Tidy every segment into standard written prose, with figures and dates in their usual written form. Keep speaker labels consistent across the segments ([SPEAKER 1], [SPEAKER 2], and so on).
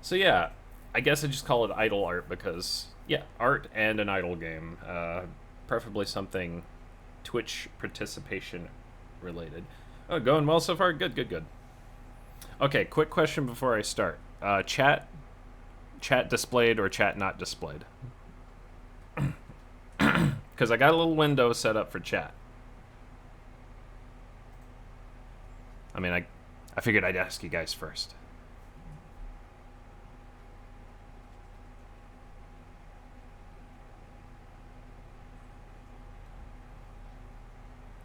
[SPEAKER 1] So yeah, I guess I just call it idle art because yeah, art and an idle game, preferably something Twitch participation related. Oh, going well so far. Good, good, good. Okay, quick question before I start. Chat displayed or chat not displayed? Because I got a little window set up for chat. I mean, I figured I'd ask you guys first.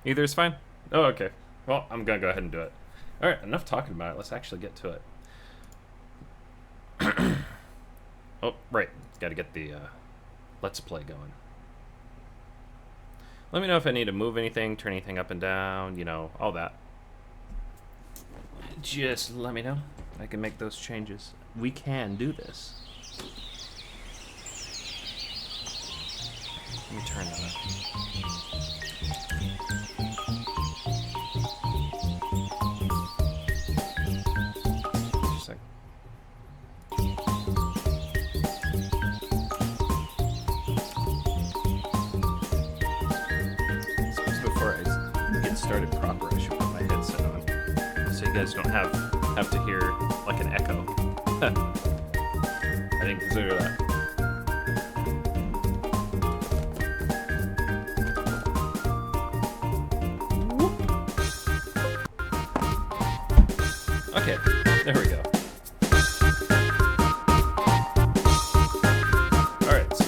[SPEAKER 1] Either is fine? Oh, okay. Well, I'm gonna go ahead and do it. Alright, enough talking about it. Let's actually get to it. Oh, right. Gotta get the Let's Play going. Let me know if I need to move anything, turn anything up and down, you know, all that. Just let me know. I can make those changes. We can do this. Let me turn that up. Just a sec. Suppose before I get started proper, I should put my headset on, so you guys don't have to hear like an echo. I didn't consider that. Okay, there we go. Alright, so...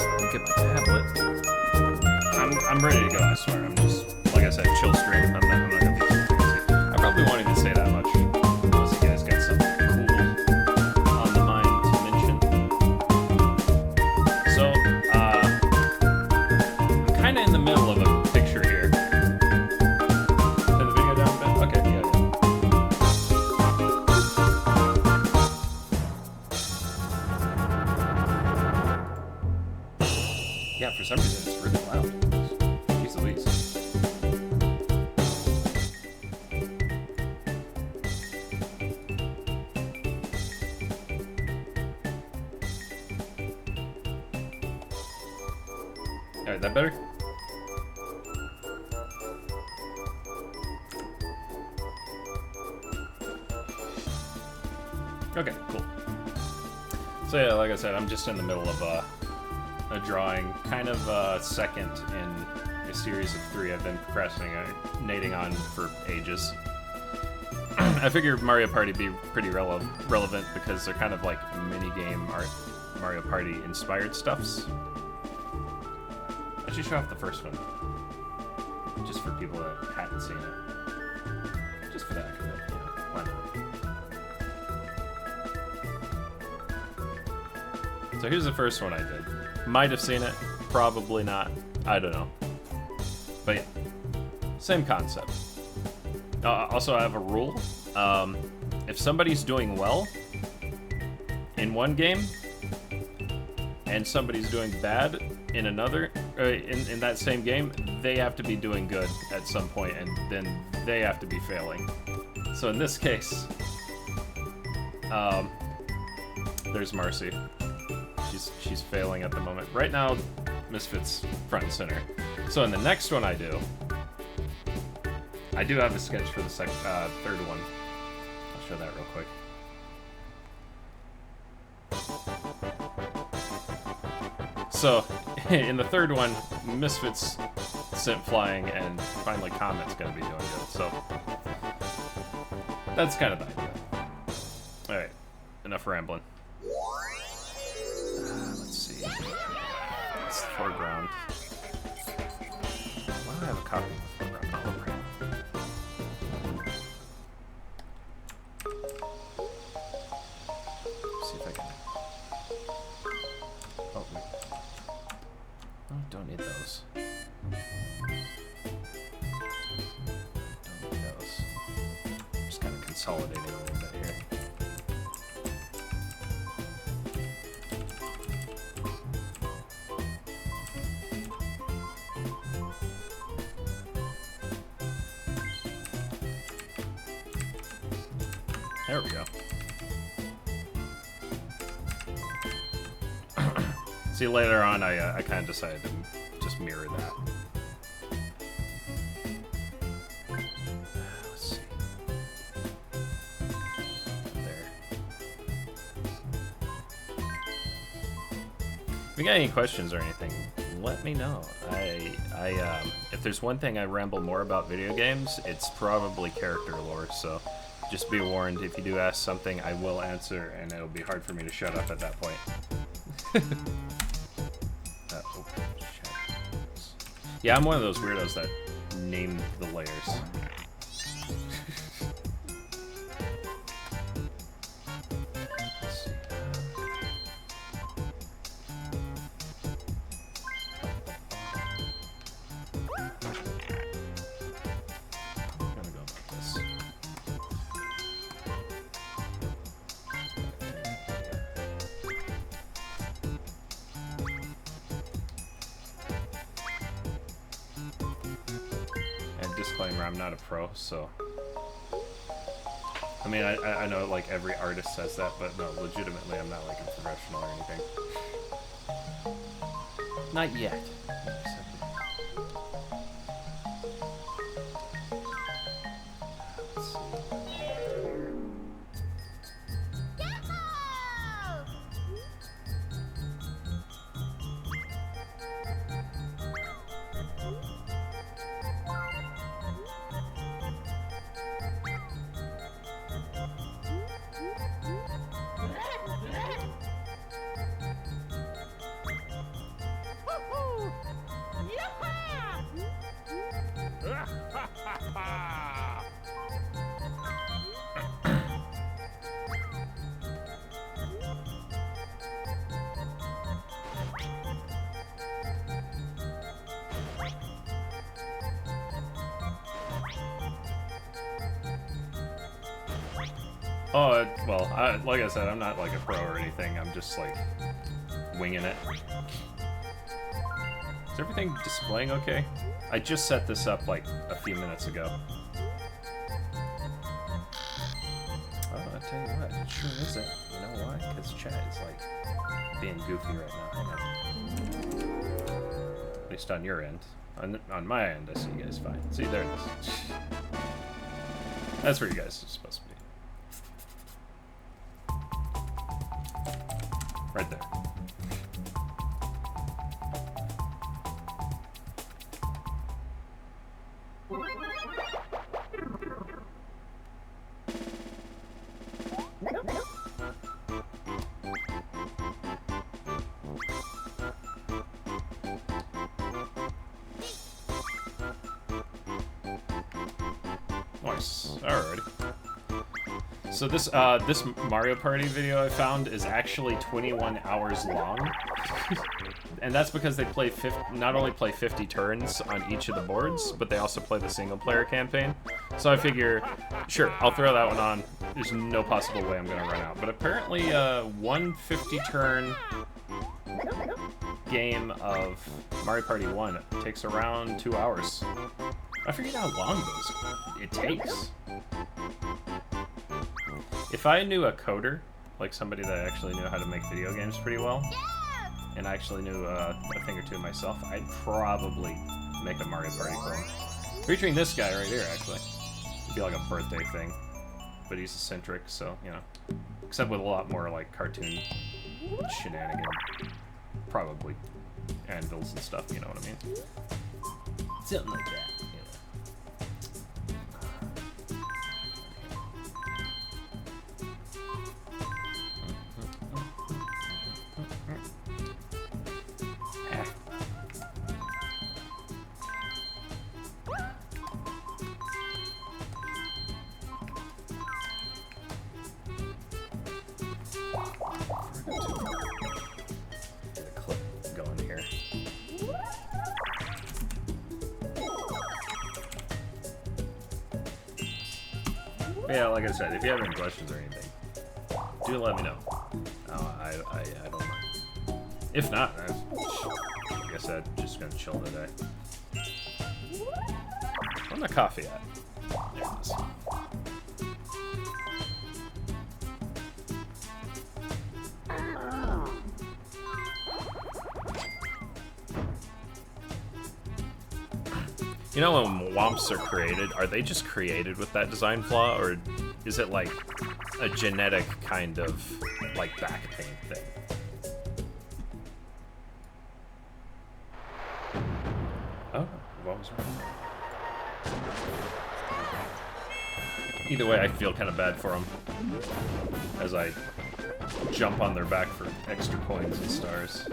[SPEAKER 1] Let me get my tablet. I'm ready to go, I swear. I'm just, like I said, chill stream. I'm not gonna be too crazy. I probably won't even say that much, unless you guys got something cool on the mind to mention. So, I'm kinda in the middle of a picture here. Turn the video down a bit? Okay, yeah. Yeah, for some reason it's really loud. Jeez Louise. Alright, that better? Okay, cool. So yeah, like I said, I'm just in the middle of a drawing, kind of second in a series of 3 I've been procrastinating on for ages. I figured Mario Party be pretty relevant because they're kind of like mini-game art, Mario Party inspired stuffs. I should show off the first one, just for people that hadn't seen it. Just for the heck of it, you know, why not? So here's the first one I did. Might have seen it, probably not. I don't know. But yeah, same concept. Also, I have a rule. If somebody's doing well in one game and somebody's doing bad in another, in that same game, they have to be doing good at some point, and then they have to be failing. So in this case, there's Marcy. She's failing at the moment. Right now, Misfits front and center. So in the next one I do have a sketch for the third one. I'll show that real quick. So in the third one, Misfits sent flying, and finally Comet's gonna be doing good. So that's kind of the idea. All right, enough rambling. Let's see. It's the foreground. Why do I have a copy of the foreground? Oh, right. See if I can. Oh, wait. Oh, don't need those. Don't need those. I'm just kind of consolidating a little bit here. There we go. See, later on, I kind of decided to just mirror that. Let's see. There. If you got any questions or anything, let me know. If there's one thing I ramble more about video games, it's probably character lore, so just be warned, if you do ask something, I will answer, and it'll be hard for me to shut up at that point. Oh, shit. Yeah, I'm one of those weirdos that name the layers. Disclaimer, I'm not a pro, so I mean, I know like every artist says that, but no, legitimately I'm not like a professional or anything. Not yet. Oh, well, like I said, I'm not like a pro or anything. I'm just like winging it. Is everything displaying okay? I just set this up like a few minutes ago. Oh, I'll tell you what, it sure isn't. You know why? Because chat is like being goofy right now. Hang on. At least on your end. On my end, I see you guys fine. See, there it is. That's where you guys are supposed to be. Right there. Nice. Alrighty. So this this Mario Party video I found is actually 21 hours long, and that's because they play not only play 50 turns on each of the boards, but they also play the single-player campaign. So I figure, sure, I'll throw that one on. There's no possible way I'm gonna run out. But apparently, one 50-turn game of Mario Party 1 takes around 2 hours. I forget how long it takes. If I knew a coder, like somebody that actually knew how to make video games pretty well, and I actually knew a thing or two myself, I'd probably make a Mario Party clone. Featuring this guy right here, actually. It'd be like a birthday thing. But he's eccentric, so, you know. Except with a lot more, like, cartoon shenanigans. Probably. Anvils and stuff, you know what I mean? Something like that. Yeah, like I said, if you have any questions or anything, do let me know. I don't mind. If not, like I said, just gonna chill today. Where's my coffee at? There it is. You know when womps are created, are they just created with that design flaw, or is it like a genetic kind of like back pain thing? Oh, what was wrong? Either way, I feel kind of bad for them as I jump on their back for extra coins and stars.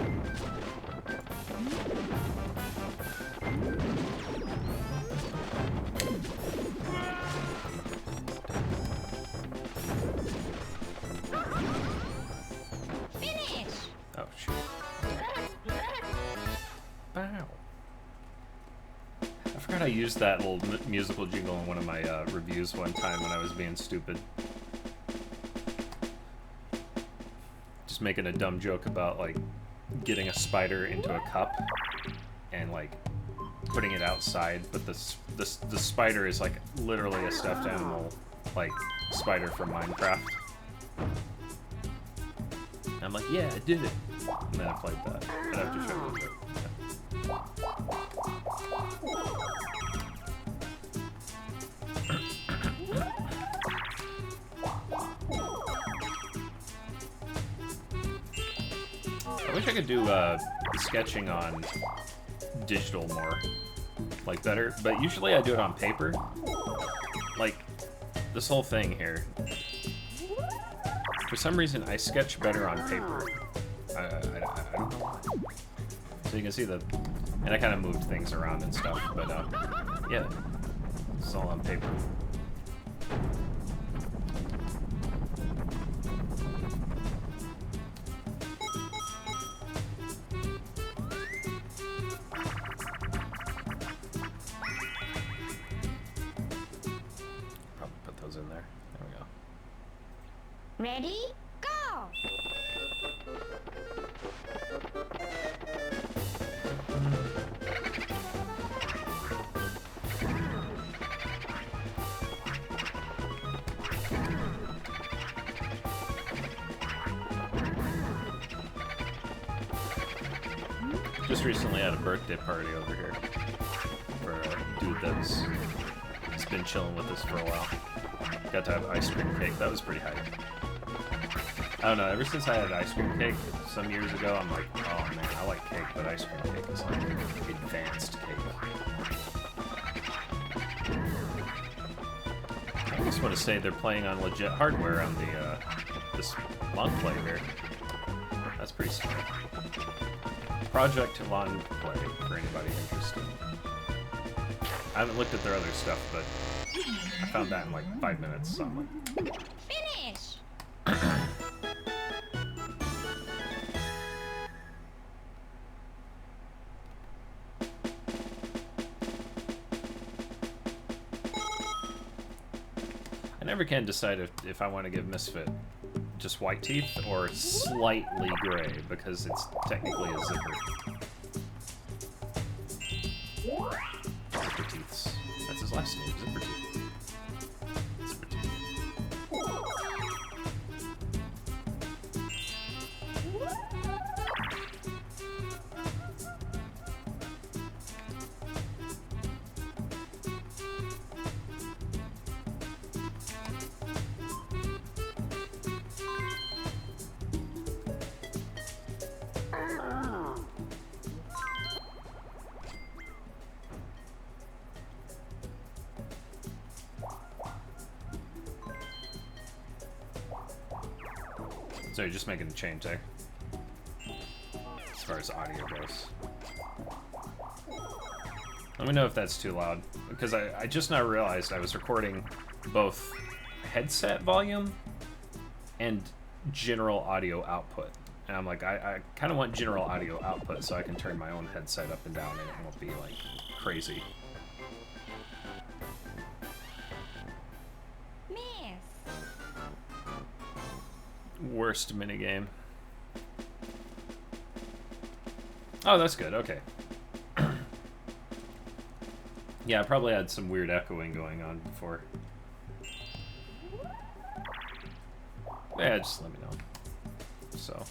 [SPEAKER 2] Finish.
[SPEAKER 1] Oh, shoot. Bow. I forgot I used that little musical jingle in one of my reviews one time when I was being stupid. Just making a dumb joke about, like, getting a spider into a cup and, like, putting it outside, but the spider is, like, literally a stuffed animal, like, spider from Minecraft. And I'm like, yeah, I did it. And then I played that. I'd have to show you it. I wish I could do sketching on digital more, like better, but usually I do it on paper. Like, this whole thing here. For some reason, I sketch better on paper. I don't know why. So you can see the, and I kind of moved things around and stuff, but yeah, it's all on paper. Probably put those in there. There we go.
[SPEAKER 2] Ready? Go!
[SPEAKER 1] Just recently had a birthday party over here for a dude that's been chilling with us for a while. Got to have ice cream cake. That was pretty hype. I don't know, ever since I had ice cream cake some years ago, I'm like, oh man, I like cake, but ice cream cake is like advanced cake. I just want to say they're playing on legit hardware on the this long play here. That's pretty sweet. Project Lawn Play, for anybody interested. I haven't looked at their other stuff, but I found that in like 5 minutes, so I'm like...
[SPEAKER 2] Finish!
[SPEAKER 1] I never can decide if I want to give Misfit just white teeth or slightly gray, because it's technically a zipper. Zipper teeths. That's his last name, Zipper Teeth. Zipper Teeth. So you're just making a change there, as far as audio goes. Let me know if that's too loud, because I just now realized I was recording both headset volume and general audio output. And I'm like, I kind of want general audio output so I can turn my own headset up and down and it won't be like crazy. Worst minigame. Oh, that's good. Okay. Yeah, I probably had some weird echoing going on before. Yeah, just let me know. So.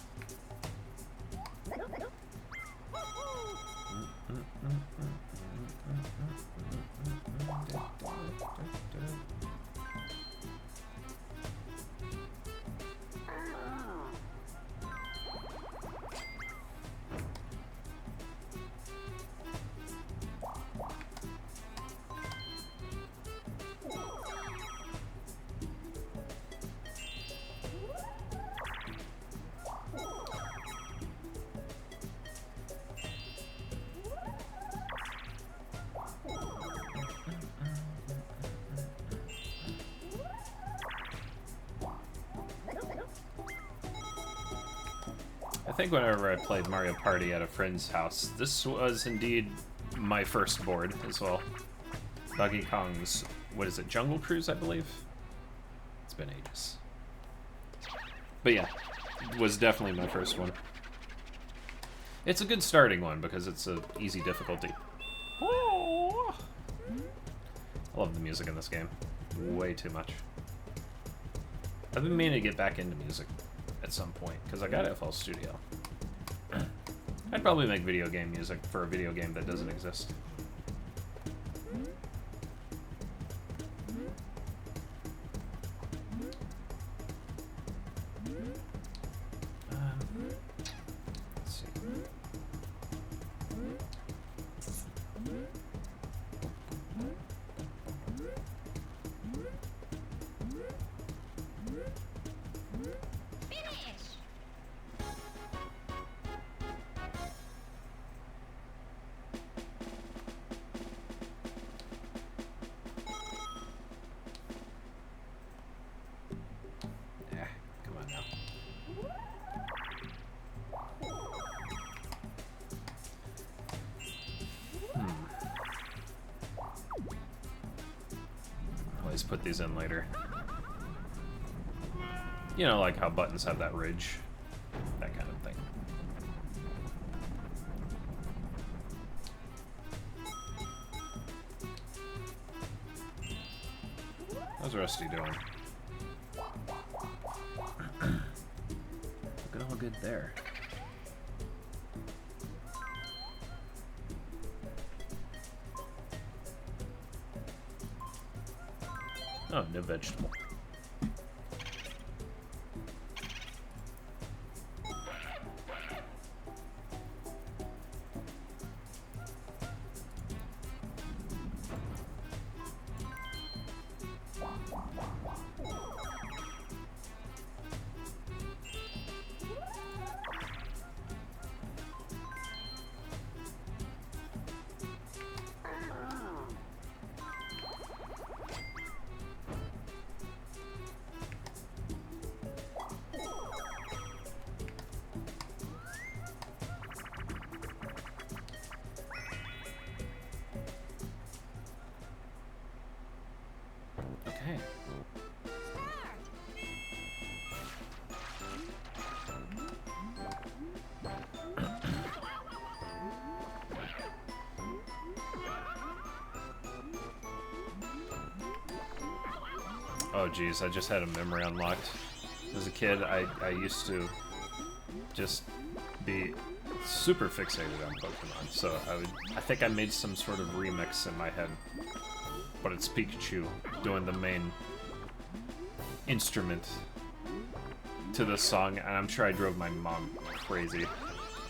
[SPEAKER 1] think whenever I played Mario Party at a friend's house, this was indeed my first board as well. Donkey Kong's, what is it, Jungle Cruise, I believe? It's been ages. But yeah, it was definitely my first one. It's a good starting one because it's a easy difficulty. Oh. I love the music in this game. Way too much. I've been meaning to get back into music at some point, because I got FL Studio. I'd probably make video game music for a video game that doesn't exist. Let's see.
[SPEAKER 2] Finish.
[SPEAKER 1] Yeah, come on now. Always put these in later. You know, like how buttons have that ridge. That kind of thing. How's Rusty doing? Looking all good there. Oh, no vegetable. Okay. Oh geez, I just had a memory unlocked. As a kid, I used to just be super fixated on Pokemon, so I think I made some sort of remix in my head. But it's Pikachu doing the main instrument to the song, and I'm sure I drove my mom crazy.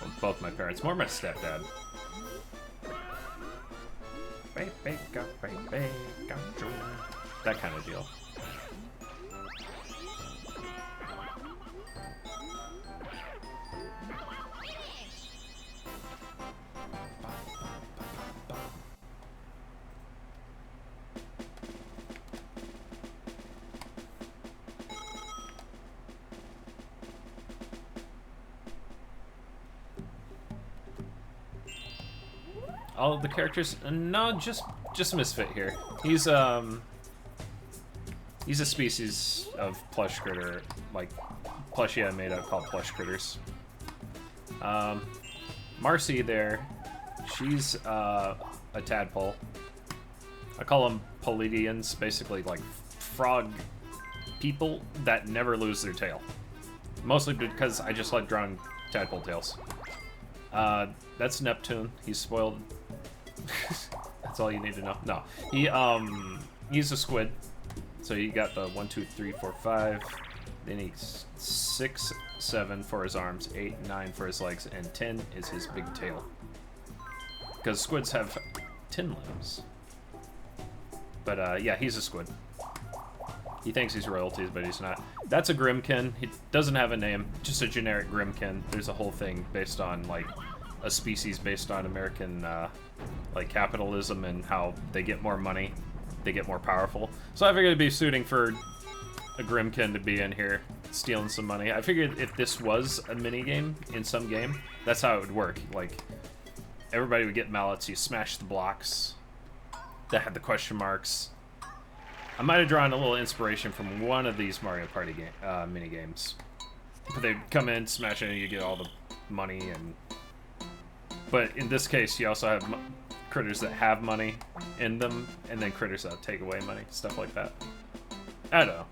[SPEAKER 1] Well, both my parents, more my stepdad. That kind of deal. All of the characters? No, just Misfit here. He's a species of plush critter, like plushie I made up called plush critters. Marcy there, she's a tadpole. I call them Polidians, basically like frog people that never lose their tail. Mostly because I just like drawing tadpole tails. That's Neptune. He's spoiled. That's all you need to know. No, he's a squid. So you got the 1, 2, 3, 4, 5. Then he's 6, 7 for his arms, 8, 9 for his legs, and 10 is his big tail. Because squids have 10 limbs. But yeah, he's a squid. He thinks he's royalty, but he's not. That's a Grimkin. He doesn't have a name, just a generic Grimkin. There's a whole thing based on like a species based on American like capitalism and how they get more money, they get more powerful. So I figured it'd be suiting for a Grimkin to be in here. stealing some money. I figured if this was a mini game in some game, that's how it would work. Like, everybody would get mallets, you smash the blocks that had the question marks. I might have drawn a little inspiration from one of these Mario Party mini games. But they'd come in, smash it, and you get all the money. But in this case, you also have critters that have money in them, and then critters that take away money, stuff like that. I don't know.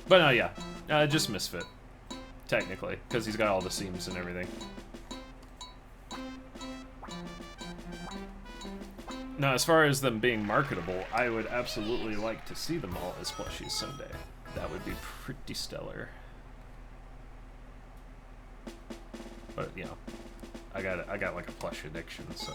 [SPEAKER 1] But no, yeah, just Misfit, technically, because he's got all the seams and everything. Now, as far as them being marketable, I would absolutely like to see them all as plushies someday. That would be pretty stellar. But, you know, I got like a plush addiction, so.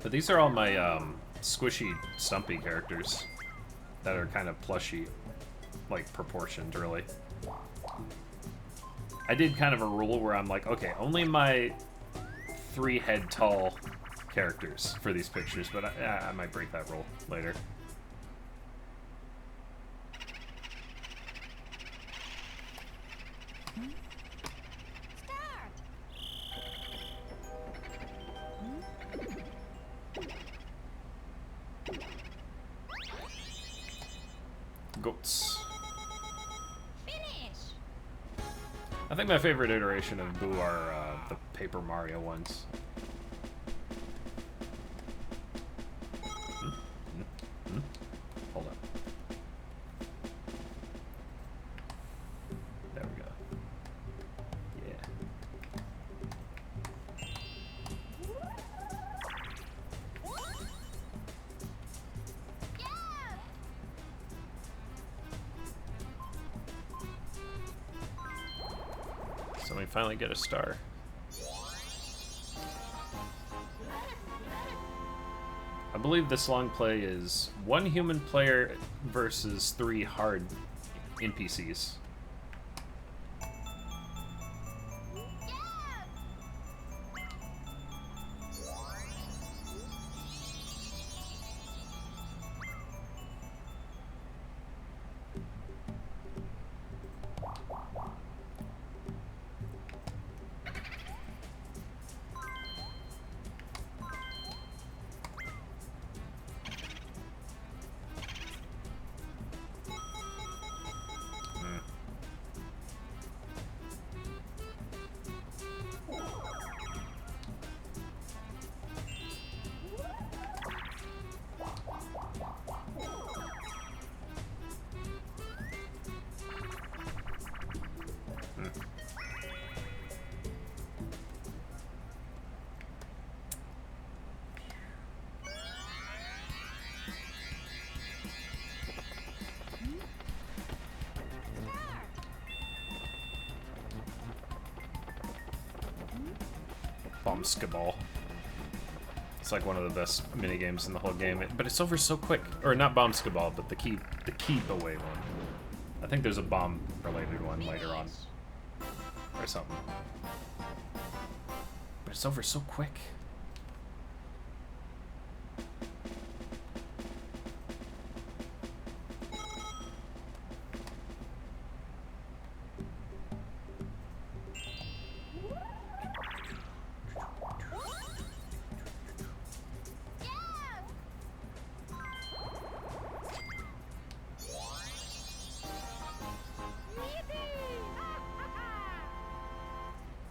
[SPEAKER 1] But these are all my squishy, stumpy characters that are kind of plushy, like proportioned, really. I did kind of a rule where I'm like, okay, only my 3-head tall characters for these pictures, but I might break that rule later. Goats.
[SPEAKER 2] Finish.
[SPEAKER 1] I think my favorite iteration of Boo are the Paper Mario ones. Hold on. There we go. Yeah. So we finally get a star. I believe this long play is 1 human player versus 3 hard NPCs. Bombskiball. It's like one of the best mini games in the whole game, but it's over so quick. Or not Bombskiball, but the keep away one. I think there's a bomb related one later on, or something. But it's over so quick.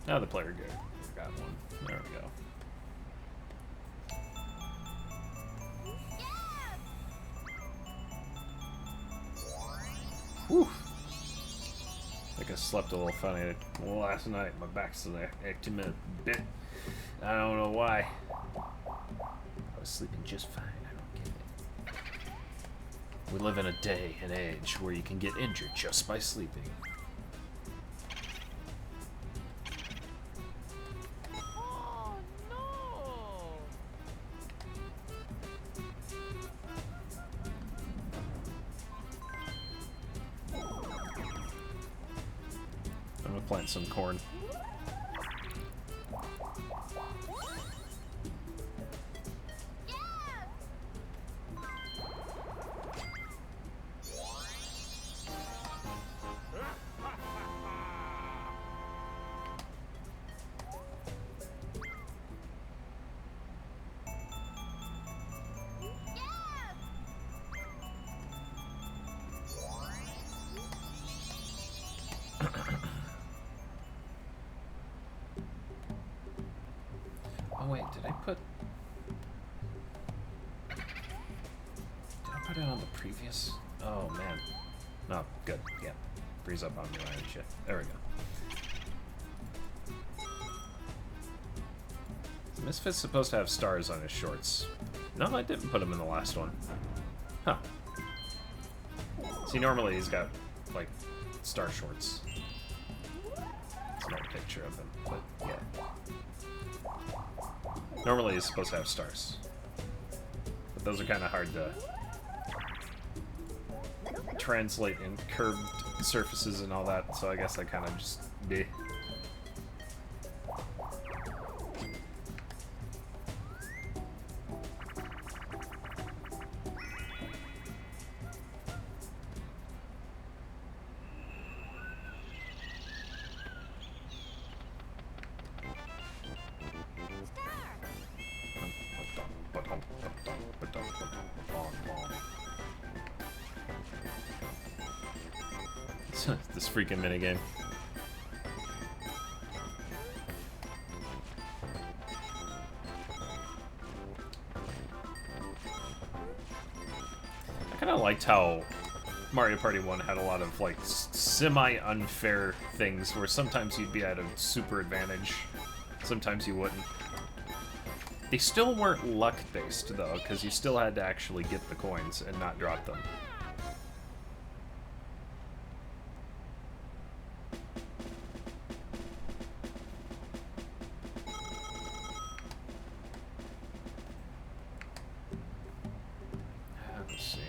[SPEAKER 1] Now the player good. Got one. There we go. Whew. I slept a little funny last night. My back's acting a bit. I don't know why. I was sleeping just fine. I don't get it. We live in a day and age where you can get injured just by sleeping.
[SPEAKER 2] Oh no!
[SPEAKER 1] I'm gonna plant some corn. Oh wait, did I put it on the previous? Oh man. No, good. Yeah. Freeze up on me and shit. There we go. Misfit's supposed to have stars on his shorts. No, I didn't put him in the last one. Huh. See, normally he's got, like, star shorts. It's not a picture of him, but yeah. Normally he's supposed to have stars. But those are kind of hard to translate in curved surfaces and all that, so I guess I kind of just be. This freaking minigame. I kind of liked how Mario Party 1 had a lot of like semi-unfair things where sometimes you'd be at a super advantage, sometimes you wouldn't. They still weren't luck-based though, because you still had to actually get the coins and not drop them. Let's see.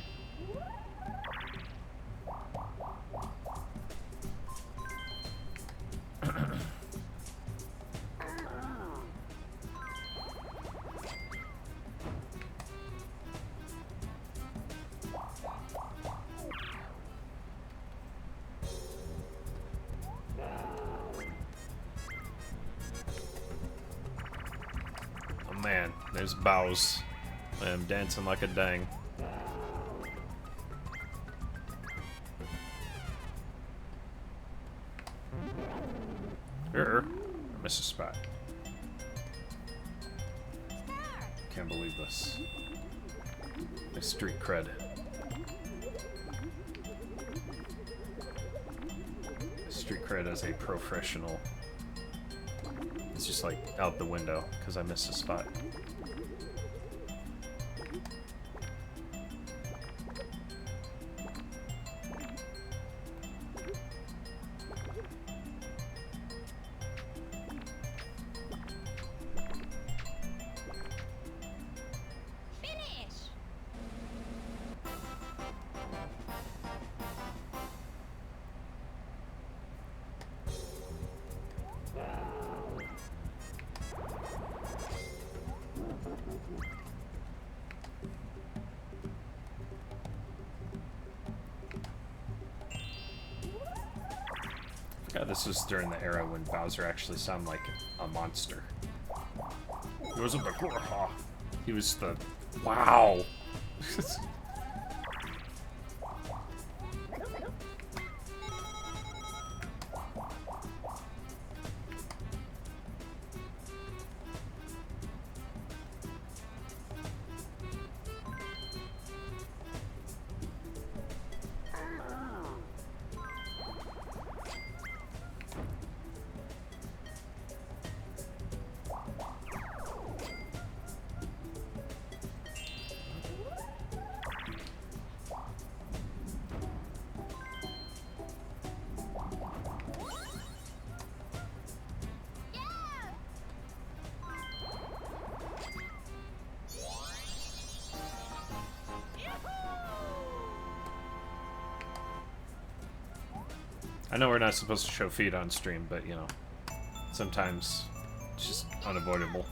[SPEAKER 1] Oh man, there's Bows. I am dancing like a dang. I missed a spot. Can't believe this. My street cred. Street cred as a professional. It's just like out the window because I missed a spot. God, this was during the era when Bowser actually sounded like a monster. He wasn't the Gurha. He was the wow. I know we're not supposed to show feet on stream, but you know, sometimes it's just unavoidable.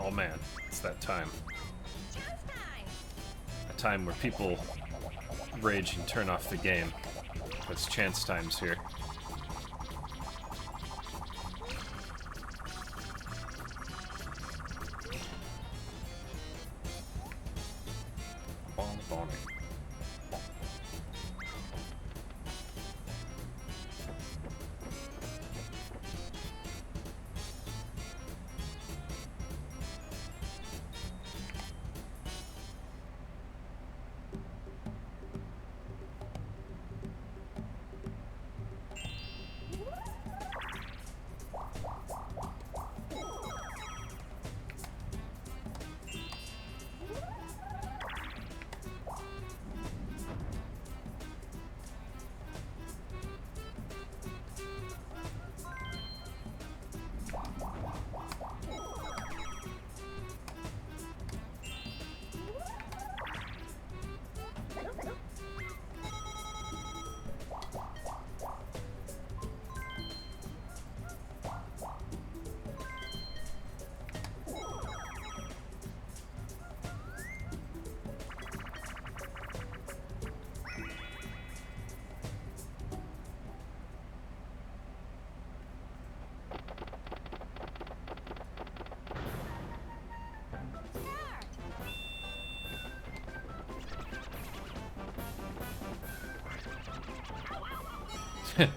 [SPEAKER 1] Oh man, it's that time. A time where people rage and turn off the game. It's chance times here.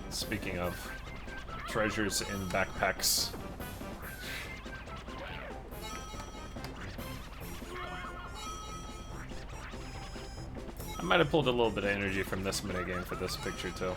[SPEAKER 1] Speaking of treasures in backpacks. I might have pulled a little bit of energy from this minigame for this picture too.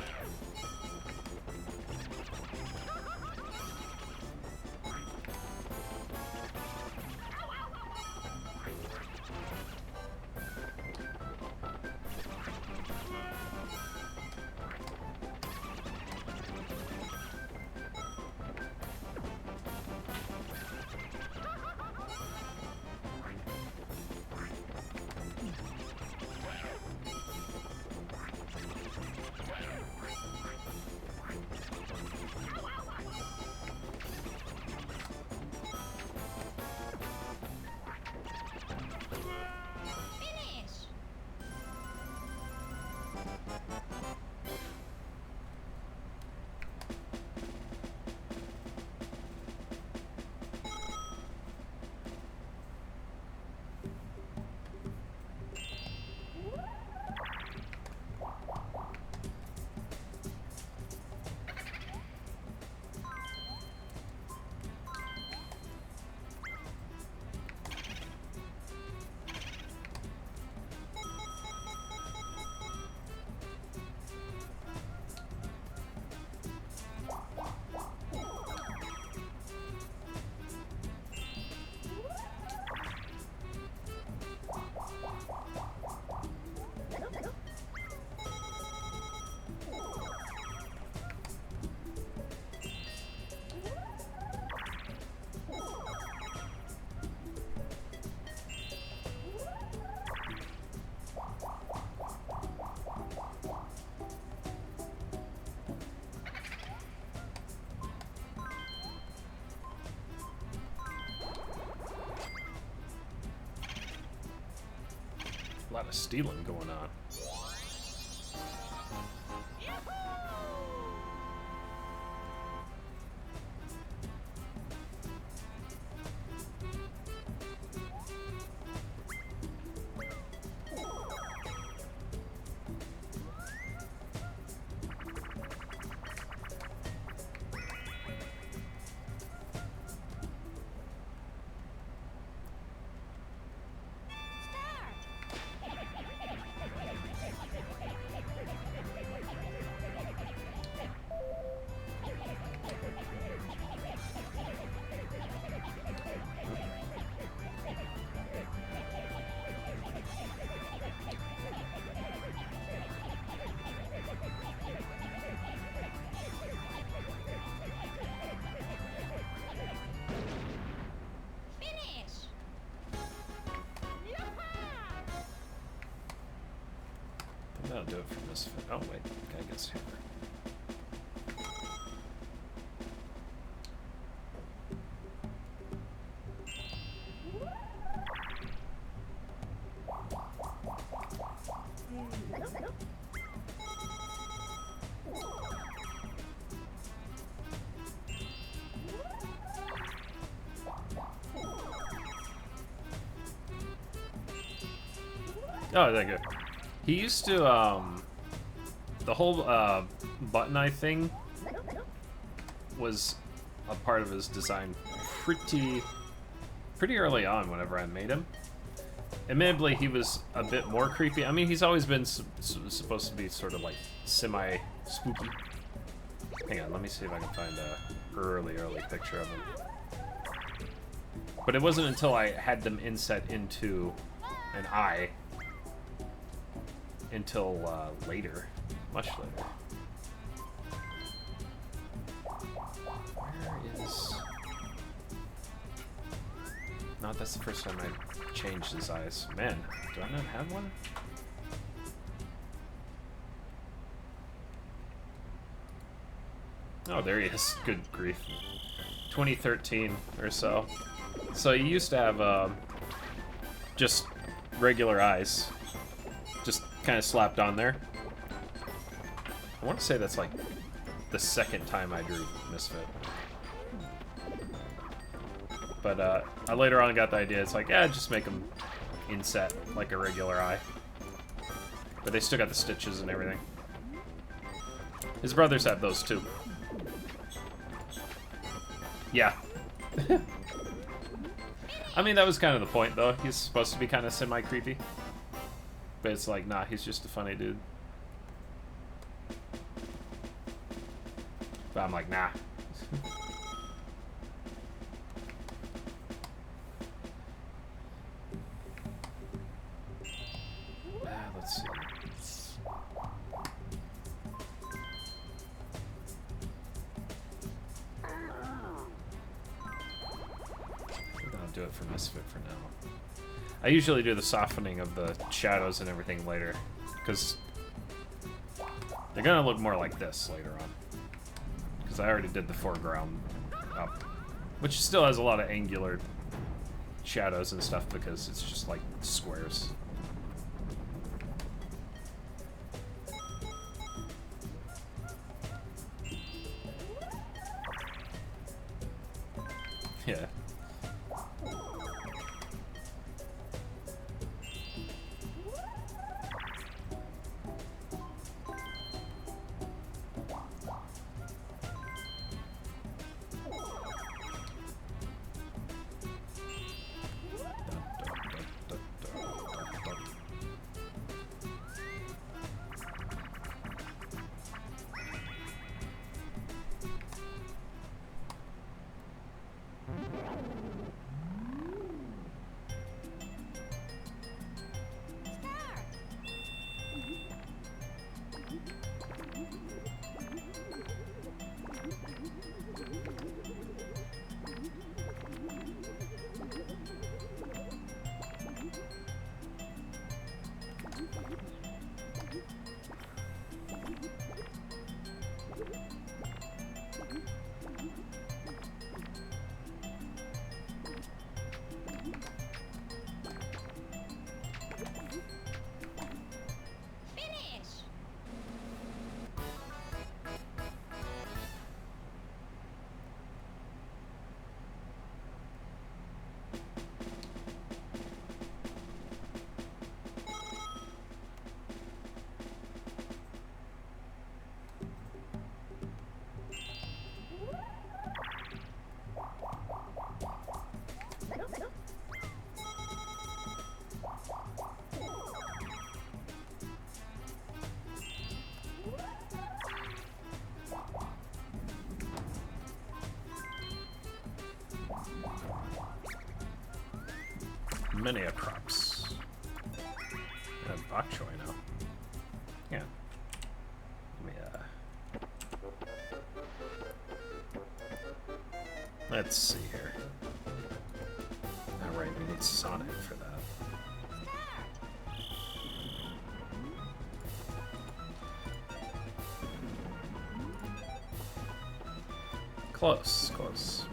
[SPEAKER 1] of stealing going on. That'll do it for this. Oh wait, guy gets hammer. Oh, there you go. He used to, the whole button eye thing was a part of his design pretty early on whenever I made him. Admittedly, he was a bit more creepy. I mean, he's always been supposed to be sort of like semi-spooky. Hang on, let me see if I can find a early picture of him. But it wasn't until I had them inset into an eye until later, much later. Where is... No, that's the first time I changed his eyes. Man, do I not have one? Oh, there he is. Good grief. 2013 or so. So you used to have just regular eyes. Just kind of slapped on there. I want to say that's like the second time I drew Misfit. But I later on got the idea, it's like, yeah, just make them inset like a regular eye. But they still got the stitches and everything. His brothers have those too. Yeah. I mean, that was kind of the point though. He's supposed to be kind of semi-creepy. But it's like, nah, he's just a funny dude. But I'm like, nah. Let's see. I think I'll do it for Misfit for now. I usually do the softening of the shadows and everything later, because they're gonna look more like this later on. Because I already did the foreground up, which still has a lot of angular shadows and stuff because it's just like squares. Yeah. many crops. I have bok choy now. Yeah. Let me, let's see here. Alright, we need Sonic for that. Close, close.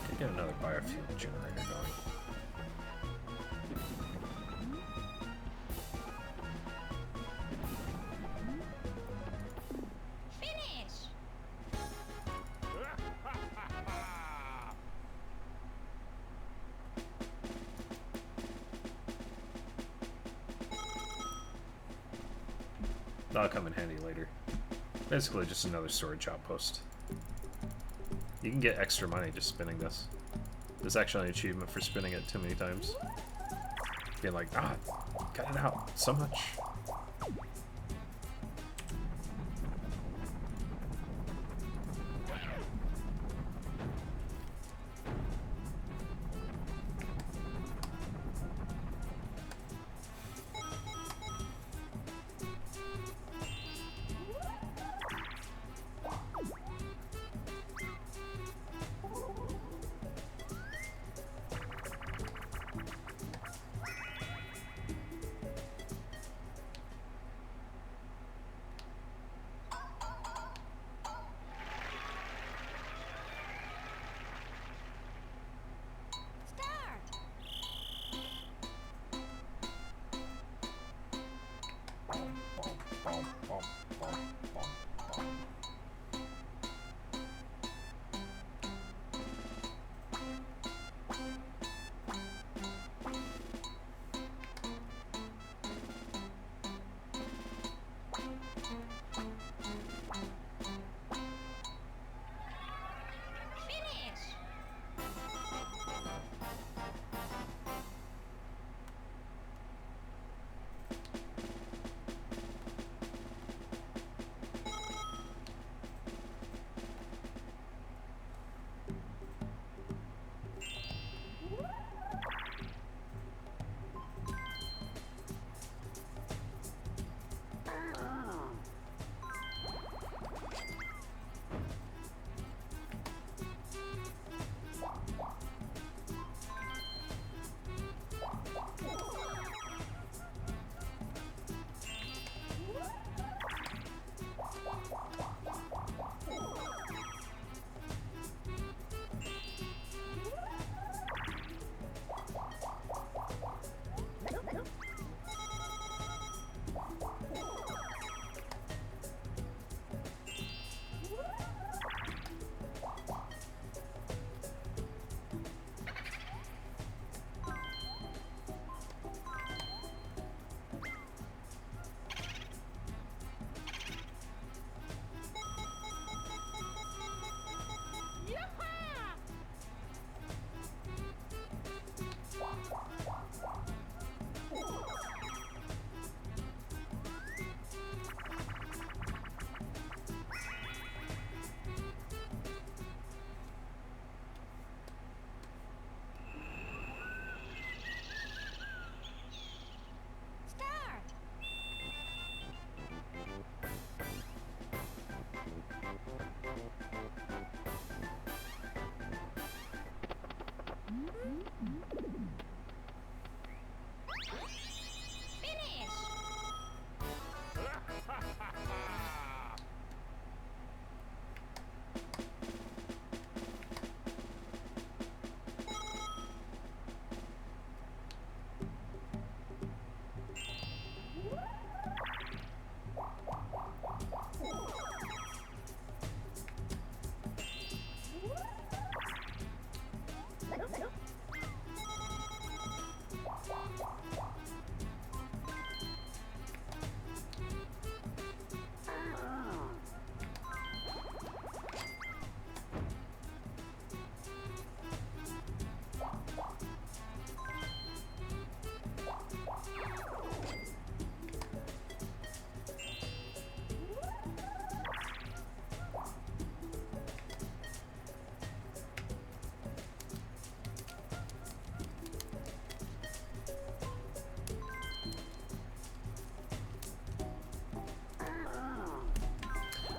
[SPEAKER 1] Could get another biofuel generator going.
[SPEAKER 2] Finish.
[SPEAKER 1] That'll come in handy later. Basically just another storage outpost. You can get extra money just spinning this. There's actually an achievement for spinning it too many times. Being like, ah, cut it out so much.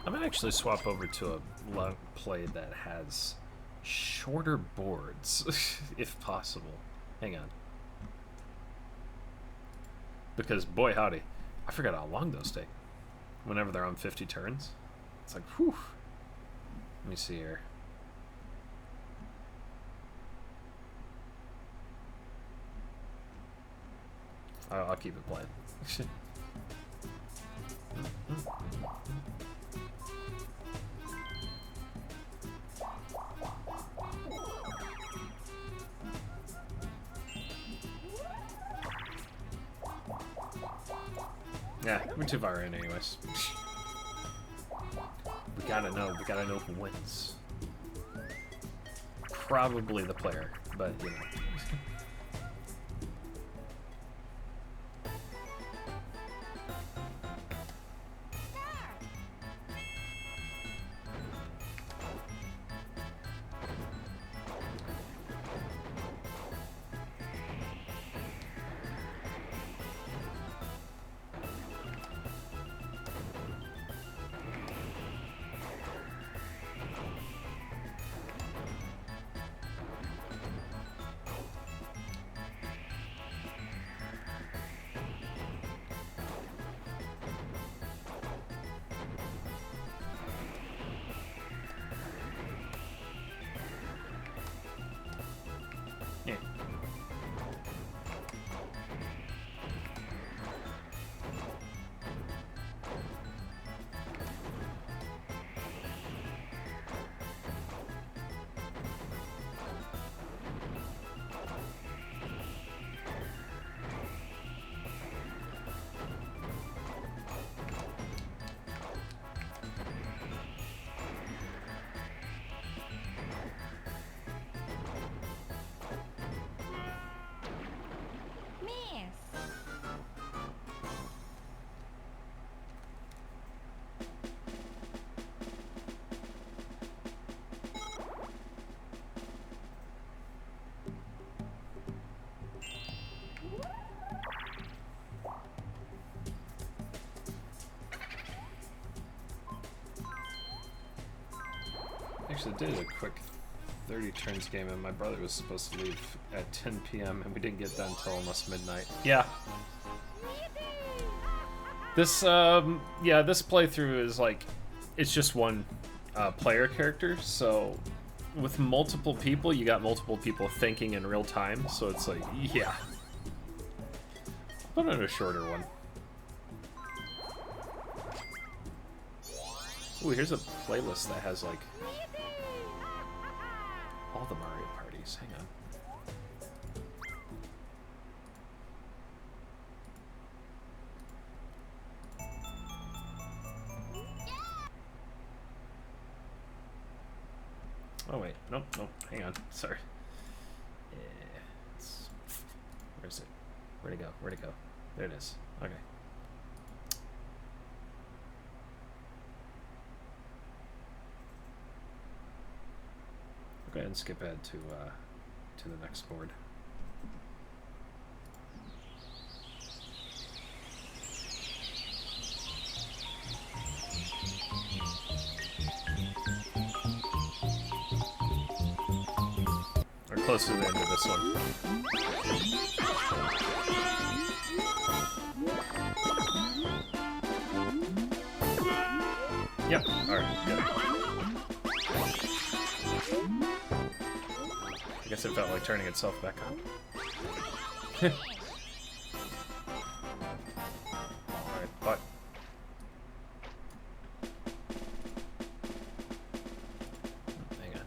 [SPEAKER 1] I might actually swap over to a play that has shorter boards, if possible. Hang on. Because, boy howdy, I forgot how long those take. Whenever they're on 50 turns. It's like, whew. Let me see here. I'll keep it playing. Yeah, we're too far in anyways. We gotta know who wins. Probably the player, but you know. Yeah. Actually did a quick 30 turns game, and my brother was supposed to leave at 10 p.m. and we didn't get done until almost midnight. Yeah. This this playthrough is like, it's just one player character, so with multiple people, you got multiple people thinking in real time, so it's like, yeah. Put on a shorter one. Ooh, here's a playlist that has like all the Mario parties. Hang on. Oh wait, nope, hang on. Sorry. Yeah, where is it? Where'd it go? Where'd it go? There it is. Okay. Go ahead and skip ahead to the next board. We're close to the end of this one. Yep. All right. Good. I guess it felt like turning itself back on. Alright, but... hang on.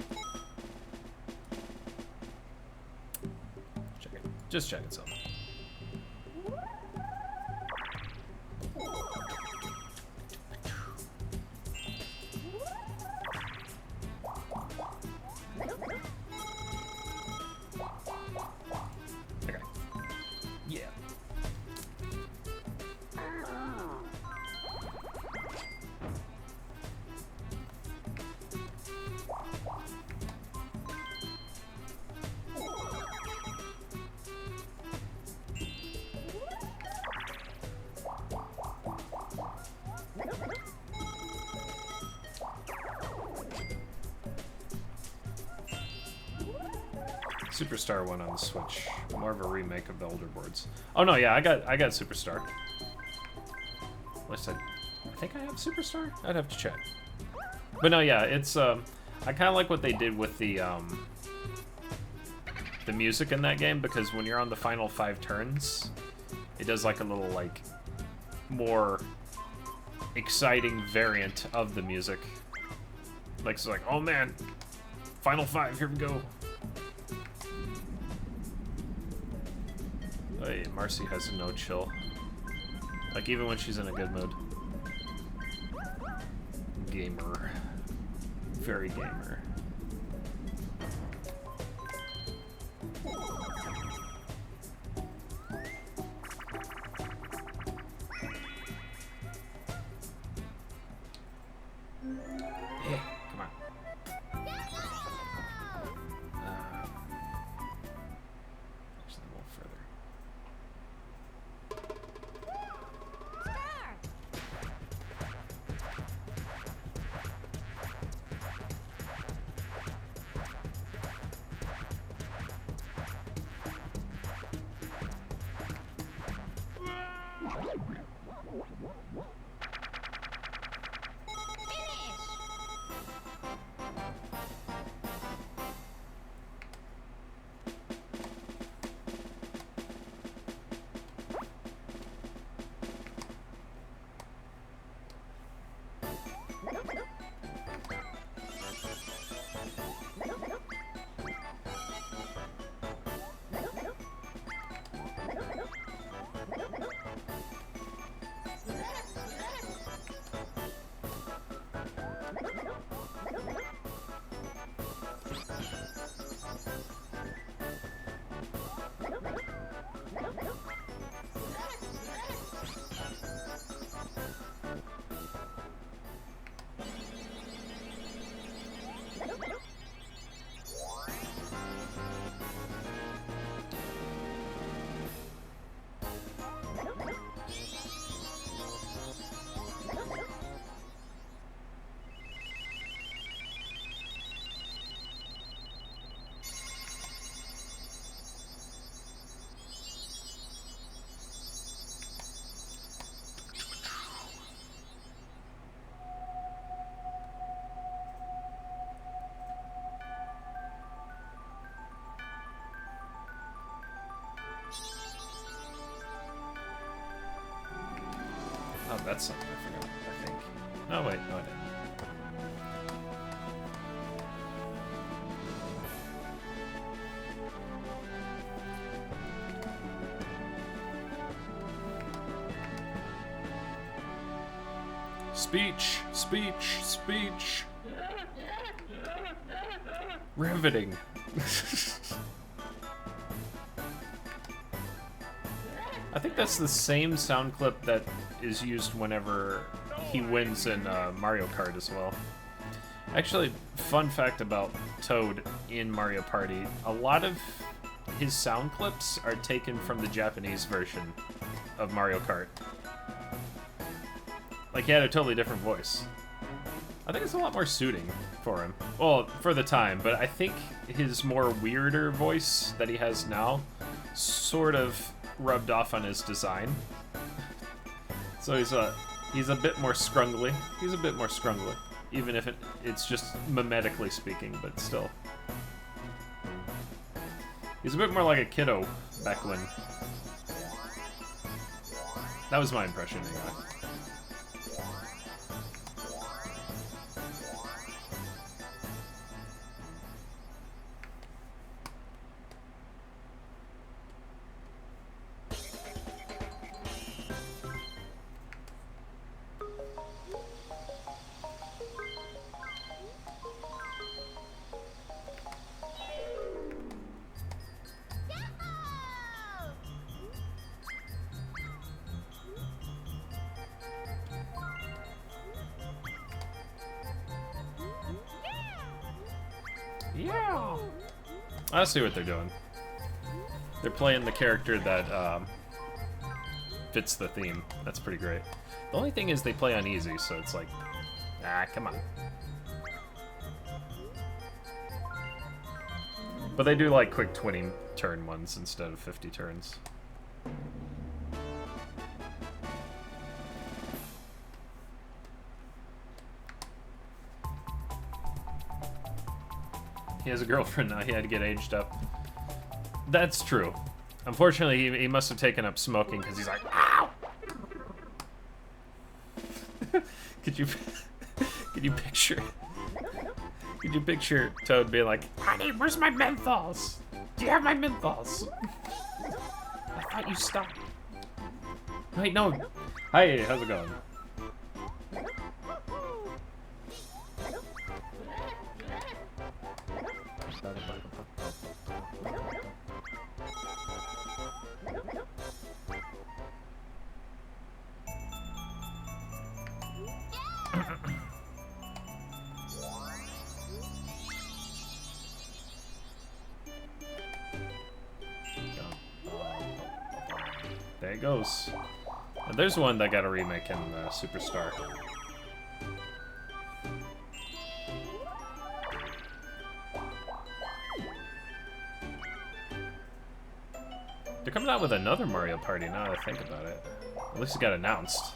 [SPEAKER 1] Check it. Just check itself. Superstar one on the Switch. More of a remake of the older boards. Oh no, yeah, I got Superstar. At least I think I have Superstar? I'd have to check. But no, yeah, it's I kinda like what they did with the music in that game, because when you're on the final 5 turns, it does like a little like more exciting variant of the music. Like it's like, oh man, final 5, here we go. Hey, Marcy has no chill. Like even when she's in a good mood. Gamer. Very gamer. Yeah, come on. Actually, a little further. Oh, that's something I forgot, I think. No, wait, no, I didn't. Speech, speech, speech. Riveting. I think that's the same sound clip that is used whenever he wins in Mario Kart as well. Actually, fun fact about Toad in Mario Party, a lot of his sound clips are taken from the Japanese version of Mario Kart. Like, he had a totally different voice. I think it's a lot more suiting for him. Well, for the time, but I think his more weirder voice that he has now sort of rubbed off on his design. So he's a bit more scrungly. He's a bit more scrungly, even if it's just mimetically speaking, but still. He's a bit more like a kiddo back when. That was my impression, anyway. Yeah! I see what they're doing. They're playing the character that fits the theme. That's pretty great. The only thing is they play on easy, so it's like, come on. But they do like quick 20 turn ones instead of 50 turns. He has a girlfriend now. He had to get aged up. That's true. Unfortunately, he must have taken up smoking because he's like, ow! Could you picture Toad being like, honey, where's my menthols? Do you have my menthols? I thought you stopped. Wait, no. Hi, how's it going? There it goes. And there's one that got a remake in Superstar. They're coming out with another Mario Party now that I think about it. At least it got announced.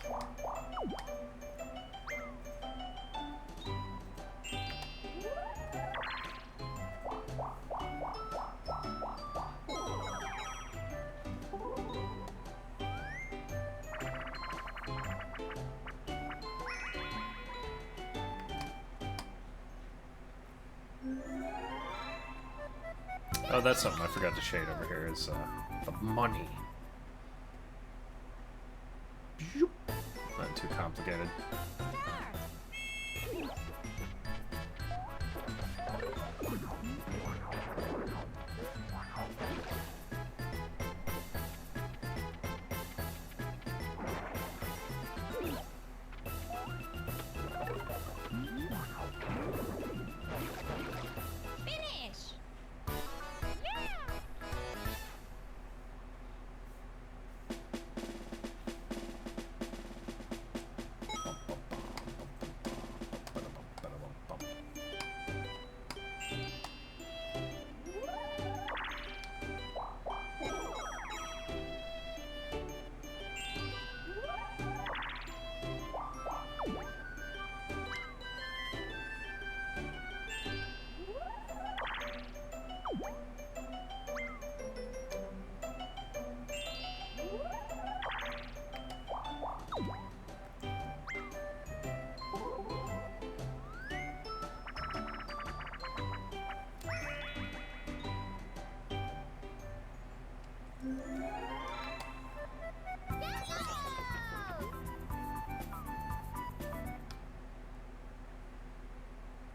[SPEAKER 1] Oh, that's something I forgot to shade over here is the money. Not too complicated.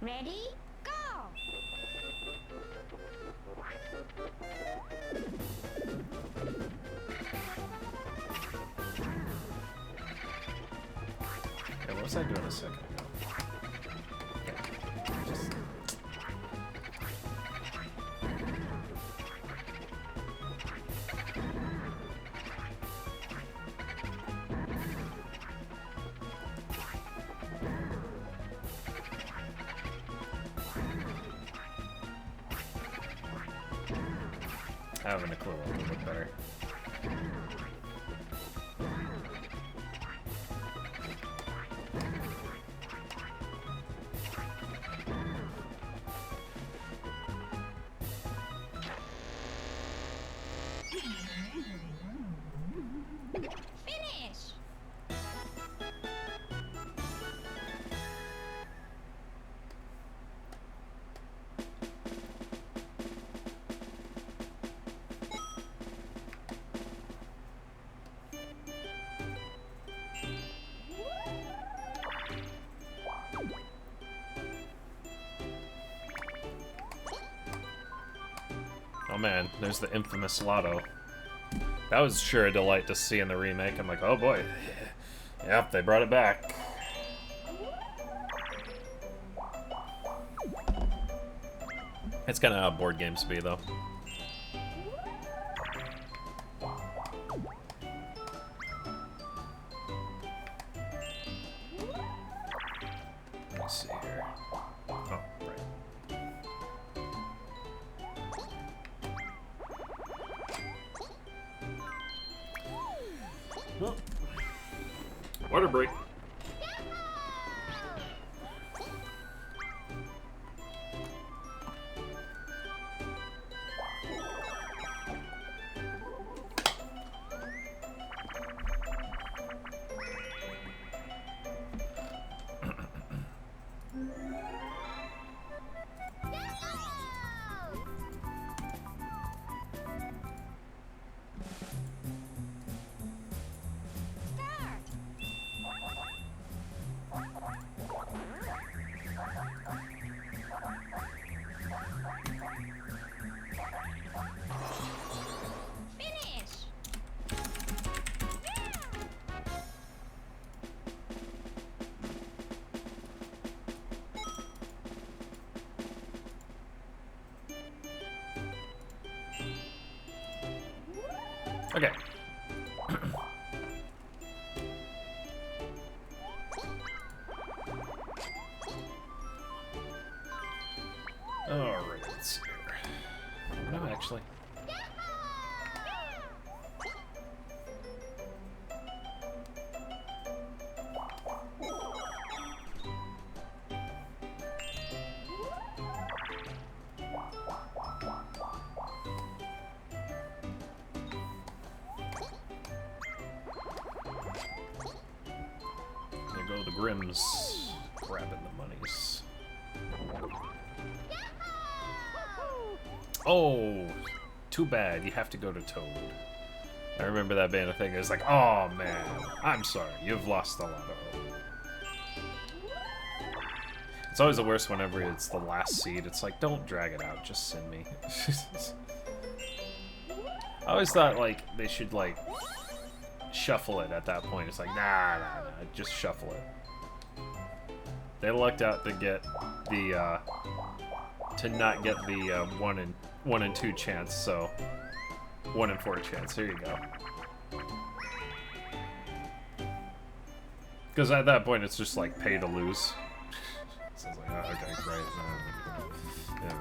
[SPEAKER 3] Ready? Go!
[SPEAKER 1] Yeah, what was I doing a second ago? Having a clue what would look better.
[SPEAKER 3] Finish!
[SPEAKER 1] Oh man, there's the infamous Lotto. That was sure a delight to see in the remake. I'm like, oh boy. Yep, they brought it back. It's kind of how board games be, though. Let's see here. Oh, right. Water break. Okay. Alright, let's see here. No, actually. There go the Grims grabbing the monies. Oh, too bad. You have to go to Toad. I remember that being a thing. It was like, oh man, I'm sorry, you've lost the lotto. It's always the worst whenever it's the last seed. It's like, don't drag it out, just send me. I always thought like they should like shuffle it at that point. It's like, nah, just shuffle it. They lucked out to get the to not get the 1 in 2 chance, so 1 in 4 chance. There you go. Because at that point, it's just like pay to lose. So it's like, oh, okay, great. Yeah.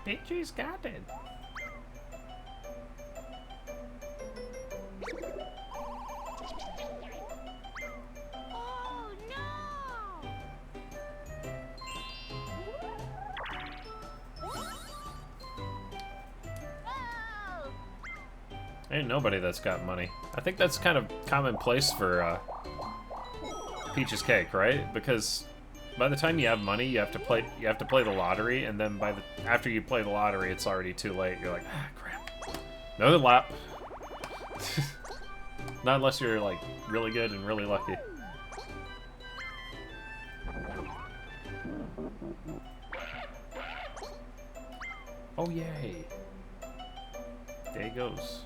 [SPEAKER 1] Peachy's got it.
[SPEAKER 2] Oh no! Oh!
[SPEAKER 1] Ain't nobody that's got money. I think that's kind of commonplace for Peach's Cake, right? Because by the time you have money, you have to play the lottery, and then after you play the lottery, it's already too late. You're like, ah, crap. Another lap. Not unless you're like really good and really lucky. Oh yay! There he goes.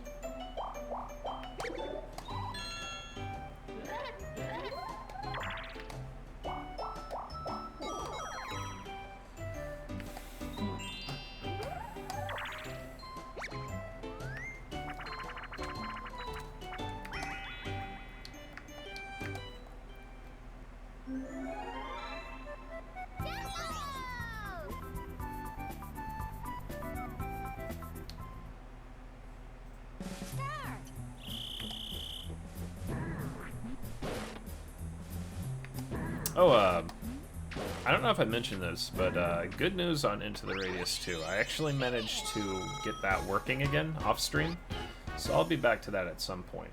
[SPEAKER 1] Oh, I don't know if I mentioned this, but good news on Into the Radius 2. I actually managed to get that working again off stream, so I'll be back to that at some point.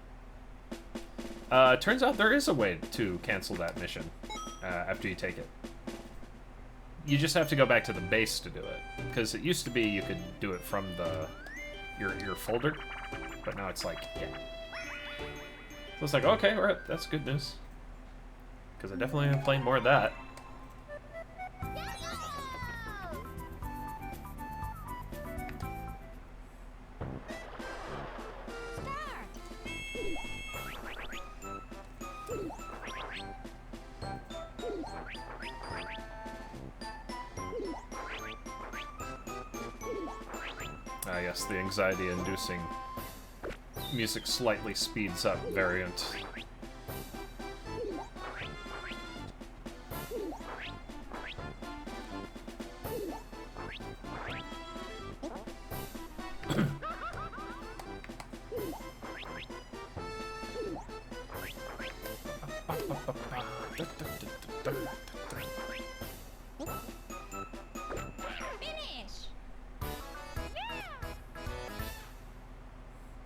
[SPEAKER 1] Turns out there is a way to cancel that mission after you take it. you just have to go back to the base to do it. Because it used to be you could do it from your folder, but now it's like, yeah. So it's like, okay, all right, that's good news. Because I definitely am playing more of that. Yes, the anxiety-inducing music slightly speeds up variant.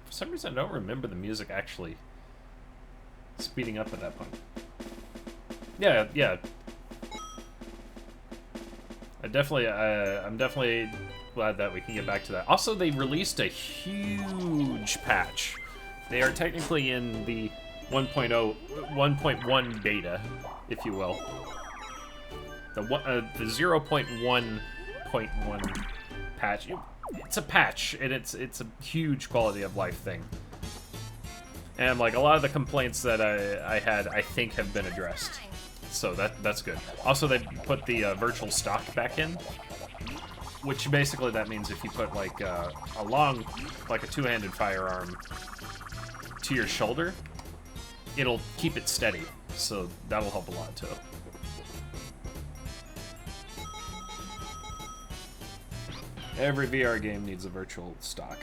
[SPEAKER 1] For some reason, I don't remember the music actually speeding up at that point. Yeah, yeah. I'm definitely glad that we can get back to that. Also, they released a huge patch. They are technically in the 1.1 beta, if you will. The 0.1.1 patch. It's a patch, and it's a huge quality of life thing. And like a lot of the complaints that I had, I think have been addressed. So that's good. Also, they put the virtual stock back in, which basically that means if you put like a two-handed firearm to your shoulder, it'll keep it steady. So that'll help a lot too. Every VR game needs a virtual stock.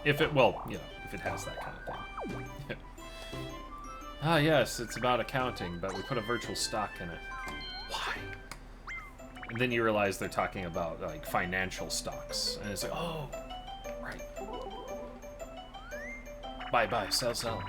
[SPEAKER 1] If it, well, you know, if it has that kind of thing. Ah, yes, it's about accounting, but we put a virtual stock in it. Why? And then you realize they're talking about, like, financial stocks. And it's like, oh, right. Buy, buy, sell, sell.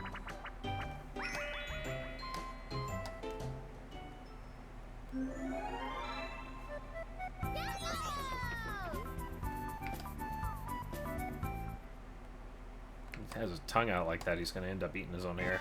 [SPEAKER 1] He has his tongue out like that, he's gonna end up eating his own ear.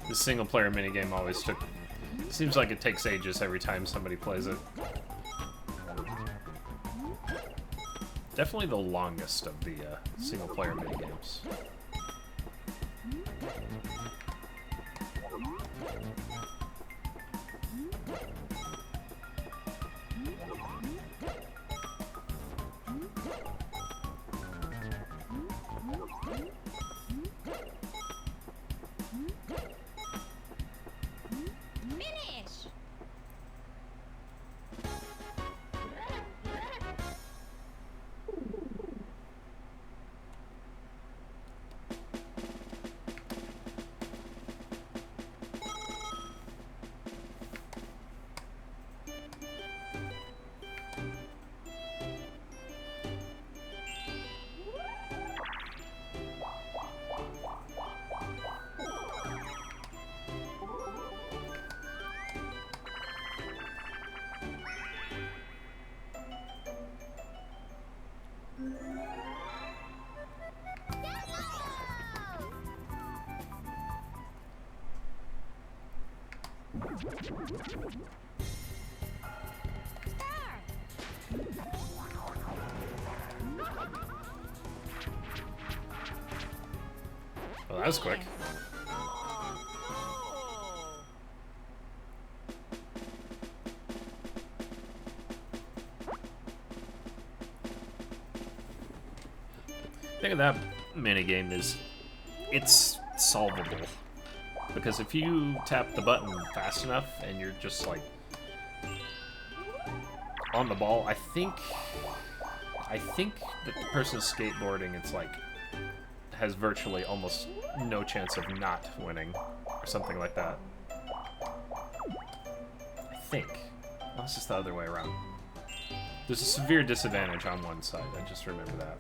[SPEAKER 1] The single-player minigame always took... Seems like it takes ages every time somebody plays it. Definitely the longest of the single-player minigames. Well, that was quick. The thing of that minigame is it's solvable. Because if you tap the button fast enough and you're just like on the ball, I think that the person skateboarding, it's like has virtually almost no chance of not winning or something like that. I think. Unless it's the other way around. There's a severe disadvantage on one side, I just remember that.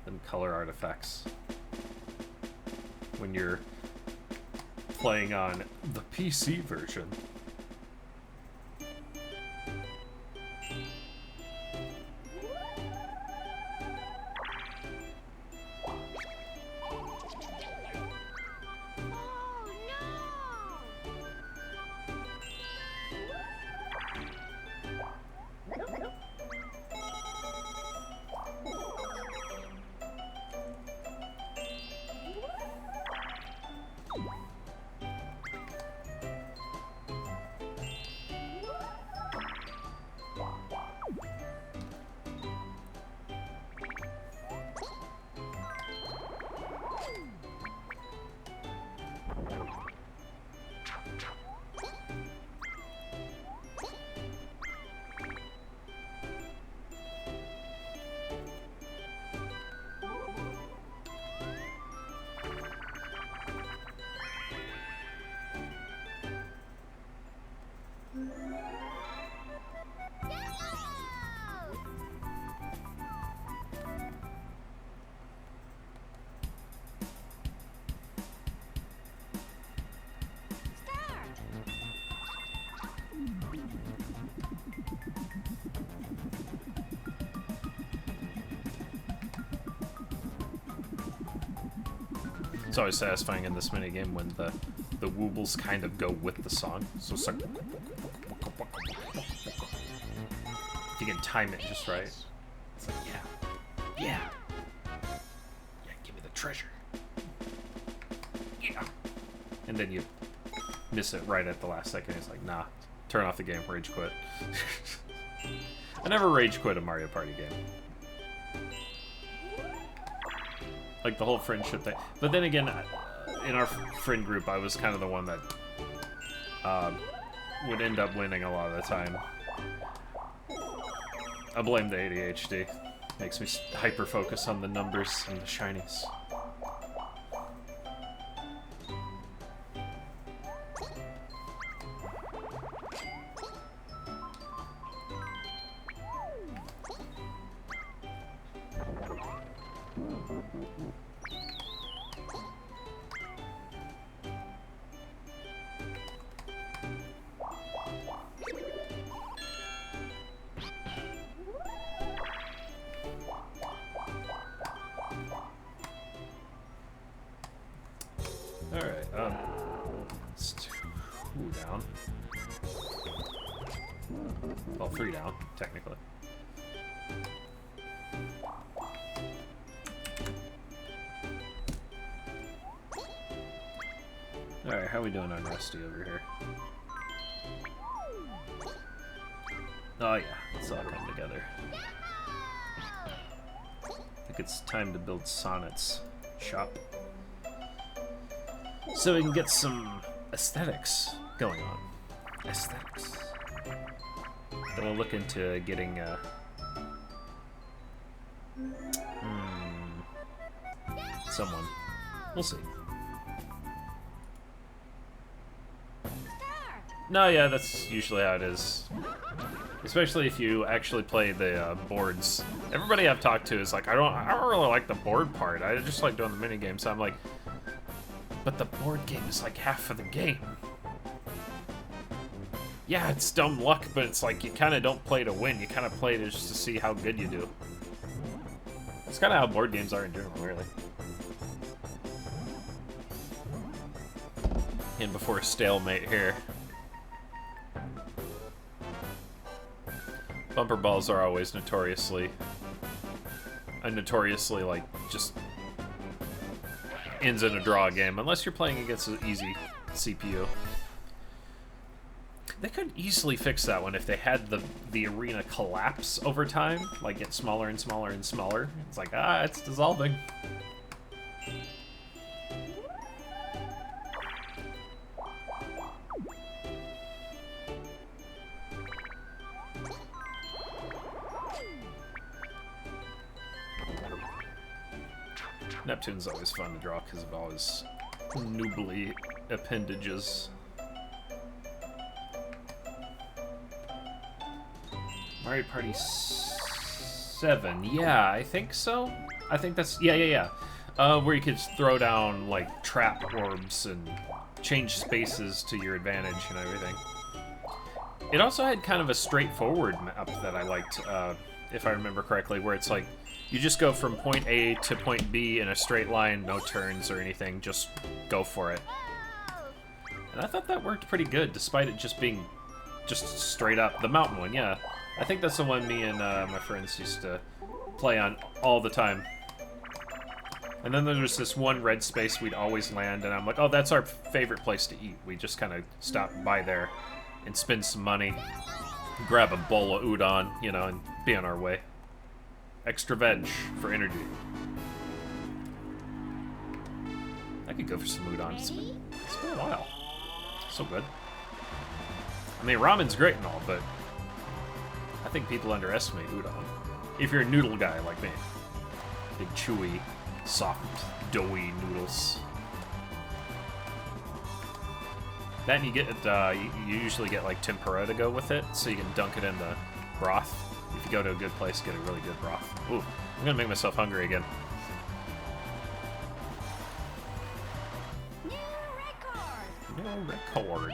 [SPEAKER 1] Them color artifacts. When you're playing on the PC version. It's always satisfying in this minigame when the the woobles kind of go with the song. So it's like, if you can time it just right, it's like, yeah, give me the treasure, yeah. And then you miss it right at the last second. It's like, nah, turn off the game, rage quit. I never rage quit a Mario Party game. Like the whole friendship thing. But then again, in our friend group, I was kind of the one that would end up winning a lot of the time. I blame the ADHD. Makes me hyper focus on the numbers and the shinies. It's 2 down. Well, 3 down, technically. Alright, how we doing on Rusty over here? Oh yeah, it's all come together. I think it's time to build Sonnet's shop. So we can get some aesthetics going on. Aesthetics. Then we'll look into getting someone. We'll see. No, yeah, that's usually how it is. Especially if you actually play the boards. Everybody I've talked to is like, I don't really like the board part. I just like doing the mini games. So I'm like, but the board game is like half of the game. Yeah, it's dumb luck, but it's like you kind of don't play to win. You kind of play to just to see how good you do. That's kind of how board games are in general, really. And before a stalemate here. Bumper balls are always notoriously like just ends in a draw game, unless you're playing against an easy CPU. They could easily fix that one if they had the arena collapse over time, like get smaller and smaller and smaller. It's like, it's dissolving. Neptune's always fun to draw because of all his noobly appendages. Mario Party 7, yeah, I think so. I think that's, yeah. Where you could throw down, like, trap orbs and change spaces to your advantage and everything. It also had kind of a straightforward map that I liked, if I remember correctly, where it's like, you just go from point A to point B in a straight line, no turns or anything, just go for it. And I thought that worked pretty good, despite it just being just straight up. The mountain one, yeah. I think that's the one me and my friends used to play on all the time. And then there was this one red space we'd always land, and I'm like, oh, that's our favorite place to eat. We just kind of stop by there and spend some money, grab a bowl of udon, you know, and be on our way. Extra veg for energy. I could go for some udon. It's been a while. So good. I mean, ramen's great and all, but I think people underestimate udon. If you're a noodle guy like me. Big, chewy, soft, doughy noodles. That and you get, you usually get like tempura to go with it, so you can dunk it in the broth. If you go to a good place, get a really good broth. Ooh, I'm gonna make myself hungry again.
[SPEAKER 2] New record.
[SPEAKER 1] New record.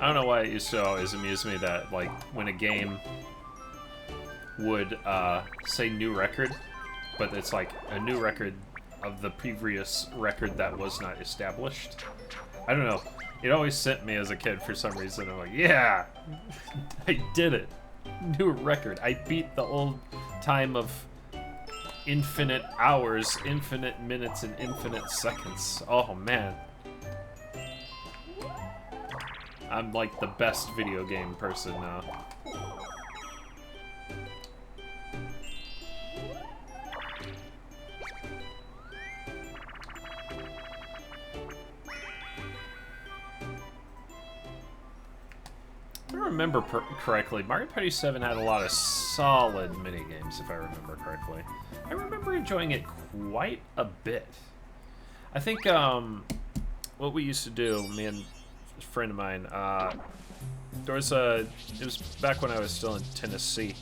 [SPEAKER 1] I don't know why it used to always amuse me that, like, when a game would say new record, but it's like a new record of the previous record that was not established. I don't know. It always sent me as a kid for some reason. I'm like, yeah, I did it. New record. I beat the old time of infinite hours, infinite minutes, and infinite seconds. Oh, man. I'm like the best video game person now. If I remember correctly, Mario Party 7 had a lot of solid minigames, if I remember correctly. I remember enjoying it quite a bit. I think what we used to do, me and a friend of mine, it was back when I was still in Tennessee.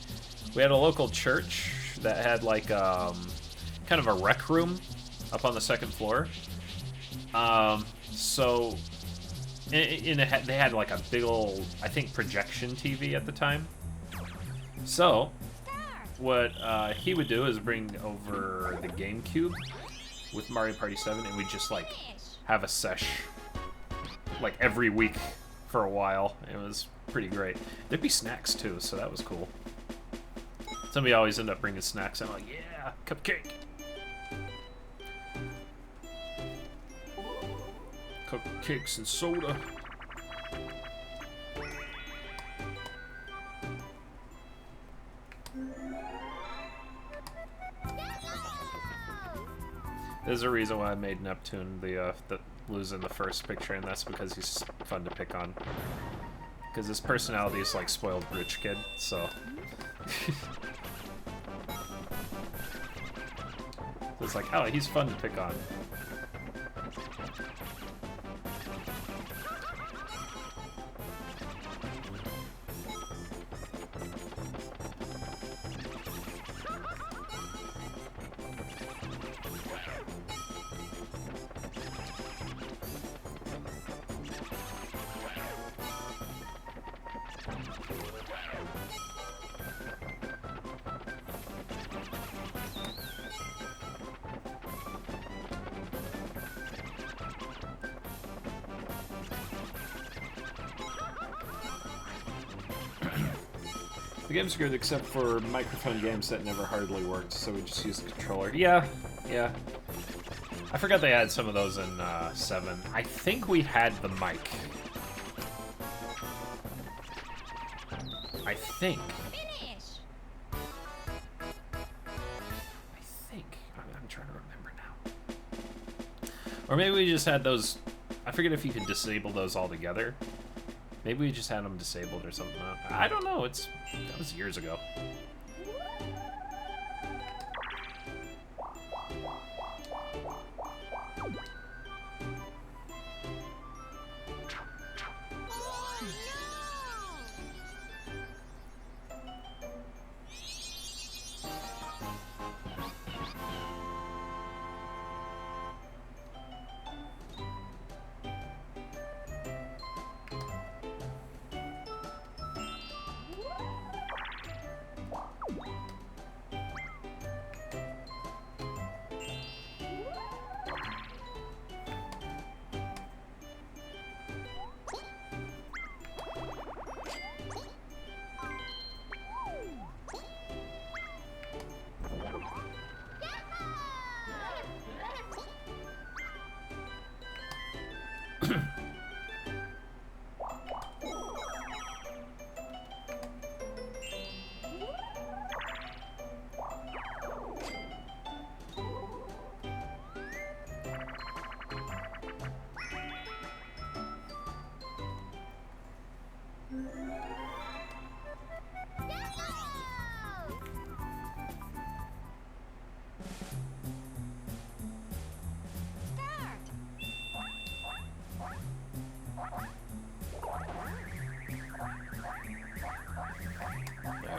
[SPEAKER 1] We had a local church that had like kind of a rec room up on the second floor. So they had like a big old, I think, projection TV at the time. So what he would do is bring over the GameCube with Mario Party 7, and we'd just like have a sesh like every week for a while. It was pretty great. There'd be snacks too, so that was cool. Somebody always ended up bringing snacks. I'm like, yeah, cupcake. Cupcakes and soda. There's a reason why I made Neptune the losing the first picture, and that's because he's fun to pick on. Because his personality is like spoiled rich kid, so. It's like, oh, he's fun to pick on. The games are good except for microphone games that never hardly worked, so we just used the controller. Yeah. I forgot they had some of those in 7. I think we had the mic. I think. I'm trying to remember now. Or maybe we just had those. I forget if you could disable those altogether. Maybe we just had them disabled or something. I don't know. That was years ago.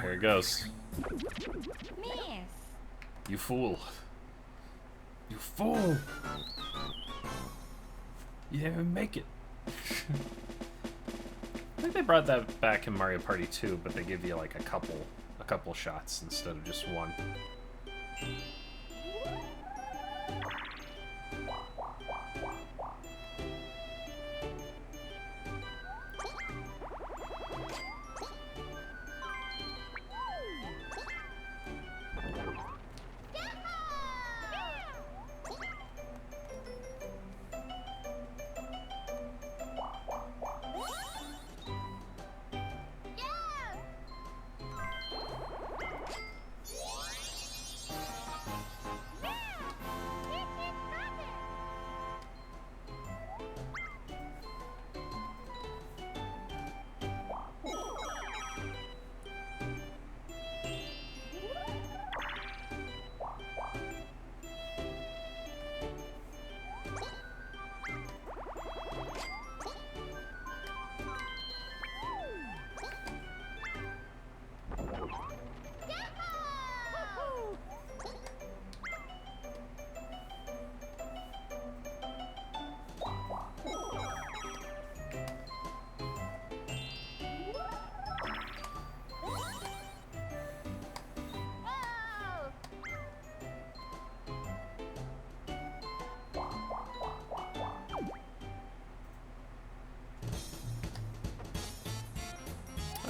[SPEAKER 1] Here it goes.
[SPEAKER 2] Miss.
[SPEAKER 1] You fool. You fool! You didn't even make it. I think they brought that back in Mario Party 2, but they give you like a couple shots instead of just one.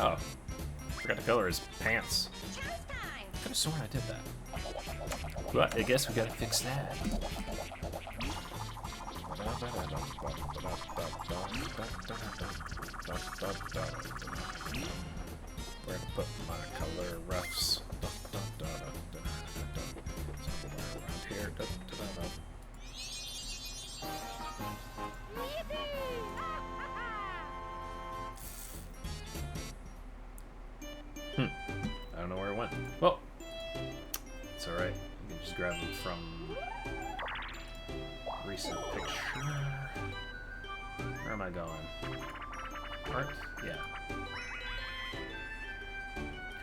[SPEAKER 1] Oh, forgot to color his pants. Could have sworn I did that. But I guess we gotta fix that. Where to put my color roughs? Somewhere around here. I don't know where it went. Well, it's alright. You can just grab them from recent picture. Where am I going? Art? Yeah.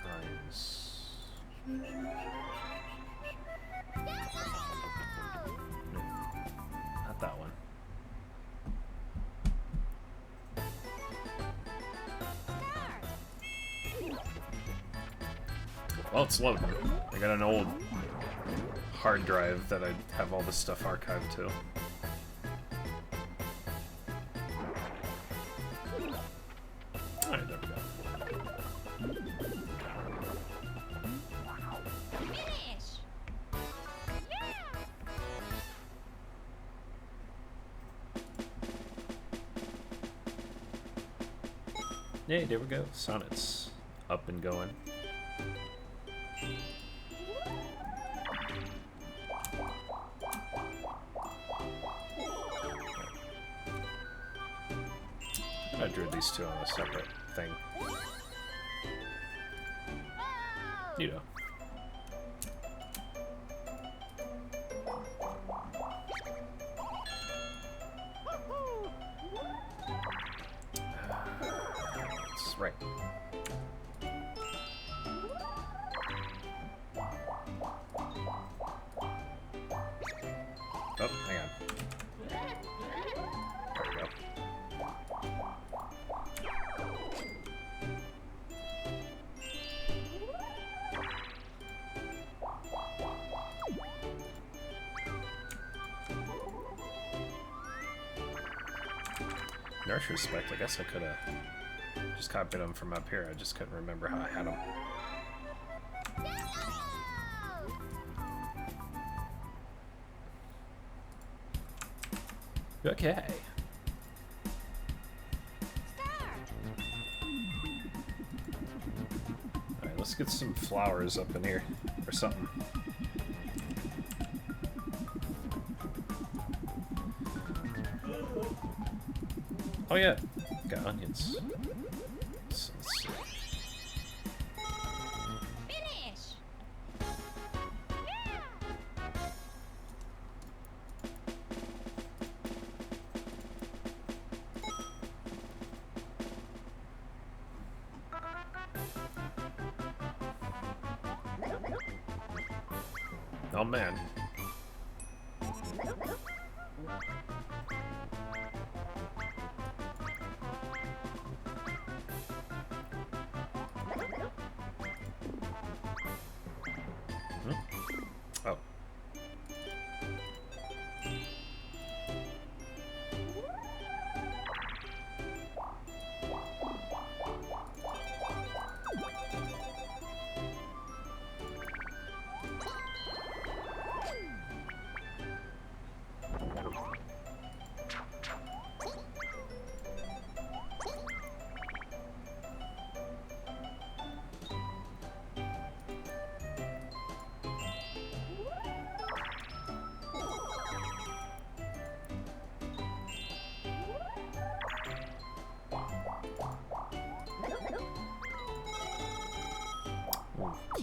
[SPEAKER 1] Drawings. No, not that one. Well, it's loading. I got an old hard drive that I have all this stuff archived to. Alright, there we go.
[SPEAKER 2] Finish!
[SPEAKER 1] Yay, there we go. Sonnet's up and going. I drew these two on a separate thing. You know. That's right. Oh, hang on. There we go. In retrospect, I guess I could have just copied them from up here. I just couldn't remember how I had them. Okay. Alright, let's get some flowers up in here. Or something. Oh yeah, got onions. Let's see.
[SPEAKER 2] Finish!
[SPEAKER 1] Oh man.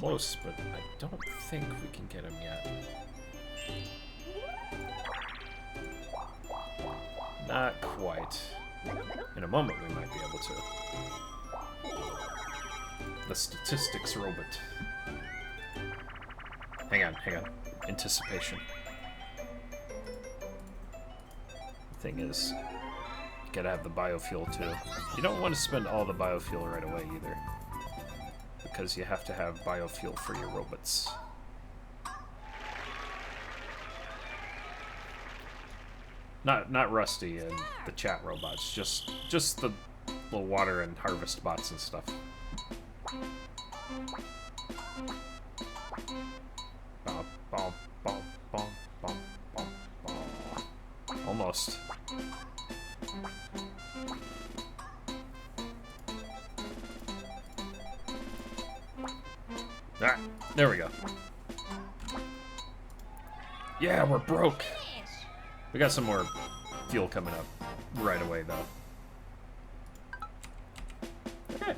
[SPEAKER 1] close, but I don't think we can get him yet. Not quite. In a moment, we might be able to. The statistics robot. Hang on. Anticipation. The thing is, you gotta have the biofuel too. You don't want to spend all the biofuel right away either, because you have to have biofuel for your robots. Not Rusty and the chat robots, just the little water and harvest bots and stuff. Bom, bom, bom, bom, bom, bom, bom. Almost. Ah, there we go. Yeah, we're broke. We got some more fuel coming up right away, though. Okay.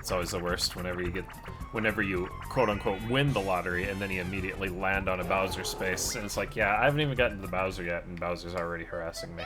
[SPEAKER 1] It's always the worst whenever you quote unquote win the lottery and then you immediately land on a Bowser space and it's like, yeah, I haven't even gotten to the Bowser yet and Bowser's already harassing me.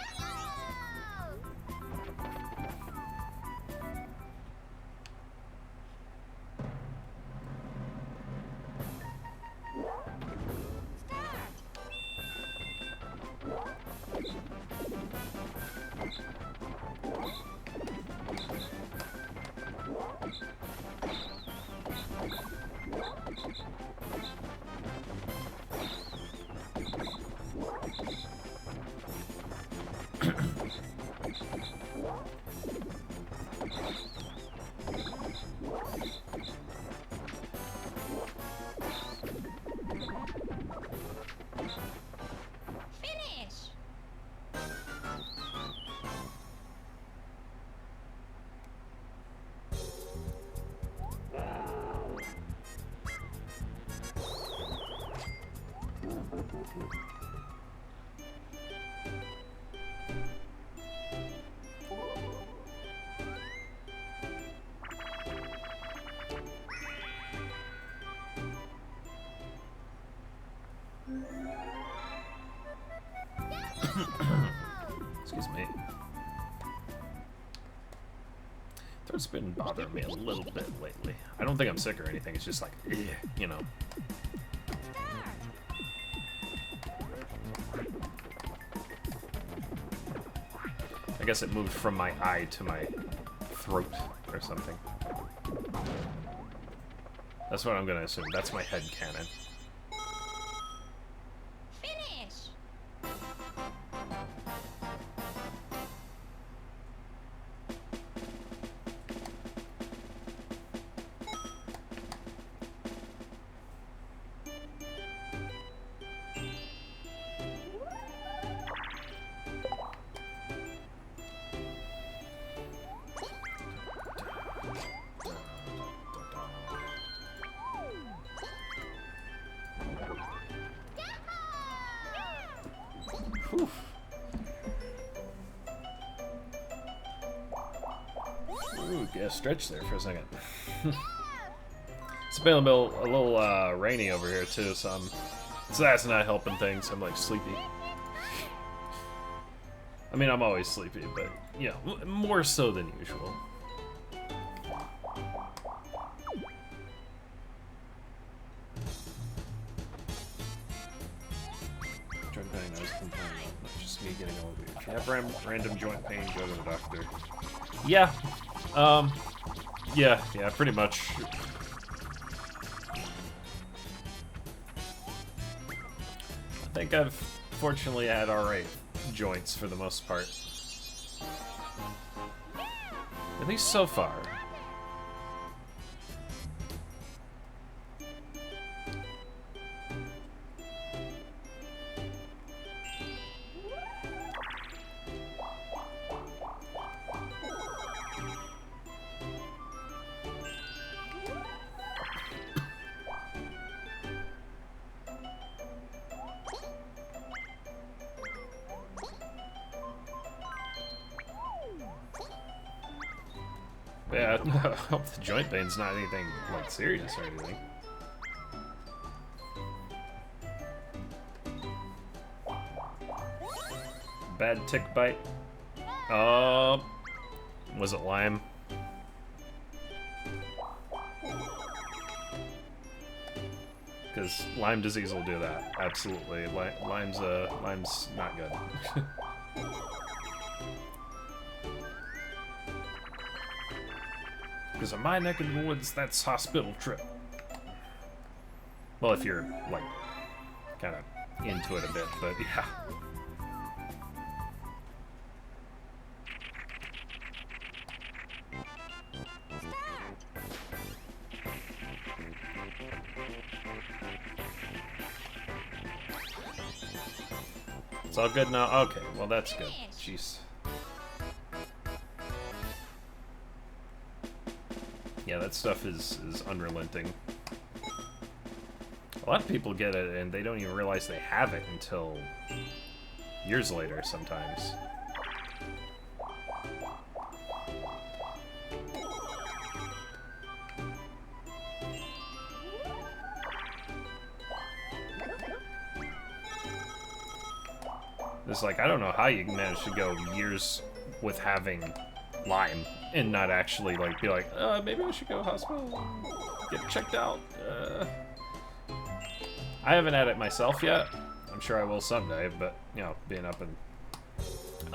[SPEAKER 1] throat's been bothering me a little bit lately. I don't think I'm sick or anything. It's just like, you know. I guess it moved from my eye to my throat or something. That's what I'm gonna assume. That's my head cannon.
[SPEAKER 2] Finish.
[SPEAKER 1] Whew. Ooh, get a stretch there for a second. It's been a little rainy over here too, so that's not helping things. I'm like sleepy. I mean, I'm always sleepy, but you know, more so than usual. Joint pain, I was complaining. Not just me getting over it. If you have random joint pain, go to the doctor. Yeah. Yeah, pretty much. I think I've fortunately had alright joints for the most part. At least so far. Yeah, I hope the joint pain's not anything, like, serious or anything. Bad tick bite. Was it Lyme? Because Lyme disease will do that, absolutely. Lyme's not good. Because in my neck of the woods, that's hospital trip. Well, if you're, like, kind of into it a bit, but yeah. It's all good now? Okay, well that's good. Jeez. Yeah, that stuff is unrelenting. A lot of people get it and they don't even realize they have it until years later sometimes. It's like, I don't know how you manage to go years with having Lyme and not actually, like, be like, maybe I should go to the hospital and get checked out. I haven't had it myself yet. I'm sure I will someday, but, you know, being up in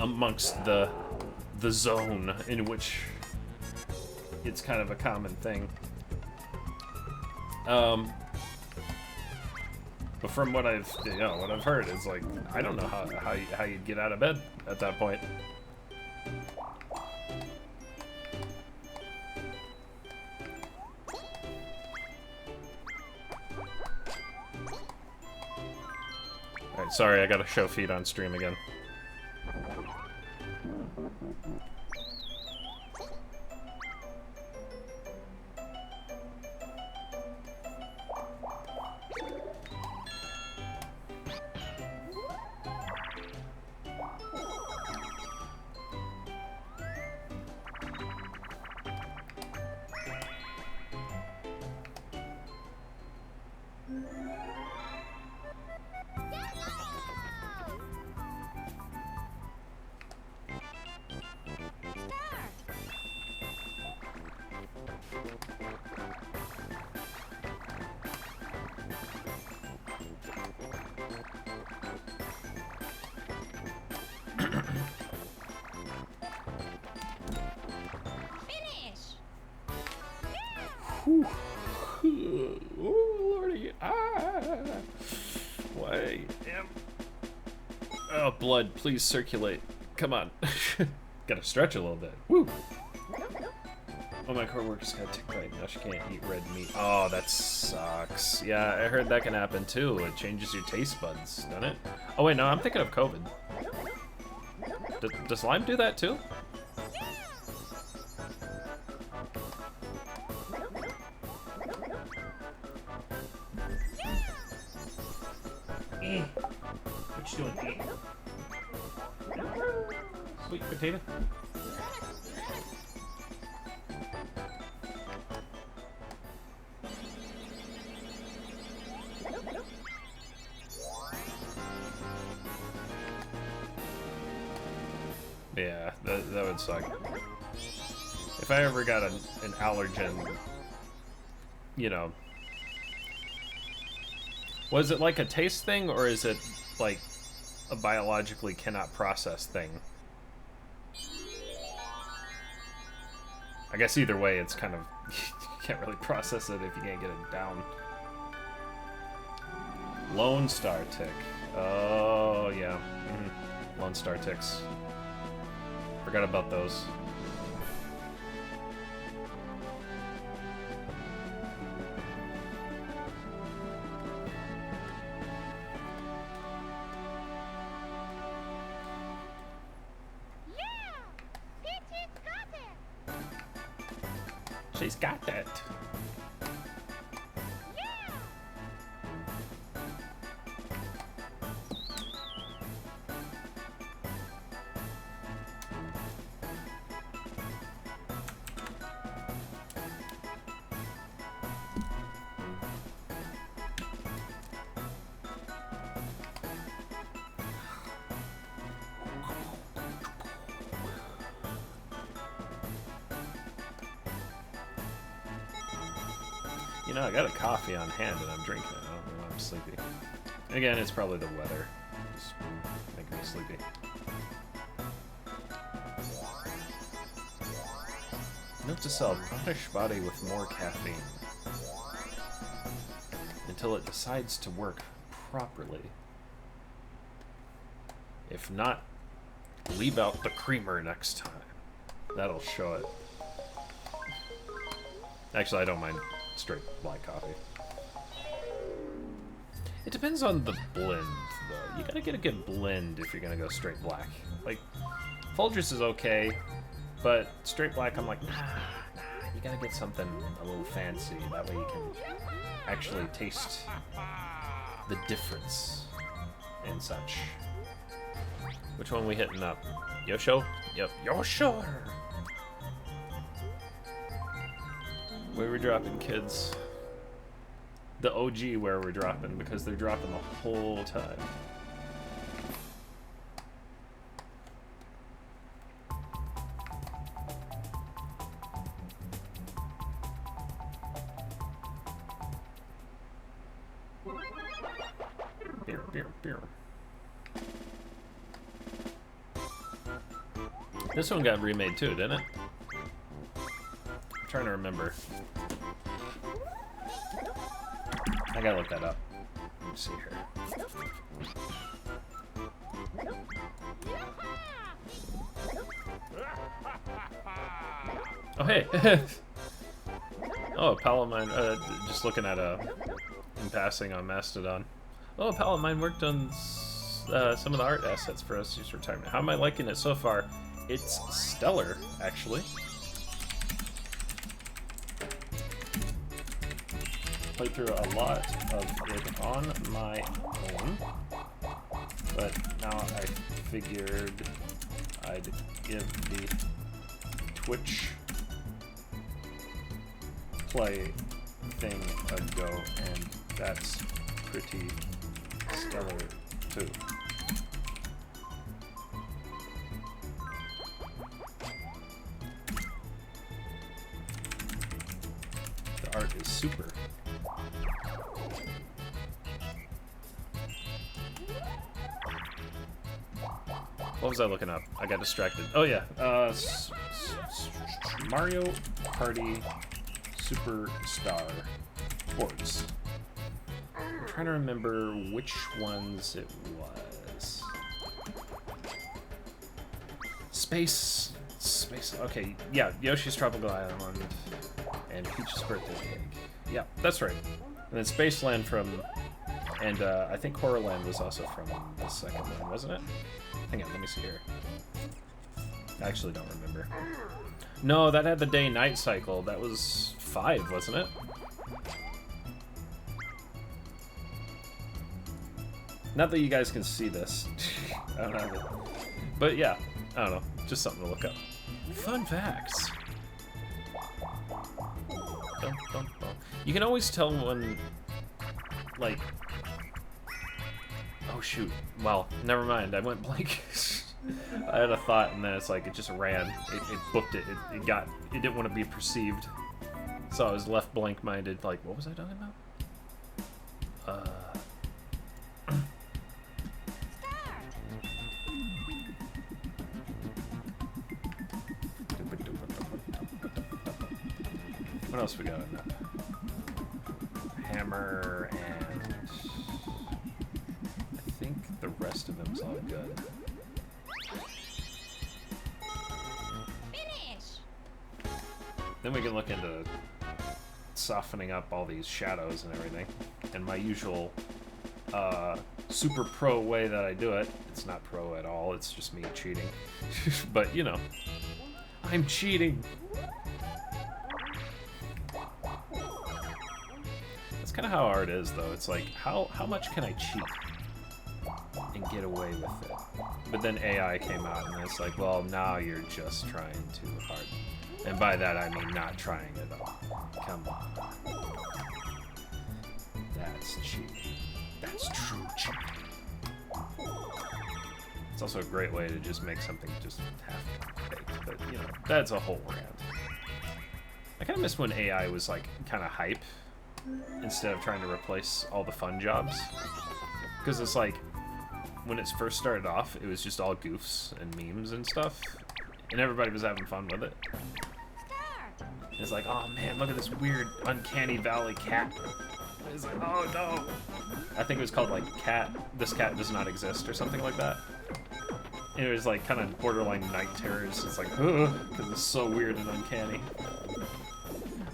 [SPEAKER 1] amongst the zone in which it's kind of a common thing. But from what I've heard, it's like, I don't know how you'd get out of bed at that point. Alright, sorry, I gotta show feet on stream again.
[SPEAKER 2] Finish.
[SPEAKER 1] Oh, Lordy. Why am... Oh, blood, please circulate. Come on. Gotta stretch a little bit. Woo! Oh, my coworker's got tick bite. Now she can't eat red meat. Oh, that sucks. Yeah, I heard that can happen too. It changes your taste buds, doesn't it? Oh, wait, no, I'm thinking of COVID. Does Lyme do that too?
[SPEAKER 3] What you doing?
[SPEAKER 1] Sweet potato. Yeah, that would suck. If I ever got an allergen, you know, was it like a taste thing, or is it like a biologically cannot process thing? I guess either way, it's kind of, you can't really process it if you can't get it down. Lone Star Tick. Oh, yeah. Lone Star Ticks. Forgot about those.
[SPEAKER 2] Yeah. Peachy's got it.
[SPEAKER 1] She's got that.
[SPEAKER 2] Yeah.
[SPEAKER 1] You know, I got a coffee on hand and I'm drinking it. I don't know why I'm sleepy. Again, it's probably the weather. Just making me sleepy. Note to self, punish body with more caffeine. Until it decides to work properly. If not, leave out the creamer next time. That'll show it. Actually, I don't mind straight black coffee. It depends on the blend, though. You gotta get a good blend if you're gonna go straight black. Like, Folgers is okay, but straight black, I'm like, nah, you gotta get something a little fancy. That way you can actually taste the difference and such. Which one we hitting up? Yosho? Yep, Yosho! Where we're dropping, kids. The OG where we're dropping, because they're dropping the whole time. Beer, beer, beer. This one got remade too, didn't it? I'm trying to remember. I gotta look that up. Let's see here. Oh, hey! Oh, a pal of mine, just looking at in passing on Mastodon. Oh, a pal of mine worked on some of the art assets for us use retirement. How am I liking it so far? It's stellar, actually. Played through a lot of it on my own, but now I figured I'd give the Twitch play thing a go, and that's pretty stellar too. art is super. What was I looking up? I got distracted. Oh yeah, Mario Party Superstar boards. I'm trying to remember which ones it was. Space. Okay, yeah, Yoshi's Tropical Island and Peach's Birthday Cake. Yeah, that's right. And then Spaceland from, and I think Horrorland was also from the second one, wasn't it? Hang on, let me see here. I actually don't remember. No, that had the day-night cycle. That was 5, wasn't it? Not that you guys can see this. I don't have it. But yeah, I don't know. Just something to look up. Fun facts. Dum, dum, dum. You can always tell when, like... Oh shoot. Well, never mind. I went blank. I had a thought and then it's like it just ran. It booked it. It didn't want to be perceived. So I was left blank-minded. Like, what was I talking about? What else we got in that? Hammer and I think the rest of them's all good.
[SPEAKER 2] Finish.
[SPEAKER 1] Then we can look into softening up all these shadows and everything. And my usual super pro way that I do it. It's not pro at all, it's just me cheating. But you know, I'm cheating. That's kind of how art is, though. It's like, how much can I cheat and get away with it? But then AI came out, and it's like, well, now you're just trying too hard. And by that, I mean not trying at all. Come on. That's cheating. That's true cheating. It's also a great way to just make something just half-baked, but, you know, that's a whole rant. I kind of miss when AI was, like, kind of hype, instead of trying to replace all the fun jobs. Because it's like, when it first started off, it was just all goofs and memes and stuff, and everybody was having fun with it. It's like, oh man, look at this weird Uncanny Valley cat. It's like, oh no. I think it was called like This Cat Does Not Exist or something like that. And it was like kind of borderline night terrors. It's like, ugh, because it's so weird and uncanny.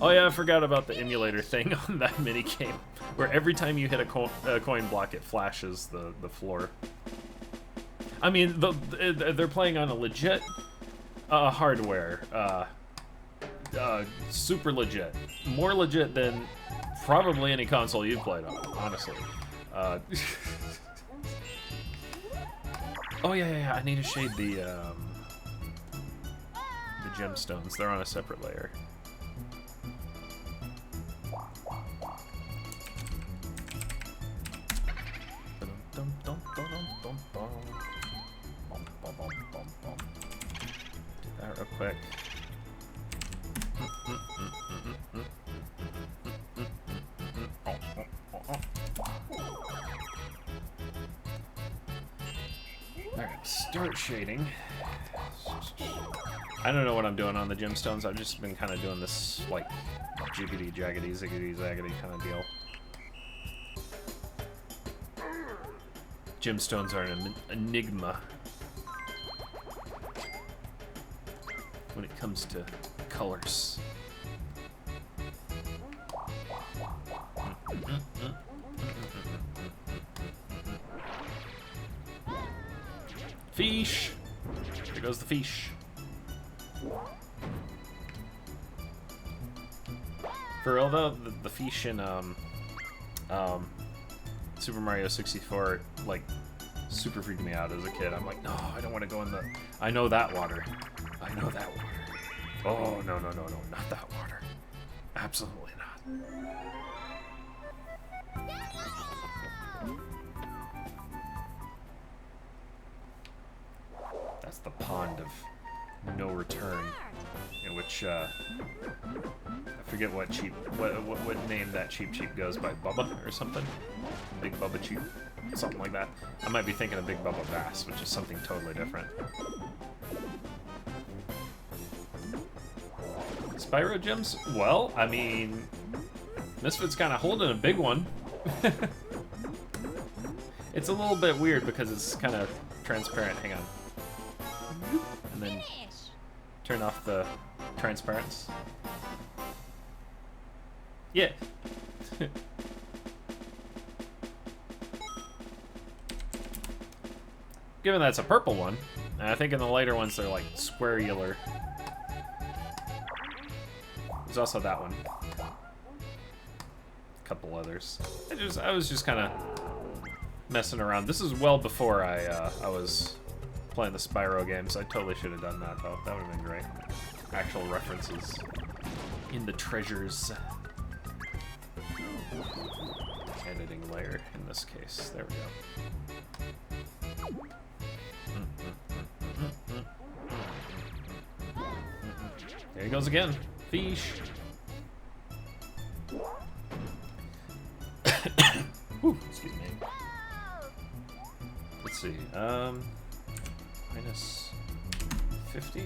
[SPEAKER 1] Oh yeah, I forgot about the emulator thing on that minigame, where every time you hit a coin block, it flashes the floor. I mean, they're playing on a legit hardware, super legit, more legit than probably any console you've played on, honestly. Oh yeah, I need to shade the gemstones. They're on a separate layer. Do that real quick. Alright, start shading. I don't know what I'm doing on the gemstones. I've just been kind of doing this, like, jiggity, jaggedy, ziggity, zaggity kind of deal. Gemstones are an enigma when it comes to colors. Fish! There goes the fish. For although the fish in Super Mario 64 like super freaked me out as a kid. I'm like, no, I don't want to go in the. I know that water. I know that water. Oh no, not that water. Absolutely not. That's the pond of no return, in which I forget what what name that Cheep goes by. Bubba or something? Big Bubba Cheep. Something like that. I might be thinking of Big Bubba Bass, which is something totally different. Spyro gems? Well, I mean, Misfit's kind of holding a big one. It's a little bit weird because it's kind of transparent. Hang on. And then turn off the transparency. Yeah. Given that's a purple one, and I think in the later ones they're like squarular. There's also that one. A couple others. I was just kind of messing around. This is well before I was playing the Spyro games. I totally should have done that though. That would have been great. Actual references in the treasures. Editing layer in this case. There we go. There he goes again. Fish. Ooh, excuse me. Let's see. Minus 50.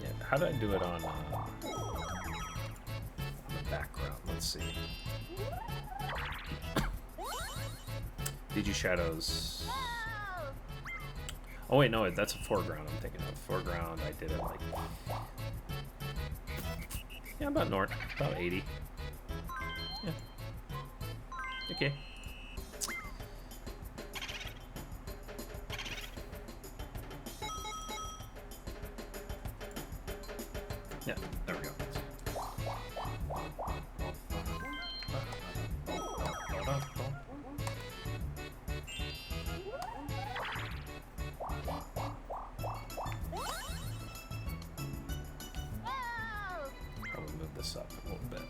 [SPEAKER 1] Yeah, how did I do it on the background? Let's see. Digi shadows. Oh wait, no, that's a foreground. I'm thinking of foreground. I did it like, yeah, about north, about 80. Yeah. Okay. Yeah, there we go. Probably move this up a little bit.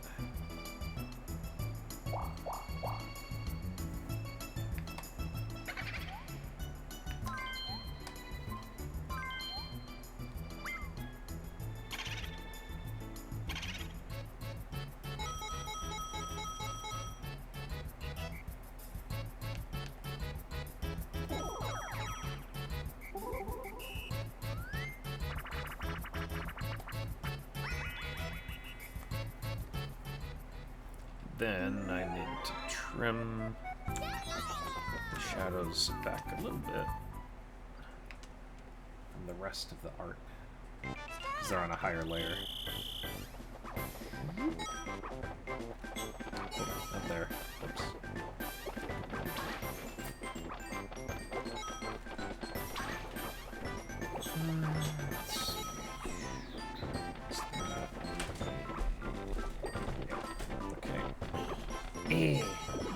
[SPEAKER 1] Then I need to trim the shadows back a little bit from the rest of the art, because they're on a higher layer. Oh, not there. Oops.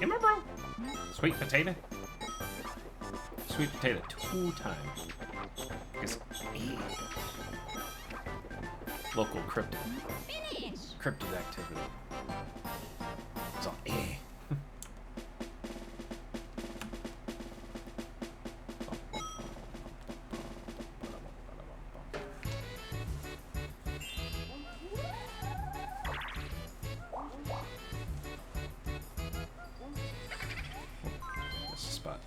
[SPEAKER 1] Come on, bro. Sweet potato. Sweet potato 2 times. Guess, local cryptid. Cryptid activity. It's all spot.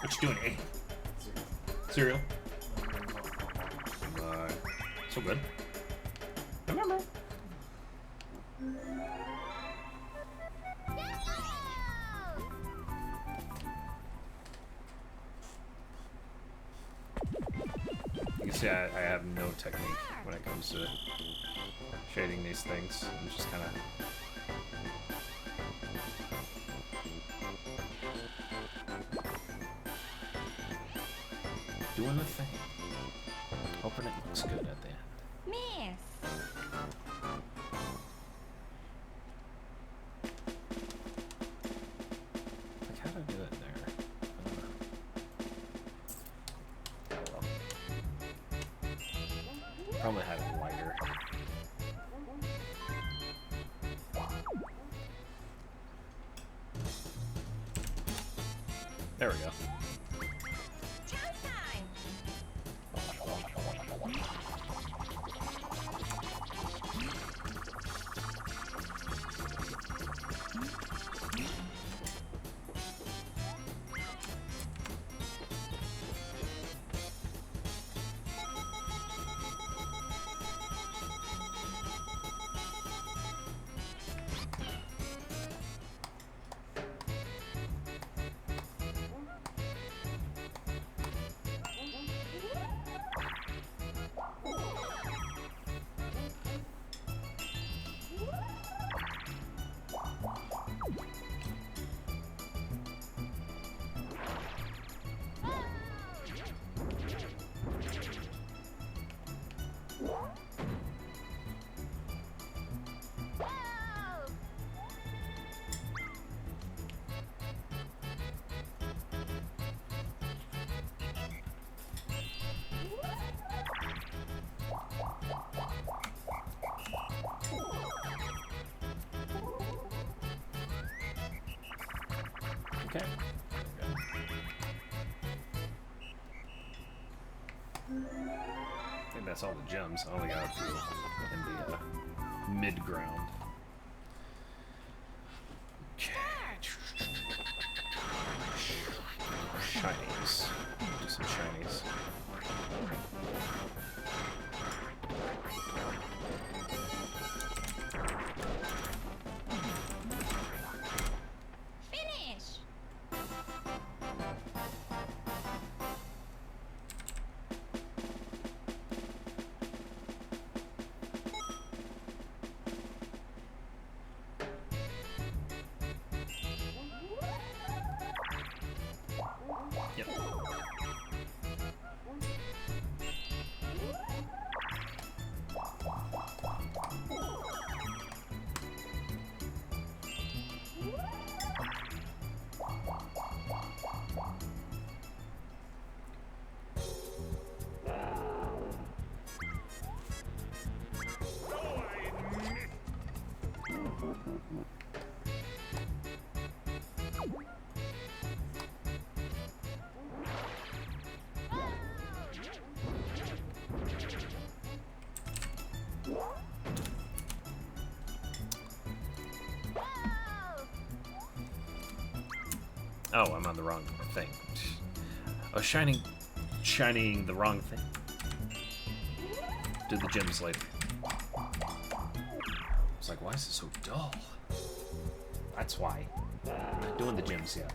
[SPEAKER 1] What you doing, eh? Cereal. So good. Remember. You can see I have no technique when it comes to shading these things and just kind of doing the thing. Hoping it looks good at the end.
[SPEAKER 2] Miss.
[SPEAKER 1] Like, how do I do it there? I don't know. Oh well. Probably had it lighter. There we go.
[SPEAKER 2] Chance time.
[SPEAKER 1] Okay. There we go. I think that's all the gems. I only got a few in the mid-ground. Okay. Shinies. Do some shinies.
[SPEAKER 2] Finish.
[SPEAKER 1] Yep. Oh, I'm on the wrong thing. I was shining the wrong thing. Do the gems later. It's like, why is it so dull? That's why. I'm not doing the gems yet.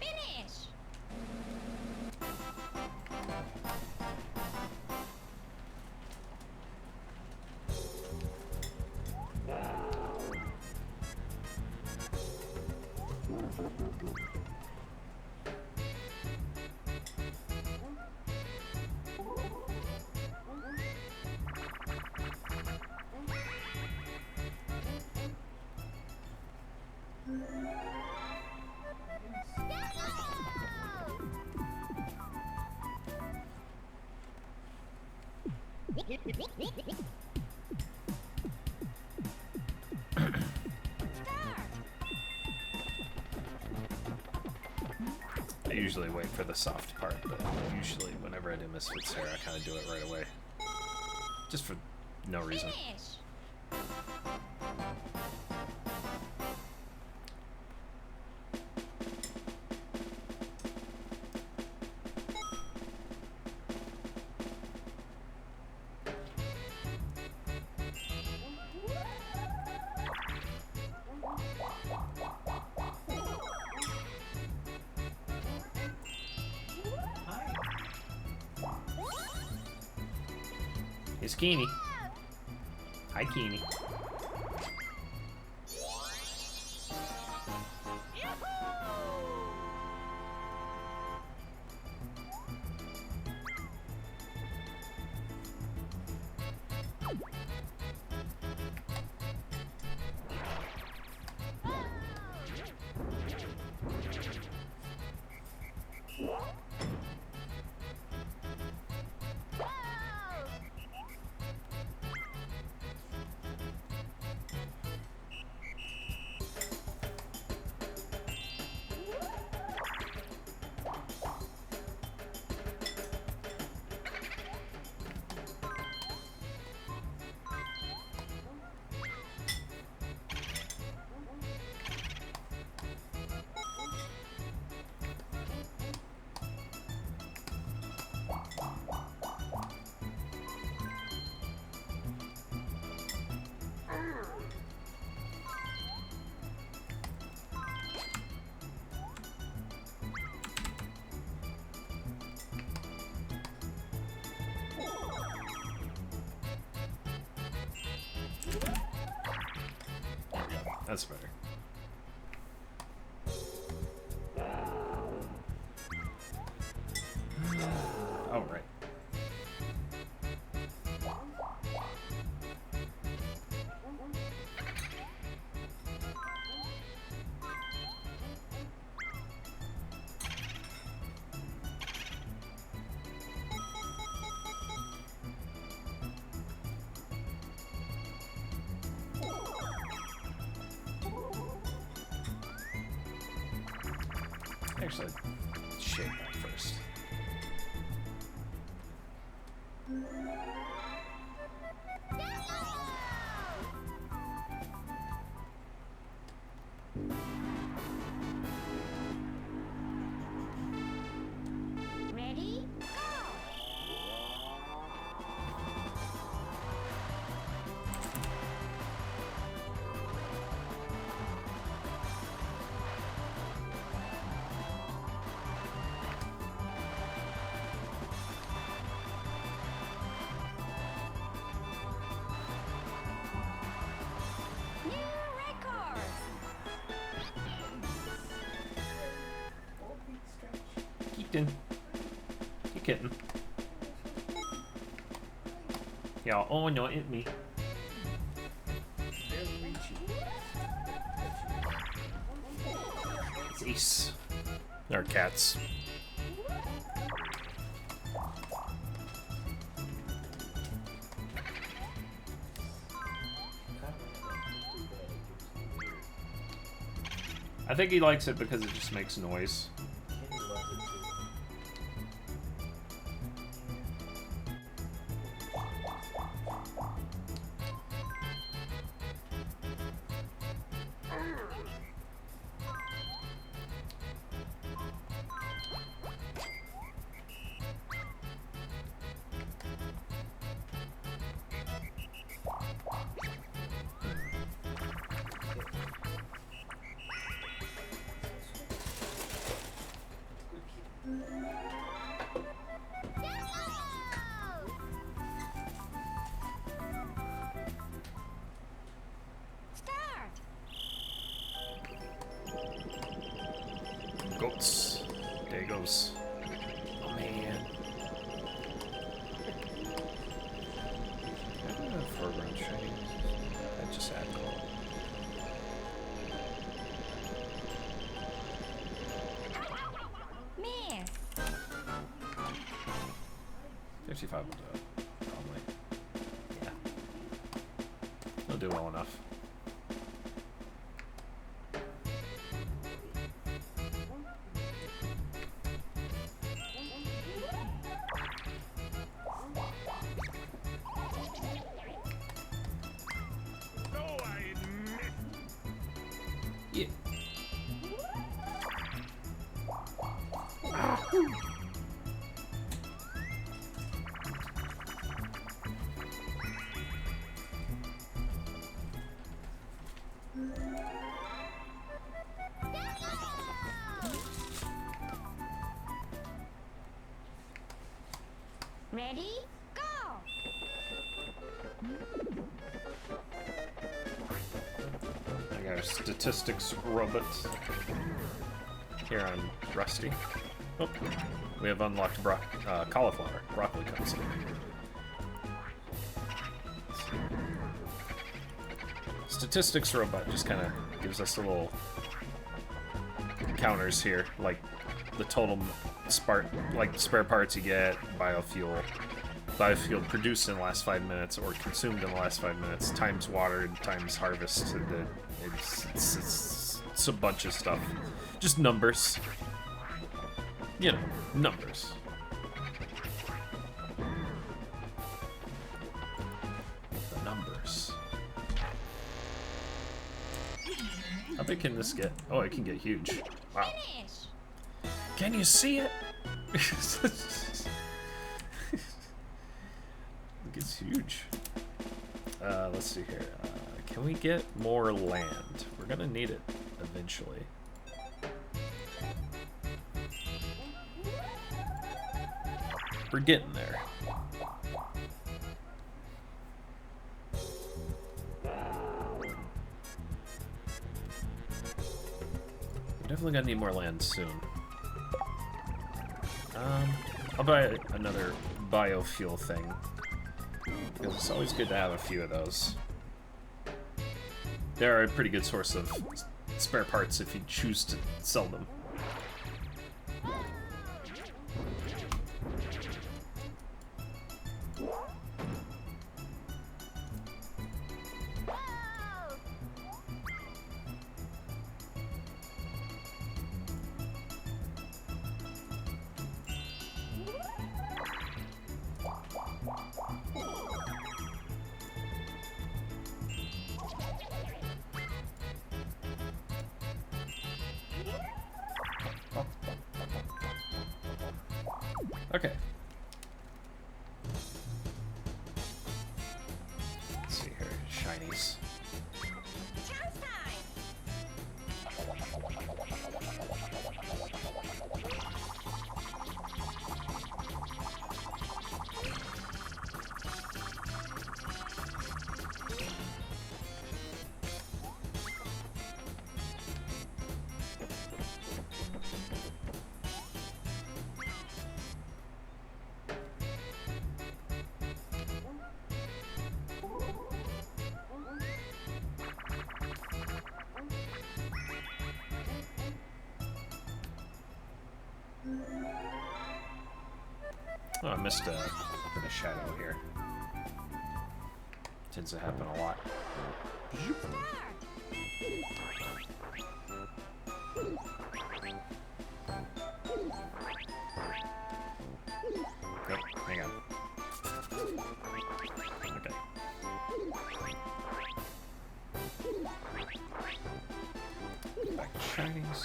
[SPEAKER 2] Finish.
[SPEAKER 1] I usually wait for the soft part, but usually whenever I do Misfits here, I kind of do it right away. Just for no reason.
[SPEAKER 2] Finish.
[SPEAKER 1] Here's Keeny. Hi, Keeny. That's better. Oh, right. Actually, shake that first.
[SPEAKER 2] Ready? Go! New record!
[SPEAKER 1] Keaton. You kitten. Yeah, oh no, it me. It's Ace. They're cats. I think he likes it because it just makes noise.
[SPEAKER 2] Start!
[SPEAKER 1] Goats. There he goes. Oh man. Foreground shade. I just add gold.
[SPEAKER 2] Miss!
[SPEAKER 1] 55 will do it. Probably. do well enough. Yeah.
[SPEAKER 2] Ready? Go!
[SPEAKER 1] I got our statistics robot here on Rusty. Oh, we have unlocked cauliflower. Broccoli comes in. Statistics robot just kind of gives us little counters here, like the total like spare parts you get, biofuel produced in the last 5 minutes or consumed in the last 5 minutes, times watered, times harvested. It's a bunch of stuff. Just numbers. You know, numbers. The numbers. How big can this get? Oh, it can get huge. Wow.
[SPEAKER 2] Finish!
[SPEAKER 1] Can you see it? It's huge. Let's see here. Can we get more land? We're gonna need it eventually. We're getting there. We're definitely gonna need more land soon. I'll buy another biofuel thing, because it's always good to have a few of those. They're a pretty good source of spare parts if you choose to sell them. Okay. Let's see here, shinies.
[SPEAKER 2] Chance time!
[SPEAKER 1] Oh, I missed a bit of shadow here. Tends to happen a lot. Yep, hang on. Okay. Back to shinies.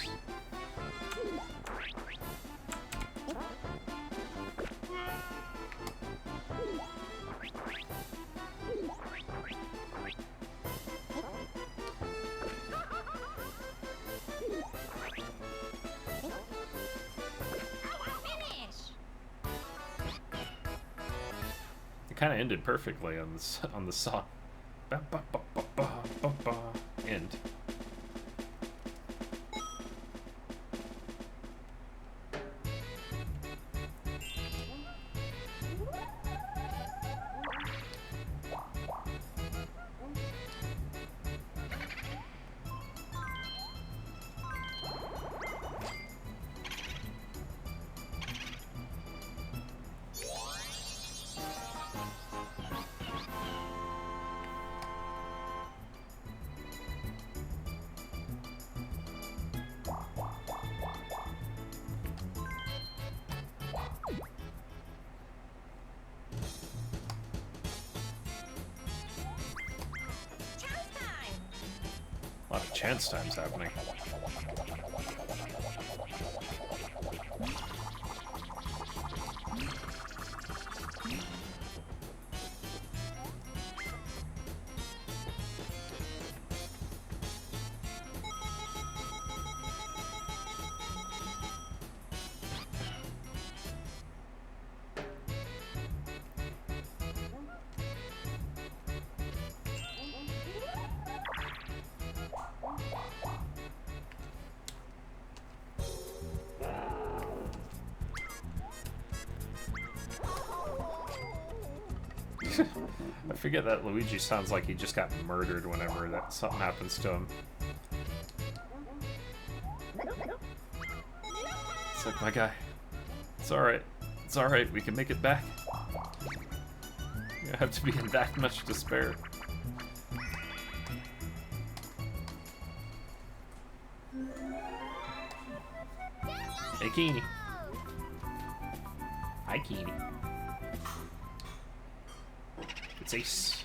[SPEAKER 2] Finish!
[SPEAKER 1] It kind of ended perfectly on the song. Ba, ba, ba, ba, ba, ba, ba. End. lot of chance times happening. I forget that Luigi sounds like he just got murdered whenever something happens to him. It's like, my guy, it's alright. It's alright, we can make it back. You have to be in that much despair. Hey, Keeny. Hi, Keeny. It's Ace.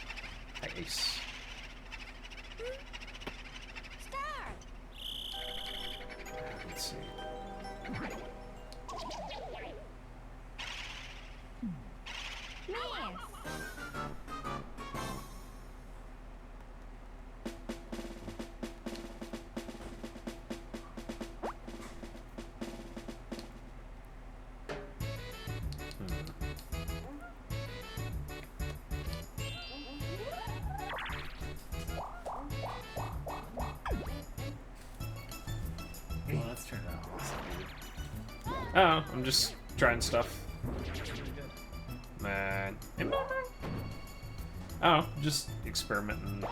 [SPEAKER 1] Hi, Ace.
[SPEAKER 2] Start.
[SPEAKER 1] Let's see.
[SPEAKER 2] Miss.
[SPEAKER 3] Well, let's turn it on.
[SPEAKER 1] Oh, I'm just trying stuff. Man. Oh, just experimenting.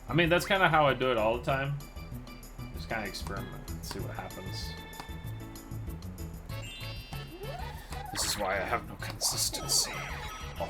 [SPEAKER 1] I mean, that's kind of how I do it all the time. Just kind of experiment and see what happens. This is why I have no consistency. Oh.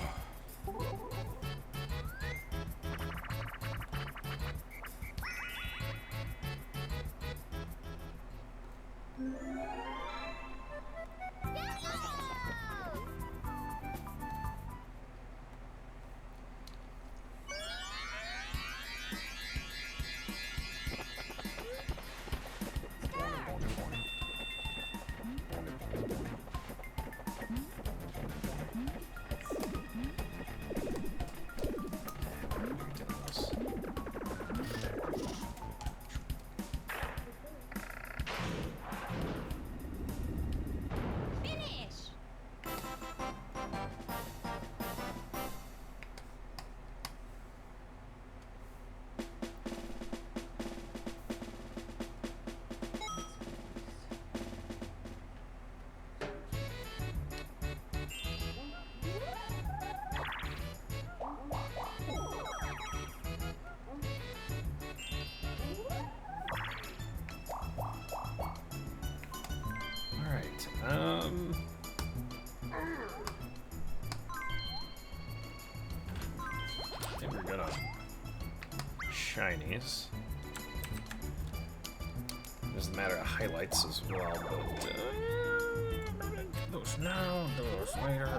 [SPEAKER 2] Finish.
[SPEAKER 1] Alright, I think we're good on shinies. Doesn't matter highlights as well, but those now, those later.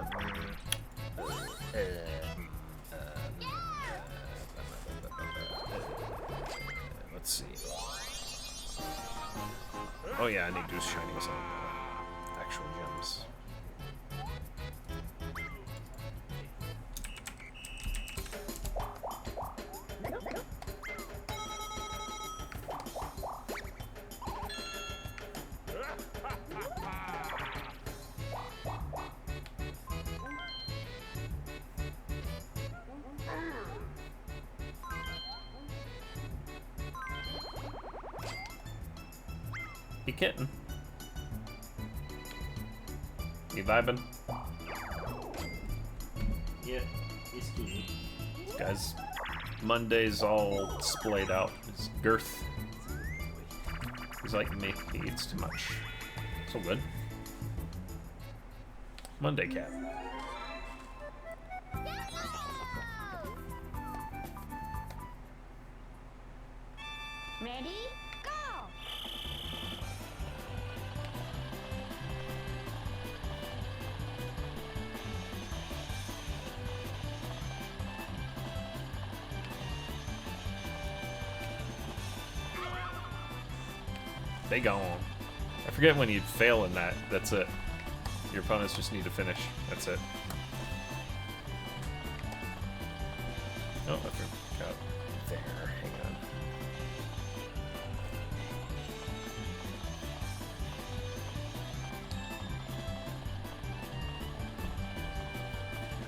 [SPEAKER 1] Let's see. Oh yeah, I need to do shinies on actual gems. Hey kitten. You vibing?
[SPEAKER 3] Yeah, it's key.
[SPEAKER 1] Guys, Monday's all splayed out. It's girth. He's like me. He eats too much. So good. Monday cat.
[SPEAKER 2] Ready? Go.
[SPEAKER 1] They gone. I forget when you fail in that. That's it. Your opponents just need to finish. That's it. Oh, I forgot. There. Hang on.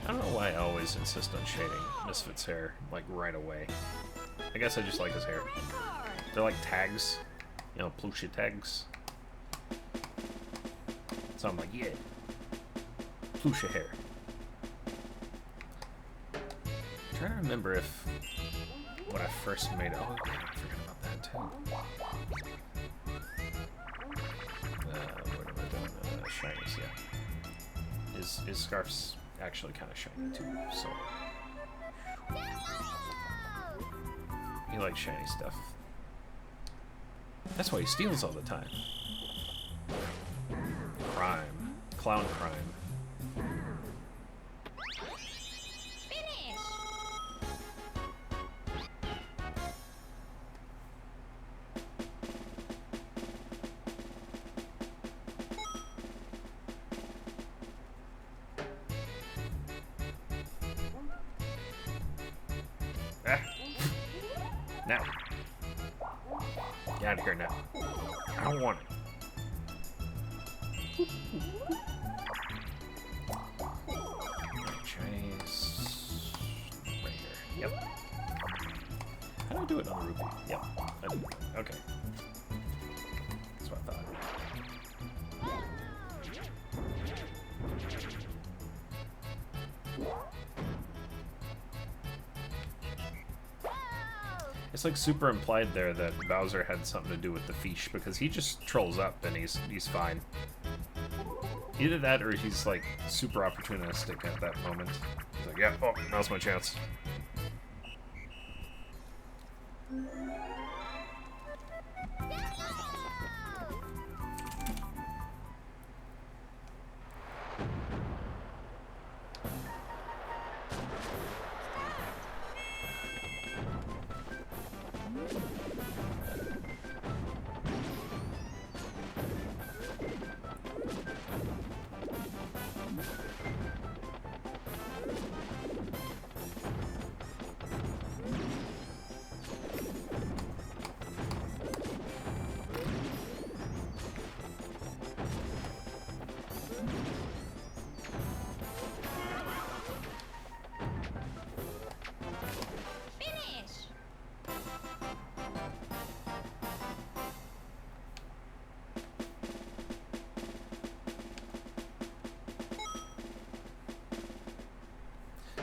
[SPEAKER 1] I don't know why I always insist on shading Misfit's hair, like, right away. I guess I just like his hair. They're like tags. You know, plushie tags. So I'm like, yeah. Plushie hair. I'm trying to remember if... when I first made it... Oh, yeah, I forgot about that, too. What am I doing? Shinies, yeah. His scarf's actually kind of shiny, too, so... He likes shiny stuff. That's why he steals all the time. Crime. Clown crime.
[SPEAKER 2] Finish.
[SPEAKER 1] Ah. Now. Get out of here now. I don't want it. Chinese. Right here. Yep. How do I do it on the Ruby? Yep. I do. Okay. That's what I thought. It's like super implied there that Bowser had something to do with the fish because he just trolls up and he's fine. Either that or he's like super opportunistic at that moment. He's like, yeah, oh, now's my chance.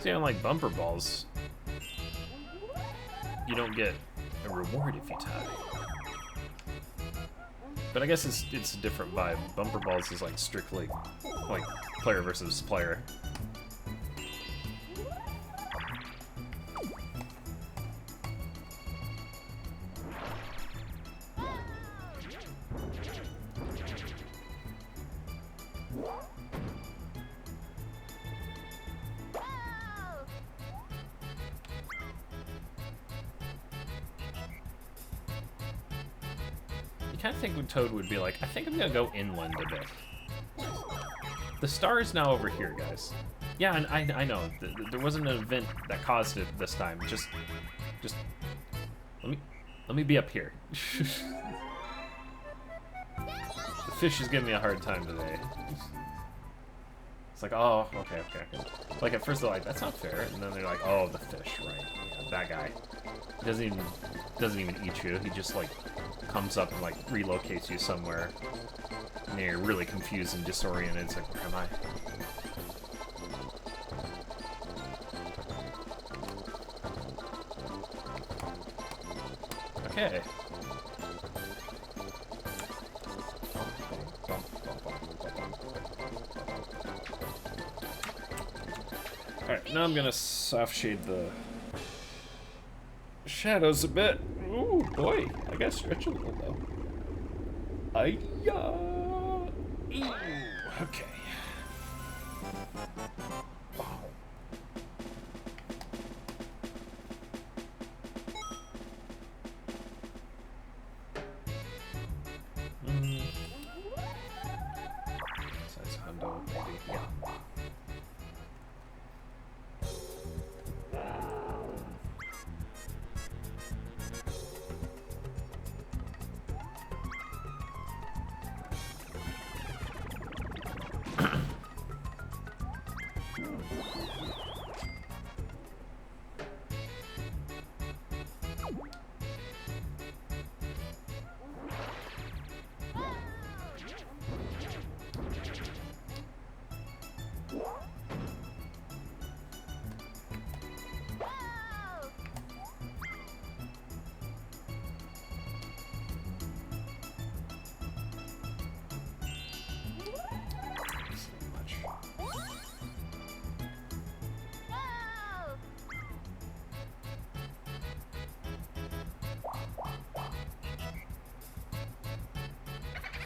[SPEAKER 1] See, unlike bumper balls, you don't get a reward if you tie. But I guess it's a different vibe. Bumper balls is like strictly like player versus player. I kind of think Toad would be like, I think I'm gonna go inland a bit. The star is now over here, guys. Yeah, and I know there wasn't an event that caused it this time. Just let me be up here. The fish is giving me a hard time today. It's like, oh, okay. Like at first they're like, that's not fair, and then they're like, oh, the fish, right? Yeah, that guy. He doesn't even eat you. He just like comes up and like relocates you somewhere, and you're really confused and disoriented. It's like, where am I? Okay. Alright, now I'm gonna soft shade the shadows a bit. Ooh, boy, I got stretchable though. Ay-ya! Ooh, okay. Wow.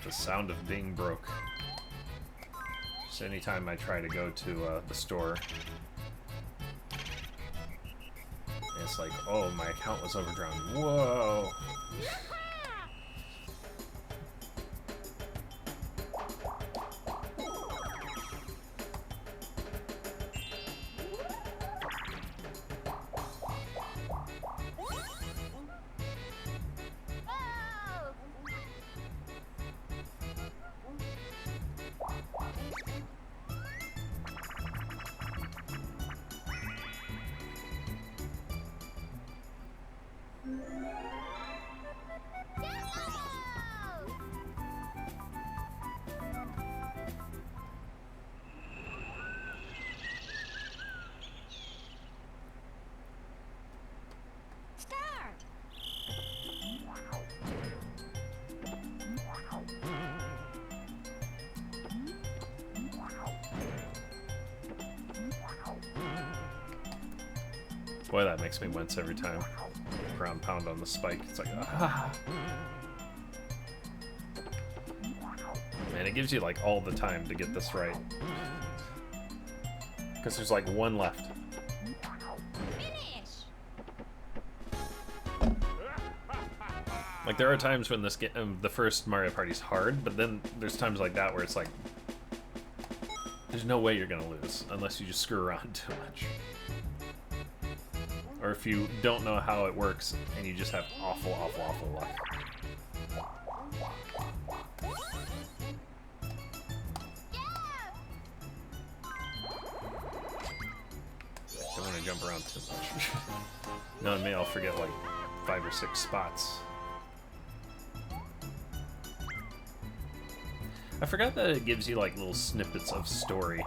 [SPEAKER 1] the sound of being broke. Just anytime I try to go to the store, it's like, oh, my account was overdrawn. Whoa!
[SPEAKER 2] Start.
[SPEAKER 1] Boy, that makes me wince every time. Ground pound on the spike. It's like, ah. Man, it gives you like all the time to get this right. Because there's like one left.
[SPEAKER 2] Finish.
[SPEAKER 1] Like there are times when this the first Mario Party's hard, but then there's times like that where it's like, there's no way you're gonna lose unless you just screw around too much. Or if you don't know how it works and you just have awful, awful, awful luck. Don't want to jump around too much. Knowing me, I'll forget like 5 or 6 spots. I forgot that it gives you like little snippets of story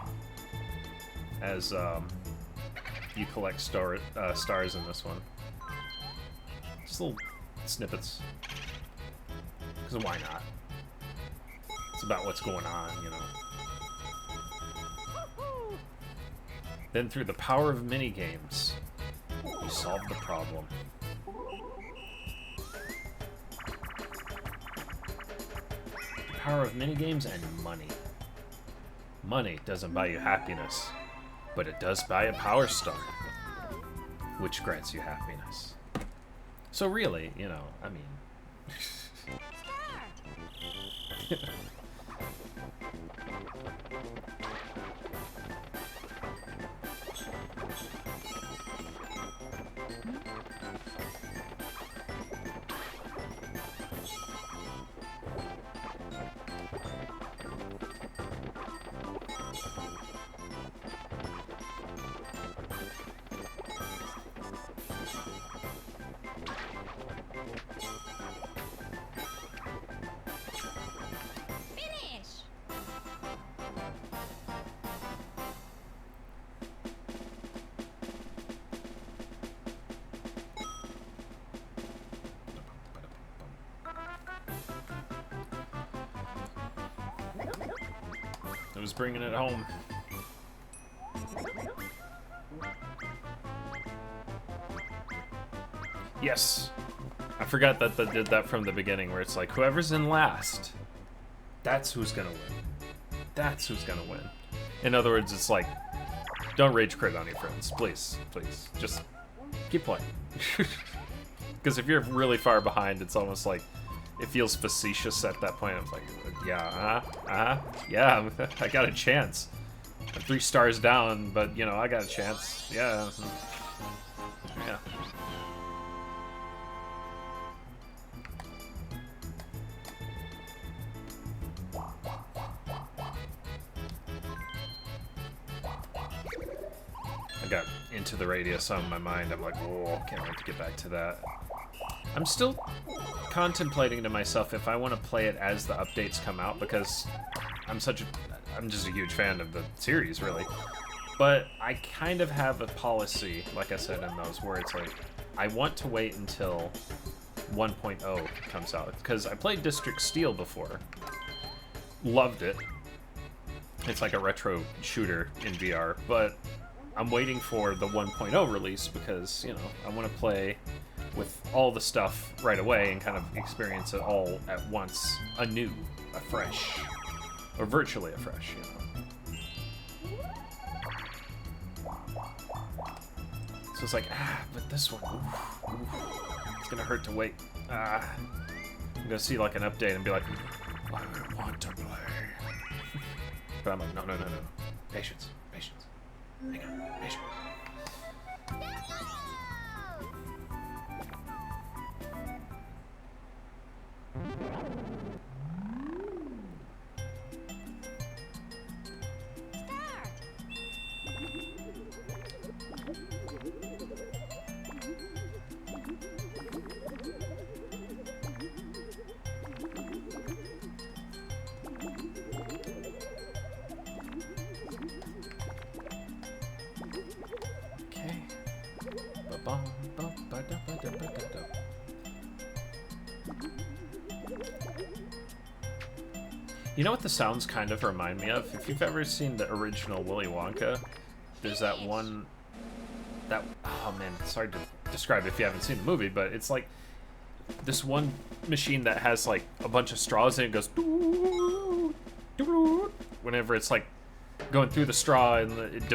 [SPEAKER 1] as you collect stars in this one. Just little snippets. Because why not? It's about what's going on, you know. Then through the power of minigames, you solve the problem. The power of minigames and money. Money doesn't buy you happiness, but it does buy a power star, which grants you happiness. So really, you know, I mean...
[SPEAKER 2] Finish.
[SPEAKER 1] It was bringing it home. Yes! I forgot that they did that from the beginning, where it's like, whoever's in last, that's who's gonna win. That's who's gonna win. In other words, it's like, don't rage quit on your friends. Please, please. Just keep playing. Because if you're really far behind, it's almost like, it feels facetious at that point. It's like, yeah, yeah, I got a chance. I'm 3 stars down, but, you know, I got a chance. Yeah. Yeah. I got Into the Radius on my mind. I'm like, whoa, can't wait to get back to that. I'm still contemplating to myself if I want to play it as the updates come out, because I'm just a huge fan of the series, really. But I kind of have a policy, like I said in those, where it's like, I want to wait until 1.0 comes out, because I played District Steel before. Loved it. It's like a retro shooter in VR, but I'm waiting for the 1.0 release because, you know, I want to play with all the stuff right away and kind of experience it all at once, anew, afresh, or virtually afresh, you know. So it's like, but this one, it's gonna hurt to wait. I'm gonna see like an update and be like, I want to play. But I'm like, no. Patience. Hang on, patience. You know what the sounds kind of remind me of? If you've ever seen the original Willy Wonka, there's that one... oh man, it's hard to describe if you haven't seen the movie, but it's like this one machine that has like a bunch of straws and it goes... doo, doo, whenever it's like going through the straw and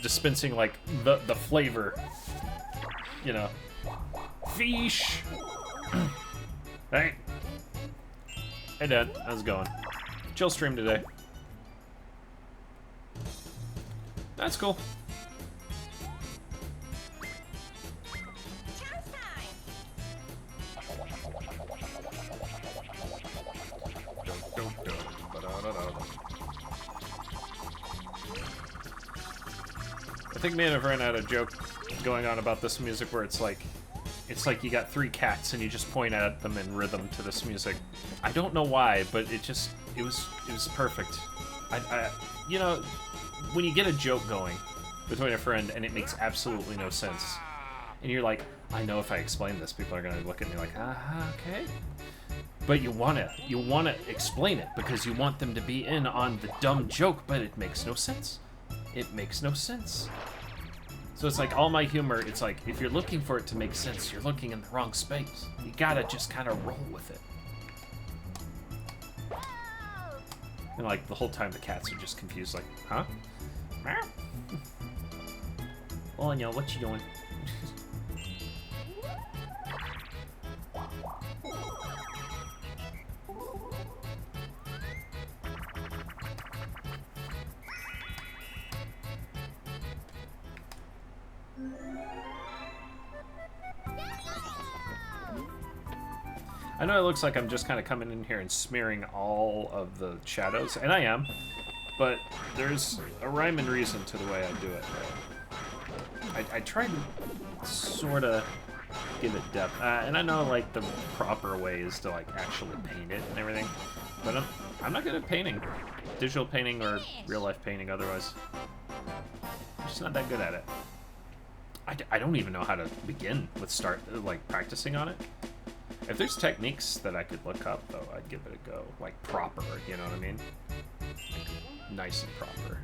[SPEAKER 1] dispensing like the flavor. You know. Fish! Hey! Hey Dad, how's it going? Chill stream today. That's cool. I think me and Avern had a joke going on about this music where it's like you got 3 cats and you just point at them in rhythm to this music. I don't know why, but it was perfect. I you know, when you get a joke going between a friend and it makes absolutely no sense, and you're like, I know if I explain this, people are gonna look at me like, okay. But you wanna explain it because you want them to be in on the dumb joke, but it makes no sense. It makes no sense. So it's like all my humor, it's like if you're looking for it to make sense, you're looking in the wrong space. You gotta just kind of roll with it. And like the whole time the cats are just confused, like, huh? Oh, no, what you doing? I know it looks like I'm just kind of coming in here and smearing all of the shadows, and I am, but there's a rhyme and reason to the way I do it. I try to sort of give it depth, and I know like the proper way is to like actually paint it and everything, but I'm not good at painting, digital painting or real life painting otherwise. I'm just not that good at it. I don't even know how to begin with like practicing on it. If there's techniques that I could look up, though, I'd give it a go. Like, proper, you know what I mean? Like, nice and proper.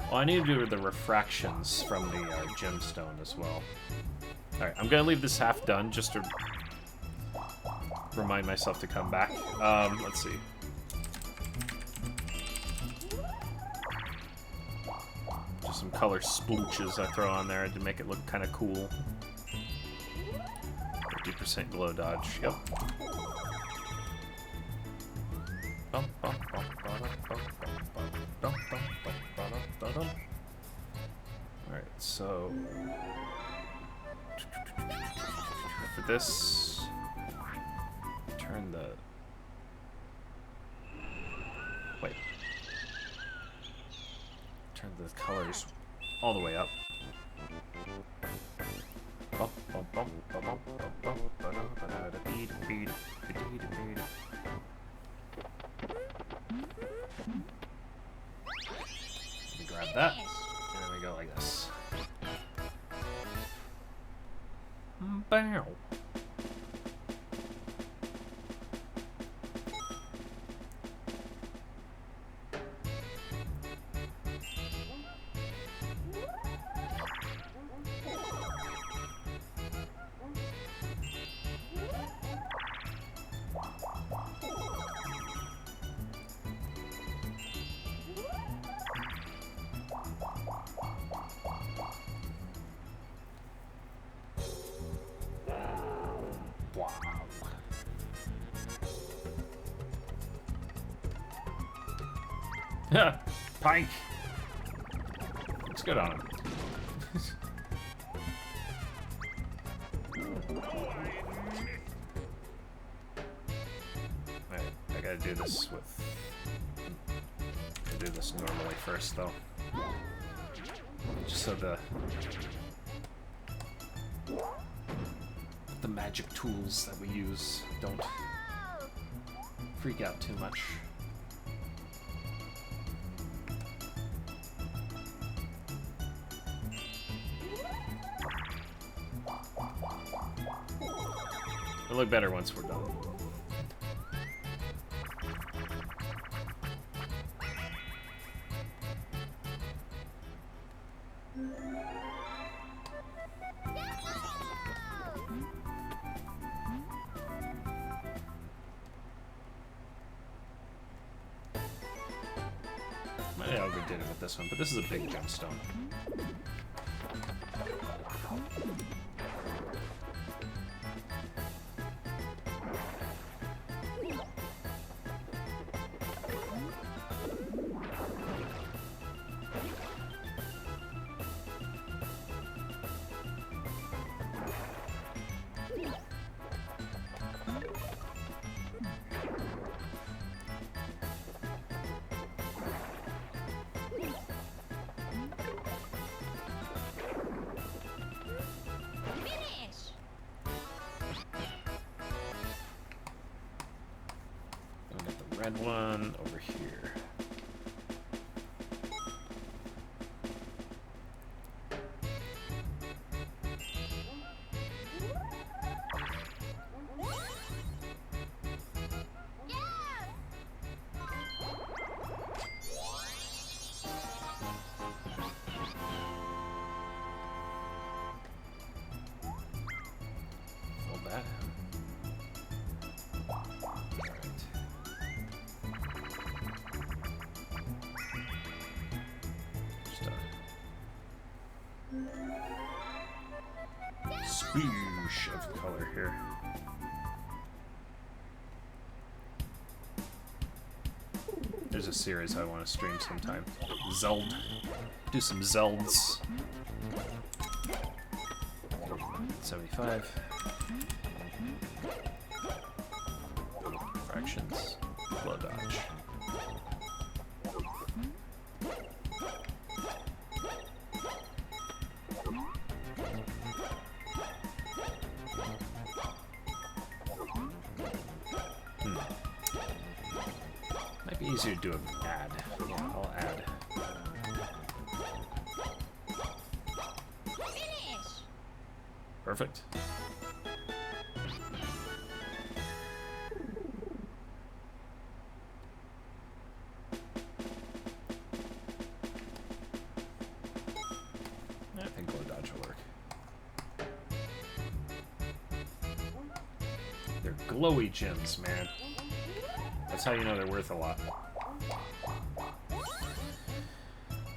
[SPEAKER 1] Well, I need to do the refractions from the gemstone as well. Alright, I'm gonna leave this half done just to remind myself to come back. Let's see. Just some color splooches I throw on there to make it look kind of cool. 50% glow dodge, yep. Alright, so... for this... turn the... wait. Turn the colors all the way up. Let me grab that, and then we go like this. Bow. Pike! Looks good on him. Alright, I gotta do this with... I'll do this normally first, though. Just so the magic tools that we use don't freak out too much. It'll look better once we're done. I overdid it with this one, but this is a big gemstone. Red one over here. Fold that. Sploosh of color here. There's a series I want to stream sometime. Zeld. Do some Zelds. 75. Fractions. Blow dodge. Might be easier to do an add. Yeah, I'll add.
[SPEAKER 2] Finish.
[SPEAKER 1] Perfect. I think glow dodge will work. They're glowy gems, man. That's how you know they're worth a lot.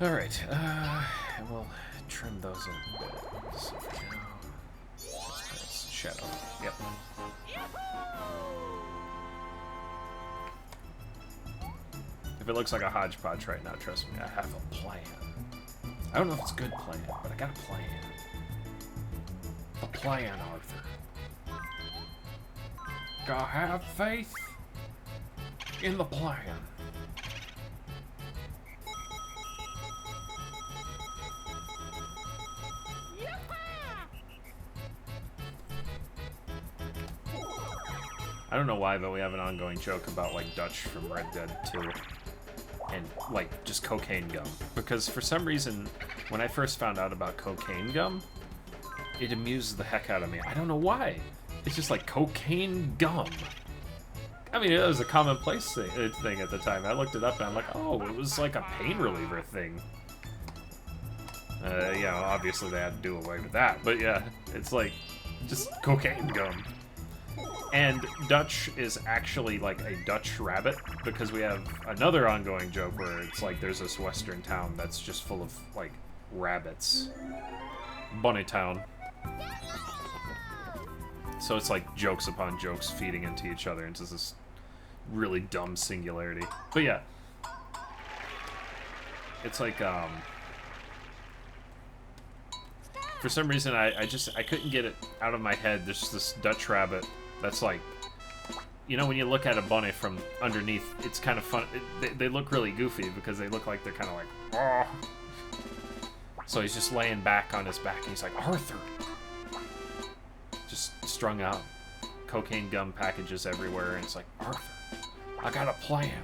[SPEAKER 1] Alright, we'll trim those in a bit. So for now, that's shadow. Yep. If it looks like a hodgepodge right now, trust me, I have a plan. I don't know if it's a good plan, but I got a plan. A plan, Arthur. Gotta have faith in the plan. I don't know why, but we have an ongoing joke about, like, Dutch from Red Dead 2. And, like, just cocaine gum. Because for some reason, when I first found out about cocaine gum, it amused the heck out of me. I don't know why. It's just like cocaine gum. I mean, it was a commonplace thing at the time. I looked it up and I'm like, oh, it was like a pain reliever thing. Yeah, obviously they had to do away with that. But yeah, it's like just cocaine gum. And Dutch is actually like a Dutch rabbit, because we have another ongoing joke where it's like there's this western town that's just full of like rabbits. Bunny Town. So it's like jokes upon jokes feeding into each other into this really dumb singularity. But yeah. it's like for some reason I couldn't get it out of my head. There's this Dutch rabbit that's like, you know, when you look at a bunny from underneath, it's kind of fun. They look really goofy because they look like they're kind of like, oh. So he's just laying back on his back and he's like, Arthur. Just strung out, cocaine gum packages everywhere, and it's like, Arthur, I got a plan.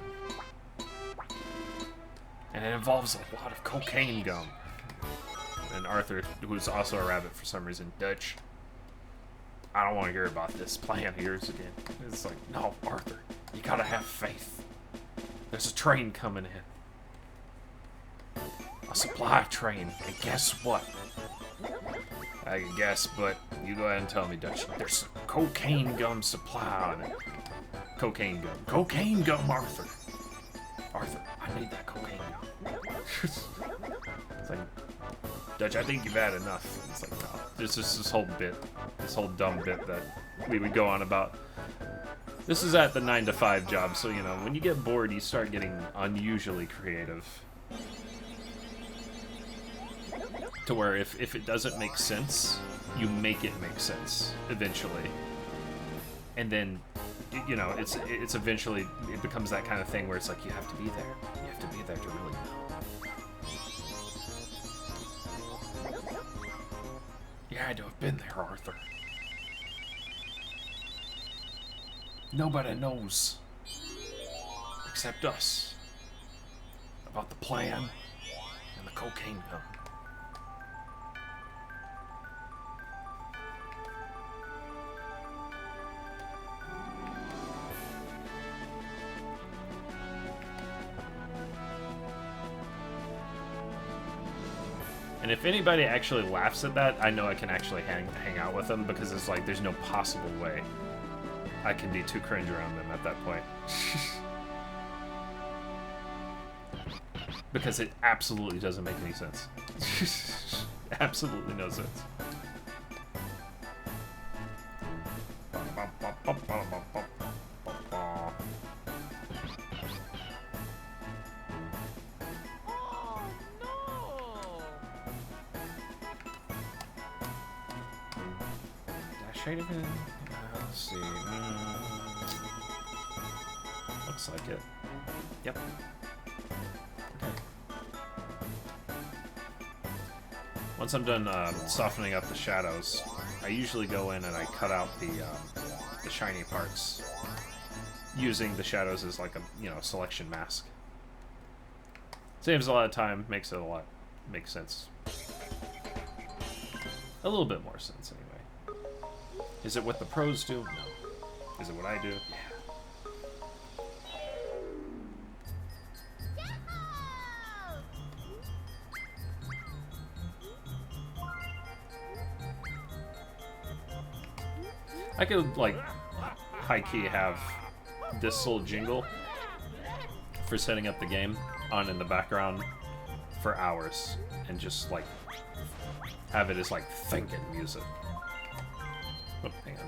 [SPEAKER 1] And it involves a lot of cocaine gum. And Arthur, who's also a rabbit for some reason, Dutch, I don't want to hear about this plan of yours again. It's like, no, Arthur, you gotta have faith. There's a train coming in. A supply train. And guess what? I can guess, but you go ahead and tell me, Dutch. There's cocaine gum supply on it. Cocaine gum. Cocaine gum, Arthur. Arthur, I need that cocaine gum. It's like, Dutch, I think you've had enough. It's like, no. There's just this whole bit, this whole dumb bit that we would go on about. This is at the 9 to 5 job, so, you know, when you get bored, you start getting unusually creative. To where if it doesn't make sense, you make it make sense eventually. And then, you know, it's eventually, it becomes that kind of thing where it's like, you have to be there. You have to be there to really know. You had to have been there, Arthur. Nobody knows, except us, about the plan and the cocaine gum. And if anybody actually laughs at that, I know I can actually hang out with them, because it's like there's no possible way I can be too cringe around them at that point. Because it absolutely doesn't make any sense. Absolutely no sense. Shade of it. Let's see. Looks like it. Yep. Okay. Once I'm done softening up the shadows, I usually go in and I cut out the shiny parts, using the shadows as like a, you know, selection mask. Saves a lot of time, makes sense. A little bit more sense anyway. Is it what the pros do? No. Is it what I do? Yeah. I could, like, high-key have this little jingle for setting up the game on in the background for hours and just, like, have it as, like, thinking music. Oh, hang on.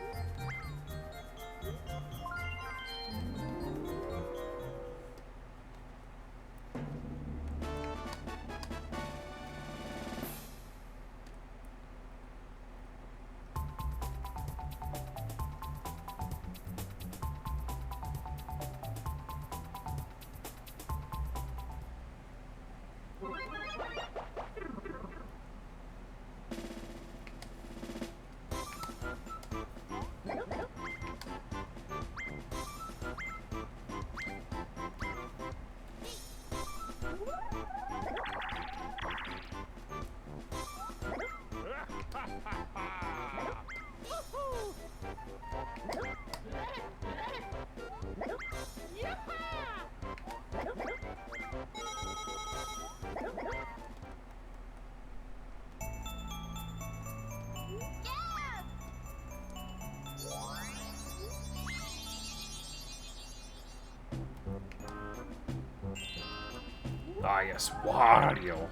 [SPEAKER 1] Ah, yes, Wario.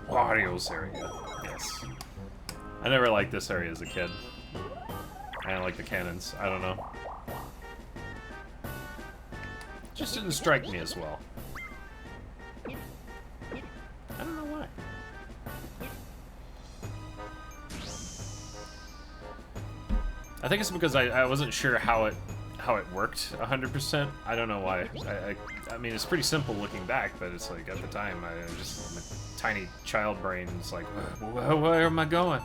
[SPEAKER 1] Wario's area. Yes. I never liked this area as a kid. I didn't like the cannons. I don't know. Just didn't strike me as well. I think it's because I wasn't sure how it worked 100%. I don't know why. I mean, it's pretty simple looking back, but it's like at the time, my tiny child brain was like, where am I going?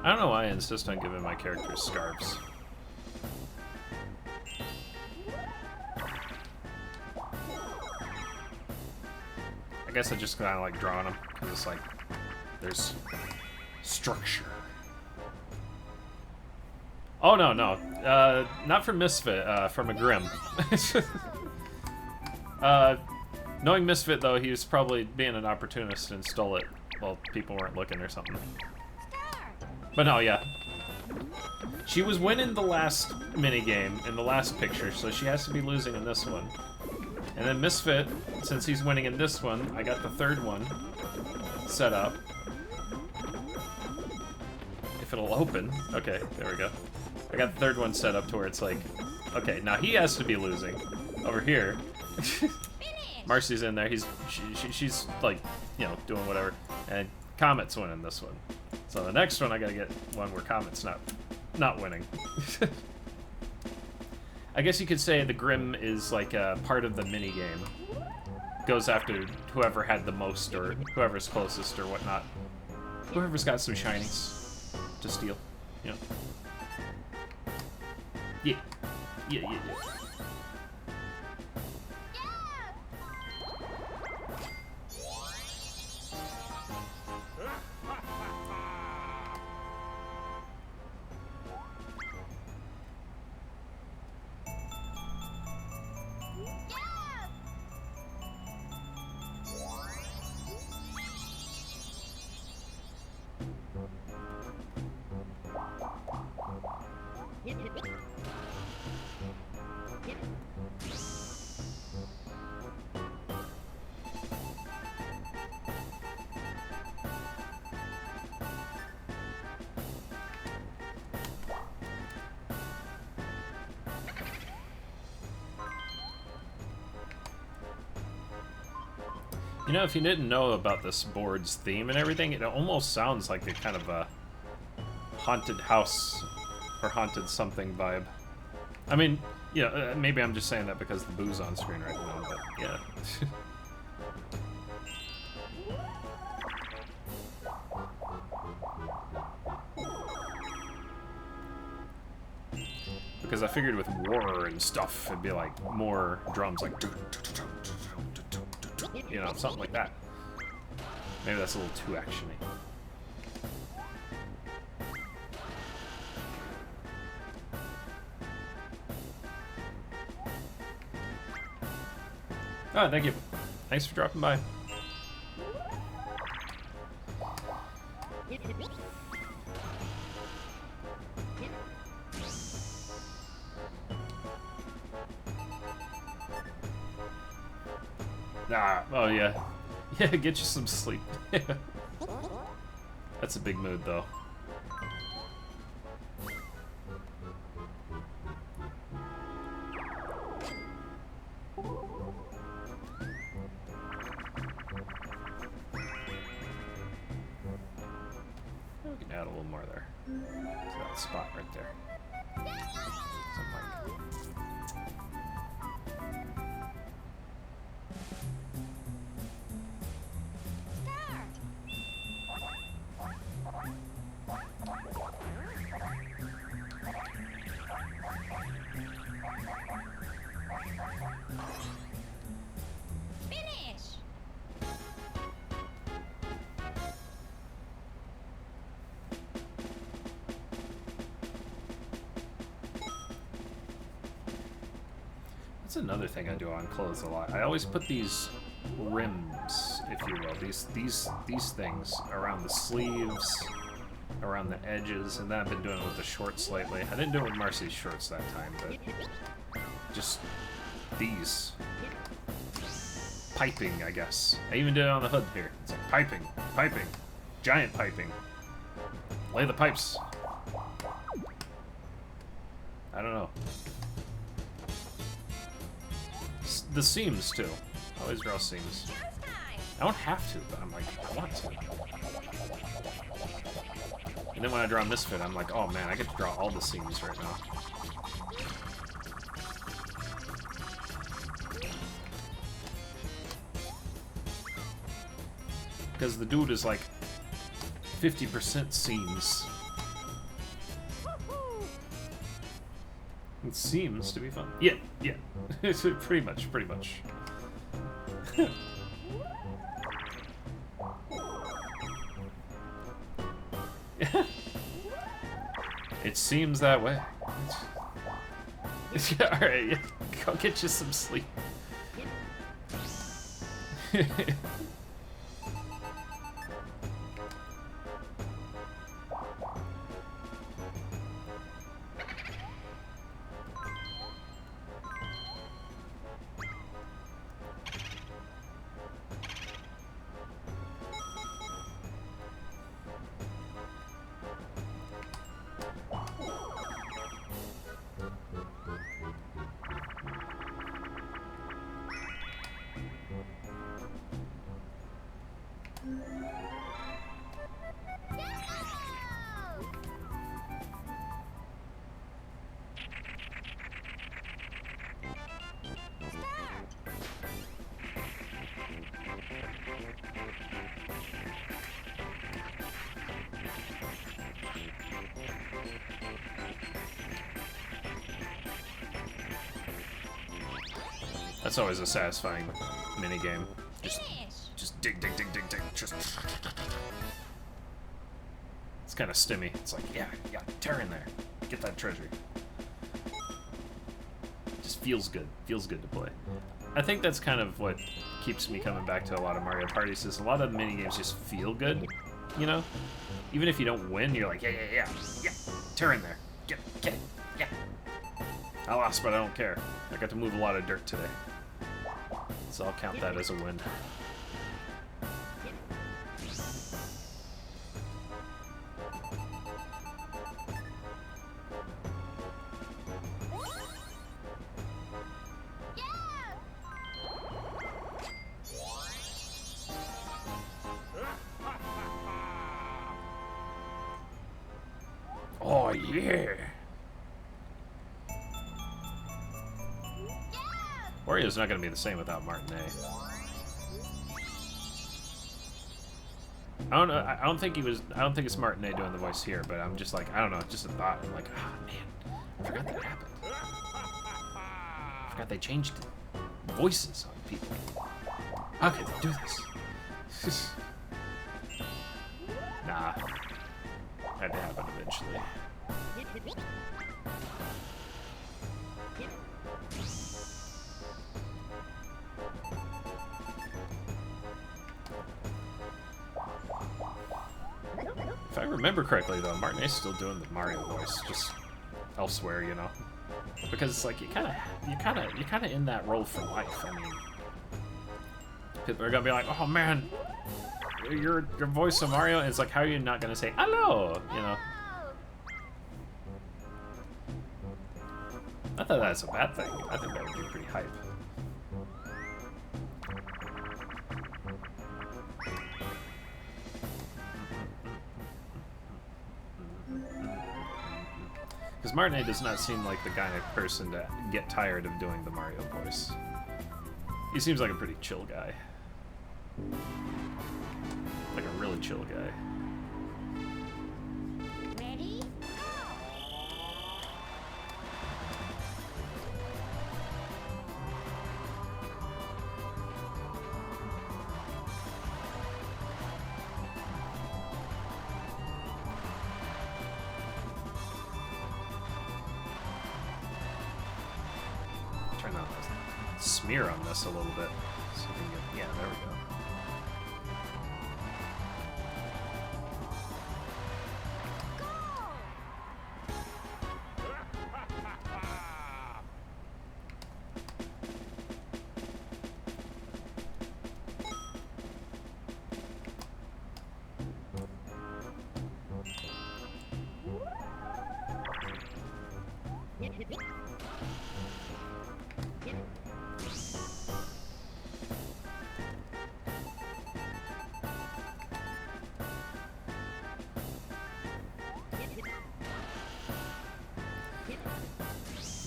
[SPEAKER 1] I don't know why I insist on giving my characters scarves. I guess I just kind of like drawing them, because it's like, there's structure. Oh, no. Not from Misfit, from a Grim. Knowing Misfit, though, he was probably being an opportunist and stole it while people weren't looking or something. But no, yeah. She was winning the last minigame in the last picture, so she has to be losing in this one. And then Misfit, since he's winning in this one, I got the third one set up. If it'll open. Okay, there we go. I got the third one set up to where it's like, okay, now he has to be losing. Over here. Marcy's in there. She's like, you know, doing whatever. And Comet's winning this one. So the next one I gotta get one where Comet's not winning. I guess you could say the Grim is like a part of the mini game. Goes after whoever had the most or whoever's closest or whatnot. Whoever's got some shinies to steal. You know. Yeah. You know, if you didn't know about this board's theme and everything, it almost sounds like a kind of a haunted house or haunted something vibe. I mean, you know, maybe I'm just saying that because the boo's on screen right now, but yeah. Because I figured with war and stuff, it'd be like more drums, like, you know, something like that. Maybe that's a little too actiony. Oh, thank you. Thanks for dropping by. Ah, oh yeah. Yeah, get you some sleep. That's a big mood, though. We can add a little more there. To that spot right there. Something like That's another thing I do on clothes a lot. I always put these rims, if you will, these things around the sleeves, around the edges, and then I've been doing it with the shorts lately. I didn't do it with Marcy's shorts that time, but just these. Piping, I guess. I even did it on the hood here. It's like piping, giant piping. Lay the pipes. I don't know. The seams, too. I always draw seams. I don't have to, but I'm like, I want to. And then when I draw Misfit, I'm like, oh man, I get to draw all the seams right now. Because the dude is like 50% seams. It seems to be fun. Yeah, yeah. pretty much. It seems that way. Alright, yeah. Go get you some sleep. That's always a satisfying minigame. Just dig. Just. It's kind of stimmy. It's like, yeah, tear in there. Get that treasure. Just feels good. Feels good to play. I think that's kind of what keeps me coming back to a lot of Mario parties, is a lot of the minigames just feel good, you know? Even if you don't win, you're like, yeah, tear in there. Get it, yeah. I lost, but I don't care. I got to move a lot of dirt today. So I'll count that as a win. Oh yeah! Wario's not going to be the same without Martinet. I don't think it's Martinet doing the voice here, but I'm just like, I don't know, it's just a thought. I'm like, oh man, I forgot that happened. I forgot they changed voices on people. How could they do this? Nah. Had to happen eventually. If I remember correctly, though, Martinet's still doing the Mario voice, just elsewhere, you know, because it's like you're kind of in that role for life. I mean, people are gonna be like, "Oh man, your voice of Mario," and it's like, how are you not gonna say hello? You know. I thought that's a bad thing. I think that would be pretty hype. Because Martinet does not seem like the kind of person to get tired of doing the Mario voice. He seems like a pretty chill guy. Like a really chill guy.
[SPEAKER 2] Ready?
[SPEAKER 1] Turn on the smear on this a little bit. So we can get, yeah, there we go.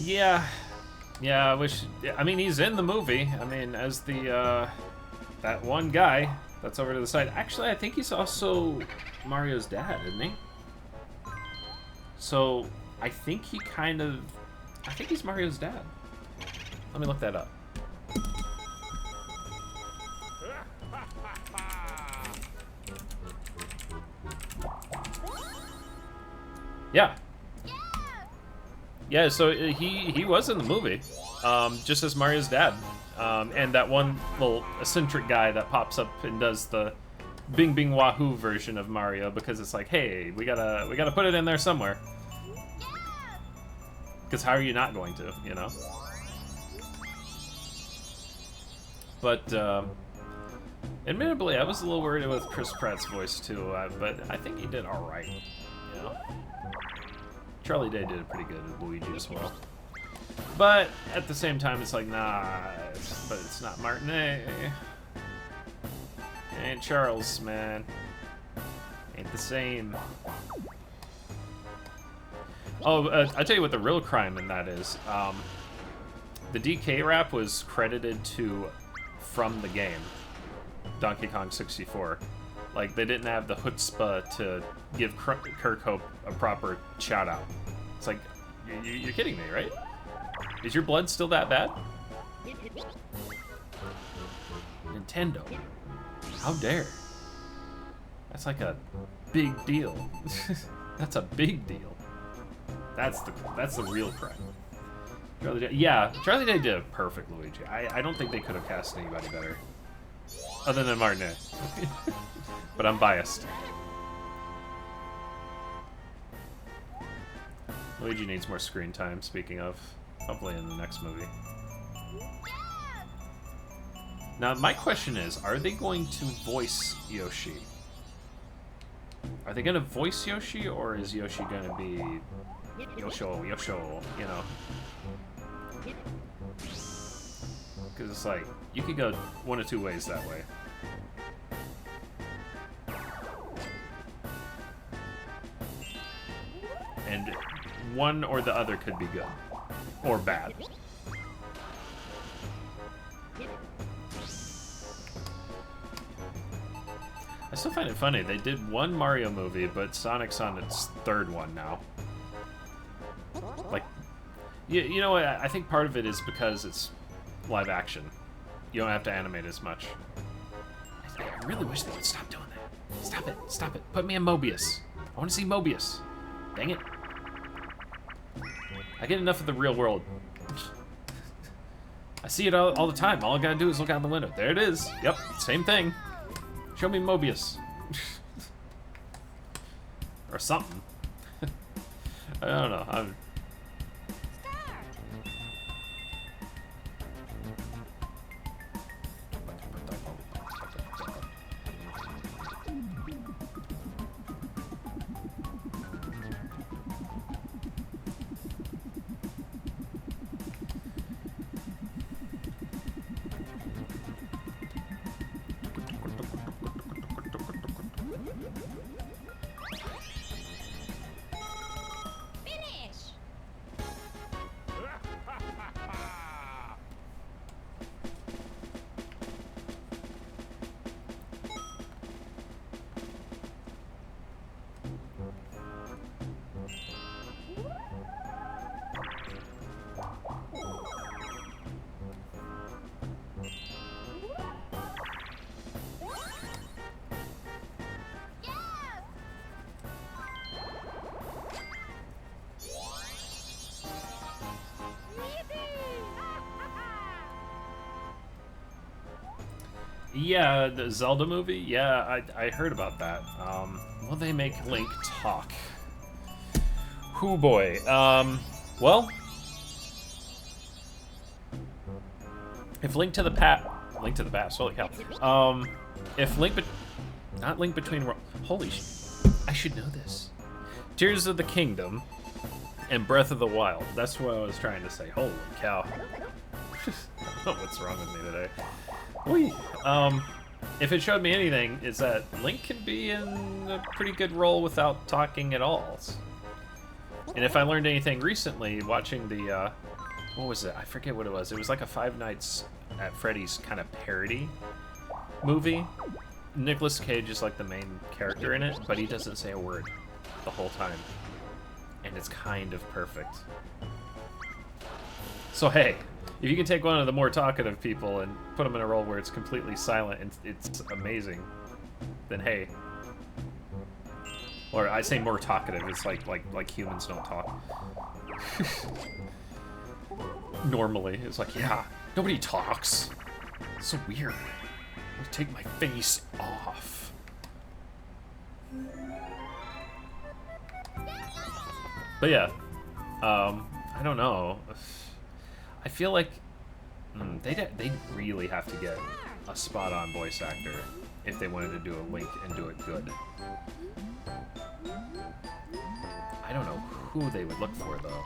[SPEAKER 1] Yeah. Yeah, I wish... I mean, he's in the movie. I mean, as the, that one guy that's over to the side. Actually, I think he's also Mario's dad, isn't he? So, I think he kind of... I think he's Mario's dad. Let me look that up. Yeah. Yeah, so he was in the movie, just as Mario's dad. And that one little eccentric guy that pops up and does the Bing Bing Wahoo version of Mario, because it's like, hey, we gotta put it in there somewhere. Because how are you not going to, you know? But admittedly, I was a little worried with Chris Pratt's voice too, but I think he did all right, you know. Charlie Day did pretty good with Luigi as well. But at the same time, it's like, nah, but it's not Martinet. Ain't Charles, man. Ain't the same. Oh, I'll tell you what the real crime in that is. The DK rap was credited to from the game, Donkey Kong 64. Like, they didn't have the chutzpah to give Kirk Hope a proper shout-out. It's like, you're kidding me, right? Is your blood still that bad? Nintendo. How dare. That's like a big deal. That's a big deal. That's the real crime. Charlie Day, yeah, Charlie Day did a perfect Luigi. I don't think they could have cast anybody better. Other than Martinet. But I'm biased. Luigi needs more screen time, speaking of. Hopefully in the next movie. Now, my question is, are they going to voice Yoshi? Are they going to voice Yoshi, or is Yoshi going to be Yosho, you know? Because it's like, you could go one of two ways that way. And one or the other could be good. Or bad. I still find it funny. They did one Mario movie, but Sonic's on its third one now. Like, you know what? I think part of it is because it's live action. You don't have to animate as much. I really wish they would stop doing that. Stop it. Stop it. Put me in Mobius. I want to see Mobius. Dang it. I get enough of the real world. I see it all the time. All I gotta do is look out the window. There it is. Yep, same thing. Show me Mobius. Or something. I don't know. Yeah, the Zelda movie? Yeah, I heard about that. Will they make Link talk? Hoo boy. Well, if Link to the Past, holy cow. If not Link Between Worlds, holy I should know this. Tears of the Kingdom and Breath of the Wild. That's what I was trying to say. Holy cow. I don't know what's wrong with me today. Whee. If it showed me anything, is that Link can be in a pretty good role without talking at all. And if I learned anything recently, watching the what was it? I forget what it was. It was like a Five Nights at Freddy's kind of parody movie. Nicolas Cage is like the main character in it, but he doesn't say a word the whole time. And it's kind of perfect. So hey, if you can take one of the more talkative people and put them in a role where it's completely silent and it's amazing, then hey. Or I say more talkative, it's like humans don't talk. Normally, it's like, yeah, nobody talks. It's so weird. I'm gonna take my face off. But yeah, I don't know. I feel like they'd really have to get a spot-on voice actor if they wanted to do a Link and do it good. I don't know who they would look for, though.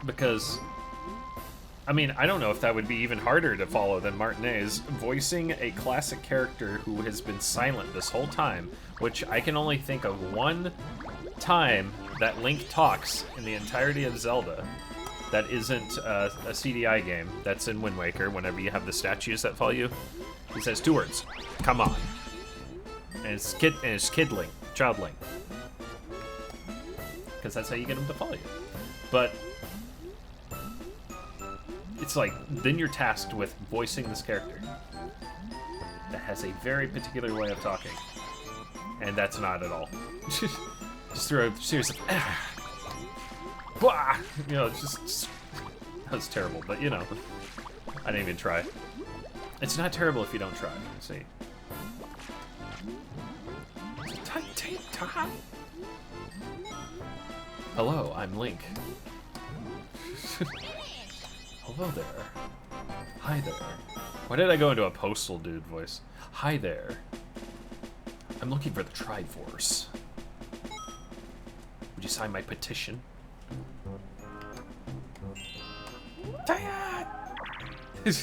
[SPEAKER 1] Because, I mean, I don't know if that would be even harder to follow than Martinez voicing a classic character who has been silent this whole time, which I can only think of one time that Link talks in the entirety of Zelda that isn't a CDI game. That's in Wind Waker, whenever you have the statues that follow you. He says two words, come on. And it's Kid Link, Child Link. Because that's how you get him to follow you. But it's like, then you're tasked with voicing this character that has a very particular way of talking. And that's not at all. Just throw a series of, you know, just that was terrible, but you know, I didn't even try. It's not terrible if you don't try, see. Hello, I'm Link. Hello there. Hi there. Why did I go into a postal dude voice? Hi there. I'm looking for the Triforce. Would you sign my petition?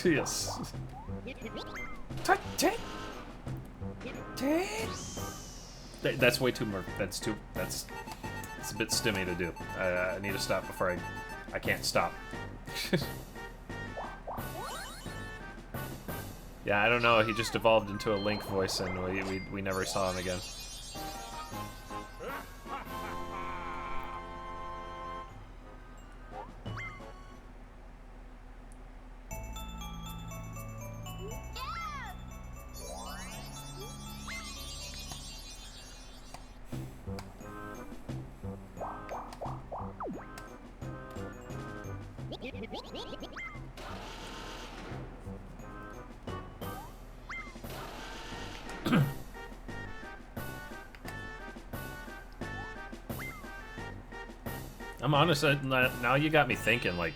[SPEAKER 1] Yes. That's way too much. That's it's a bit stimmy to do. I need to stop before I can't stop. Yeah, I don't know. He just evolved into a Link voice, and we never saw him again. I'm honest, now you got me thinking, like,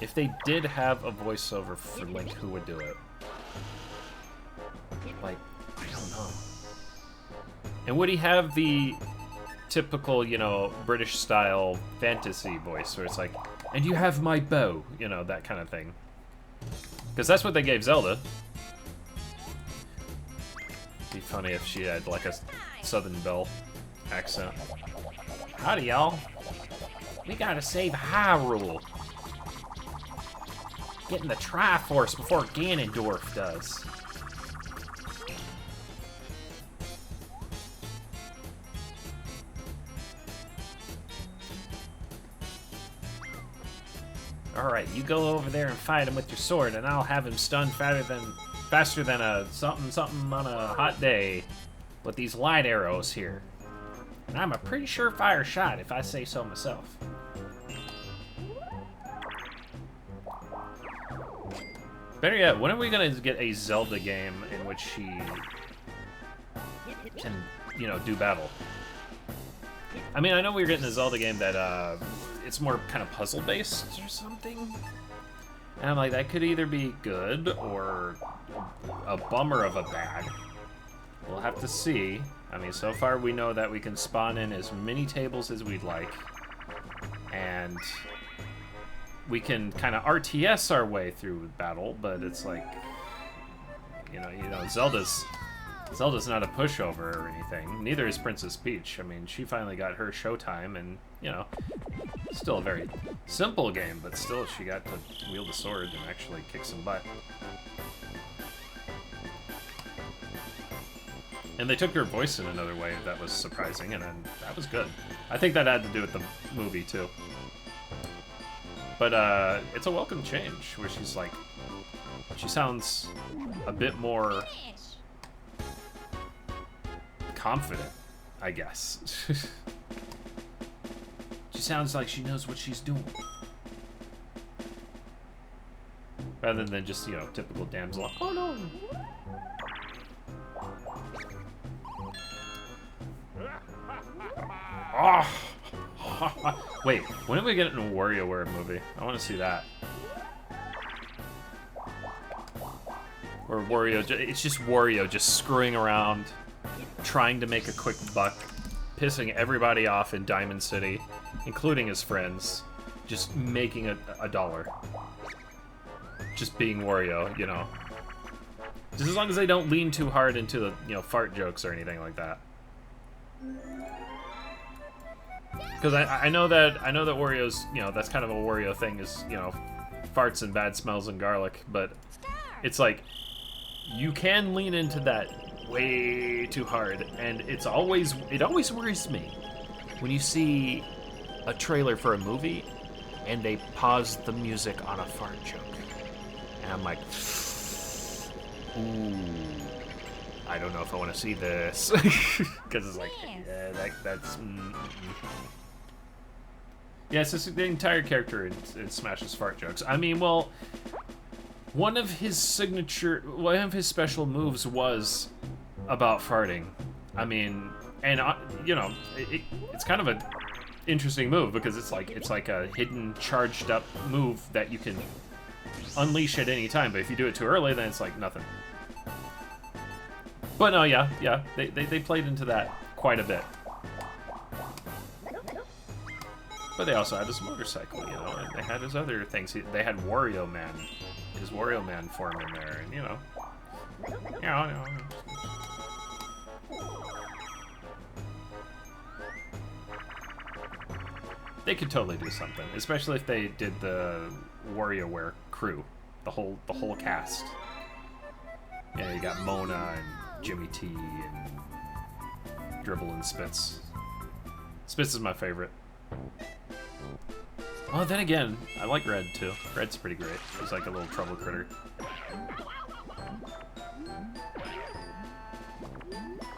[SPEAKER 1] if they did have a voiceover for Link, who would do it? Like, I don't know. And would he have the typical, you know, British-style fantasy voice, where it's like, and you have my bow, you know, that kind of thing? Because that's what they gave Zelda. Be funny if she had, like, a Southern Belle accent. Howdy, y'all. We gotta save Hyrule. Getting the Triforce before Ganondorf does. Alright, you go over there and fight him with your sword, and I'll have him stunned faster than a something on a hot day with these light arrows here. And I'm a pretty surefire shot, if I say so myself. Better yet, when are we gonna get a Zelda game in which she can, you know, do battle? I mean, I know we're getting a Zelda game that, it's more kind of puzzle-based or something. And I'm like, that could either be good or a bummer of a bad. We'll have to see. I mean, so far we know that we can spawn in as many tables as we'd like. And we can kind of RTS our way through battle, but it's like, you know, Zelda's Zelda's not a pushover or anything. Neither is Princess Peach. I mean, she finally got her showtime, and, you know, still a very simple game, but still she got to wield a sword and actually kick some butt. And they took her voice in another way that was surprising, and then that was good. I think that had to do with the movie, too. But, it's a welcome change, where she's like... She sounds a bit more
[SPEAKER 2] Finish.
[SPEAKER 1] confident, I guess. She sounds like she knows what she's doing. Rather than just, you know, typical damsel. Oh, no! Oh. Wait, when are we getting a WarioWare movie? I want to see that. Or Wario, it's just Wario just screwing around, trying to make a quick buck, pissing everybody off in Diamond City, including his friends, just making a dollar. Just being Wario, you know. Just as long as they don't lean too hard into the, you know, fart jokes or anything like that. Because I know that Wario's, you know, that's kind of a Wario thing is, you know, farts and bad smells and garlic, but it's like you can lean into that way too hard, and it always worries me when you see a trailer for a movie and they pause the music on a fart joke. And I'm like, ooh, I don't know if I want to see this. Because it's like, yeah, that's... Yeah, it's just the entire character in Smash's fart jokes. I mean, well, one of his special moves was about farting. I mean, and you know, it's kind of an interesting move because it's like a hidden, charged up move that you can unleash at any time. But if you do it too early, then it's like nothing. But no, yeah, they played into that quite a bit. But they also had his motorcycle, you know, and they had his other things. They had Wario Man, his Wario Man form in there, and you know. They could totally do something, especially if they did the WarioWare crew, the whole cast. Yeah, you got Mona and Jimmy T and Dribble and Spitz. Spitz is my favorite. Well, then again, I like Red too. Red's pretty great. He's like a little trouble critter.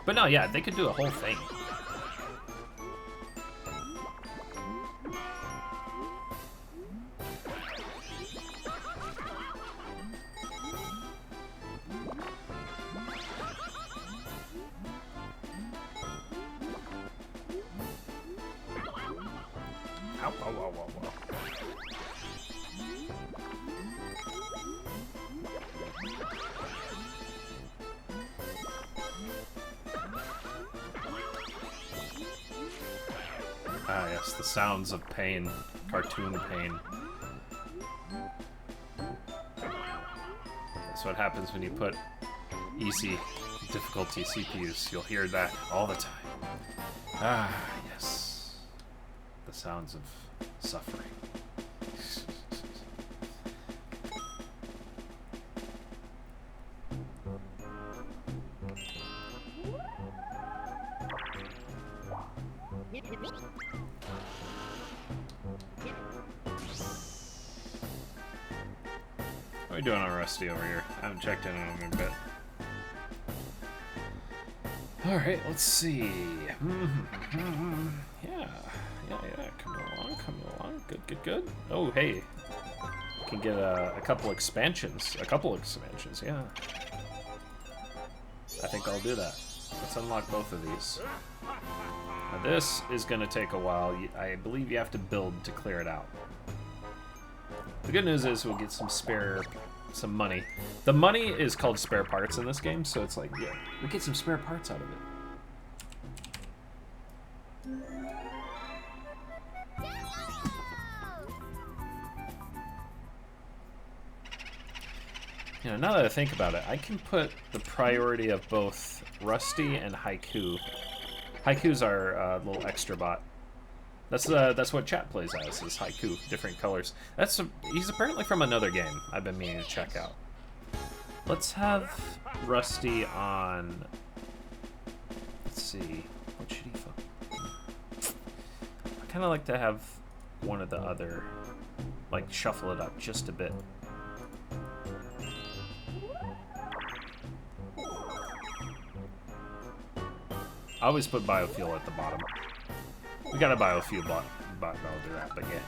[SPEAKER 1] But no, yeah, they could do a whole thing. Ow, ow, ow, ow, ow. Ah, yes, the sounds of pain. Cartoon pain. That's what happens when you put easy difficulty CPUs. You'll hear that all the time. Ah, yes. The sounds of suffering. How are we doing on Rusty over here? I haven't checked in on him in a bit. Alright, let's see. Yeah, coming along. Good. Oh, hey. Can get a couple expansions. Yeah. I think I'll do that. Let's unlock both of these. Now this is going to take a while. I believe you have to build to clear it out. The good news is we'll get some money. The money is called spare parts in this game, so it's like, yeah, we'll get some spare parts out of it. You know, now that I think about it, I can put the priority of both Rusty and Haiku. Haiku's our little extra bot. That's what chat plays as, is Haiku, different colors. He's apparently from another game I've been meaning to check out. Let's have Rusty on. Let's see, what should he focus? I kind of like to have one of the other, like shuffle it up just a bit. I always put biofuel at the bottom. We got a biofuel bot that'll do that, but yeah.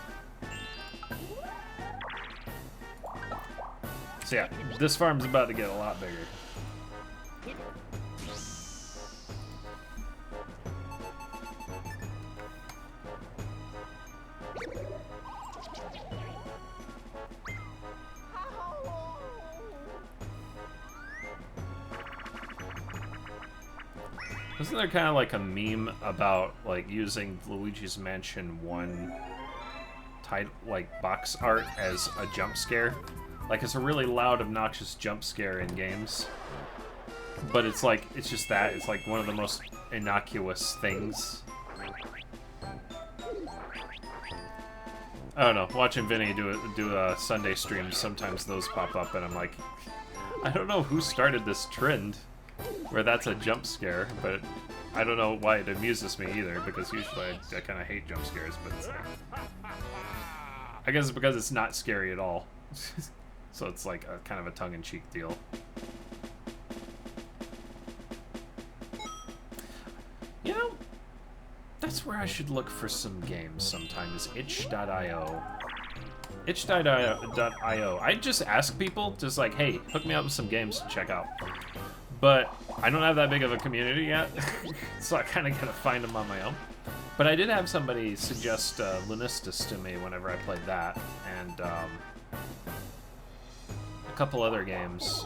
[SPEAKER 1] So yeah, this farm's about to get a lot bigger. Isn't there kind of like a meme about like using Luigi's Mansion 1 like box art as a jump scare? Like it's a really loud, obnoxious jump scare in games. But it's like, it's just that. It's like one of the most innocuous things. I don't know. Watching Vinny do a Sunday stream, sometimes those pop up and I'm like, I don't know who started this trend where that's a jump scare, but I don't know why it amuses me either, because usually I kind of hate jump scares, but it's like, I guess it's because it's not scary at all. So it's like a kind of a tongue-in-cheek deal. You know, that's where I should look for some games sometime, is itch.io. Itch.io. I just ask people, just like, hey, hook me up with some games to check out. But I don't have that big of a community yet, so I kind of gotta find them on my own. But I did have somebody suggest Lunistus to me whenever I played that, and a couple other games.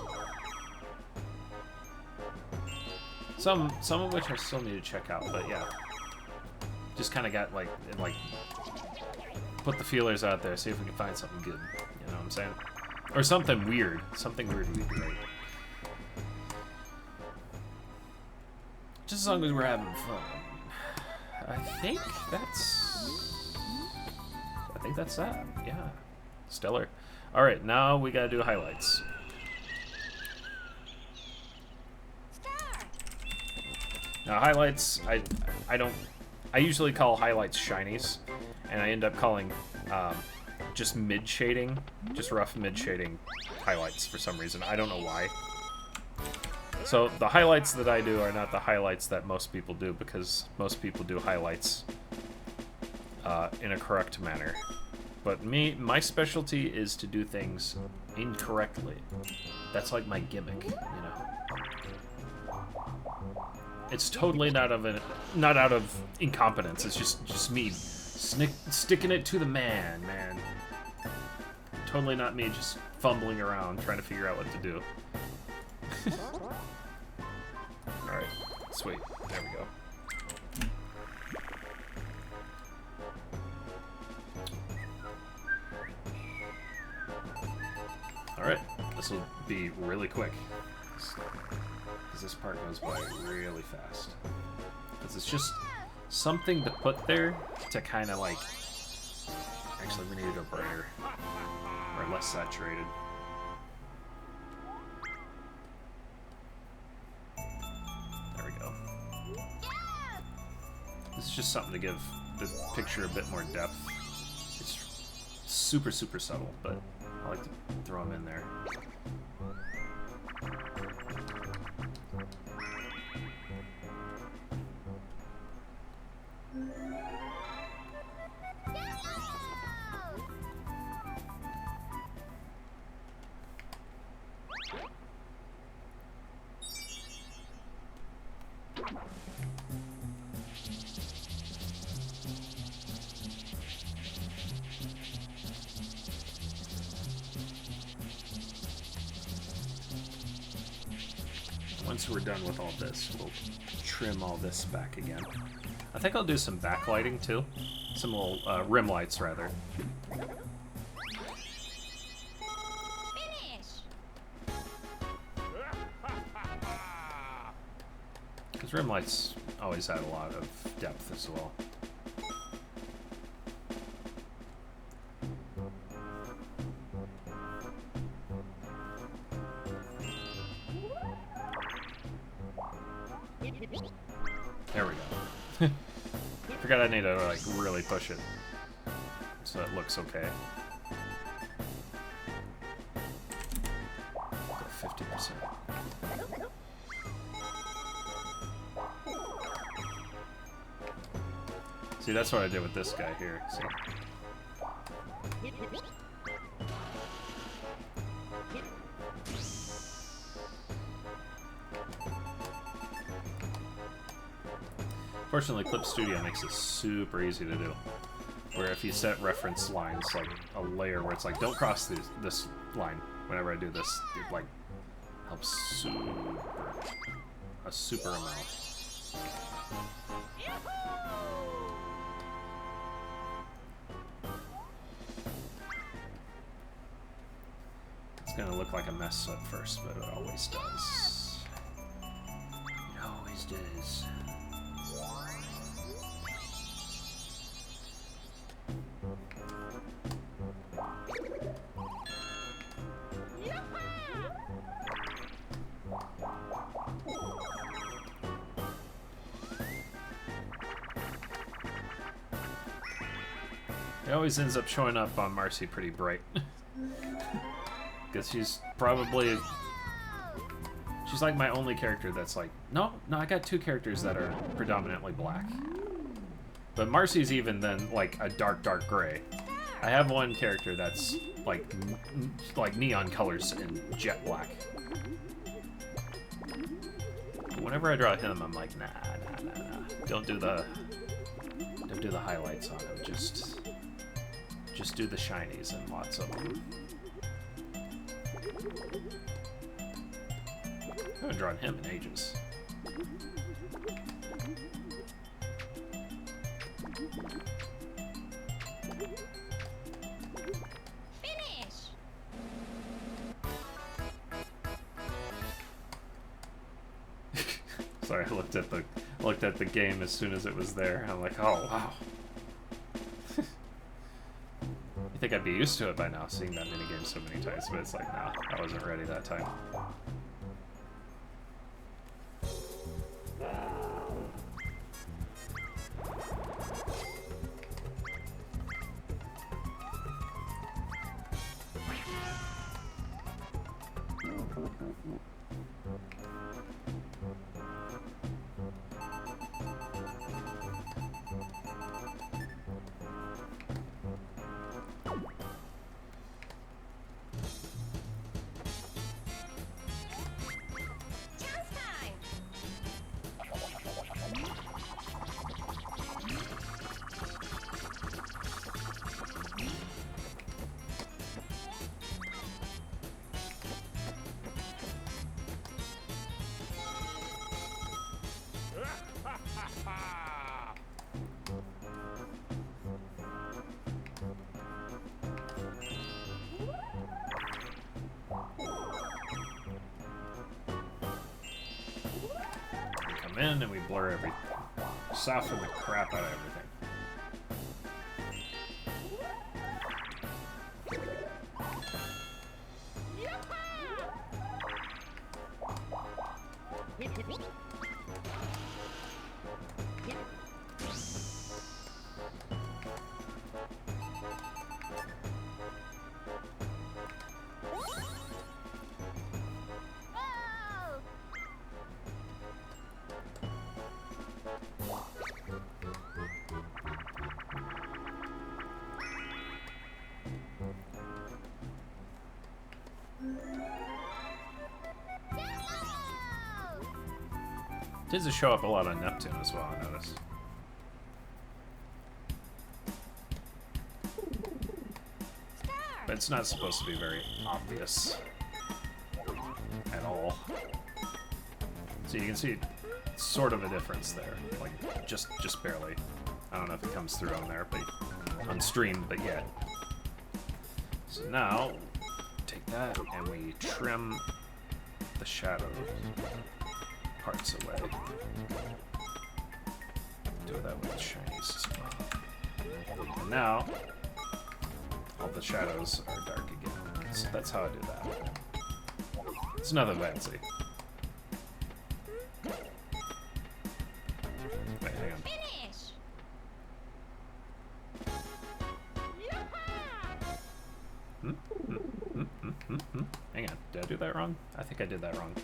[SPEAKER 1] Some of which I still need to check out, but yeah. Just kind of got like put the feelers out there, see if we can find something good. You know what I'm saying? Or something weird. Something weird would be great. Just as long as we're having fun. I think that's that. Yeah. Stellar. Alright, now we gotta do highlights. Now highlights, I usually call highlights shinies, and I end up calling just mid shading, just rough mid shading highlights for some reason. I don't know why. So the highlights that I do are not the highlights that most people do, because most people do highlights in a correct manner. But my specialty is to do things incorrectly. That's like my gimmick, you know. It's totally not out of incompetence. It's just me sticking it to the man. Totally not me just fumbling around trying to figure out what to do. Alright, sweet. There we go. Alright, this will be really quick, because this part goes by really fast. Because it's just something to put there to kind of like... Actually, we need to go brighter, or less saturated. There we go. This is just something to give the picture a bit more depth. It's super, super subtle, but I like to throw them in there. Once we're done with all this, we'll trim all this back again. I think I'll do some backlighting too. Some little rim lights, rather.
[SPEAKER 2] Finish.
[SPEAKER 1] Those rim lights always had a lot of depth as well. There we go. Forgot I need to like really push it so it looks okay. 50%. See, that's what I did with this guy here. See? Fortunately, Clip Studio makes it super easy to do. Where if you set reference lines, like a layer where it's like, don't cross this line whenever I do this, it like helps a super amount. It's gonna look like a mess at first, but it always does. It always does. It always ends up showing up on Marcy pretty bright. Because she's probably... She's like my only character that's like... No, I got two characters that are predominantly black. But Marcy's even then like a dark gray. I have one character that's like neon colors and jet black. Whenever I draw him, I'm like, nah. Don't do the highlights on him. Just do the shinies and lots of them. I haven't drawn him in ages.
[SPEAKER 2] Finish.
[SPEAKER 1] Sorry, I looked at the game as soon as it was there. I'm like, oh wow. I think I'd be used to it by now, seeing that minigame so many times, but it's like, nah, I wasn't ready that time. In and we blur everything. Soften the crap out of everything. Tends to show up a lot on Neptune as well, I noticed. But it's not supposed to be very obvious at all. So you can see sort of a difference there, like just barely. I don't know if it comes through on there, but on stream, but yeah. So now take that and we trim the shadows. parts away. Do that with the shinies as well. And now, all the shadows are dark again. So that's how I do that. It's nothing fancy. Wait, hang on.
[SPEAKER 2] Finish.
[SPEAKER 1] Hang on. Did I do that wrong? I think I did that wrong.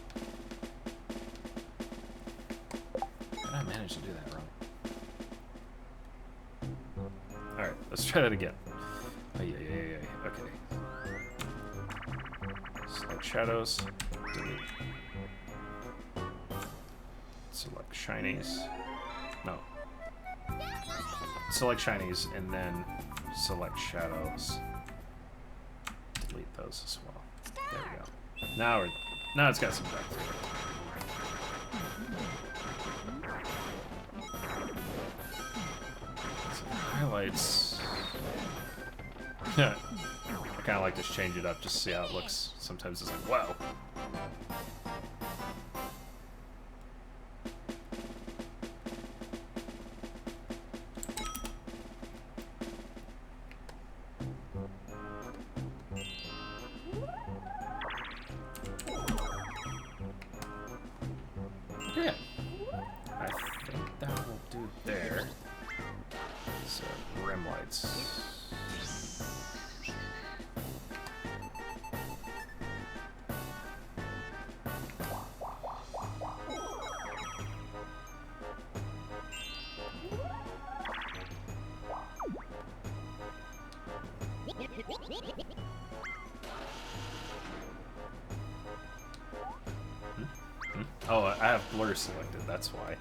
[SPEAKER 1] How did I manage to do that wrong? Alright, let's try that again. Oh, yeah. Okay. Select shadows. Delete. Select shinies. No. Select shinies and then select shadows. Delete those as well. There we go. Now it's got some depth to it. Some highlights. I kind of like to change it up just to see how it looks. Sometimes it's like, wow. Yeah, I think that will do there. So, rim lights. Oh, I have blur selected, that's why.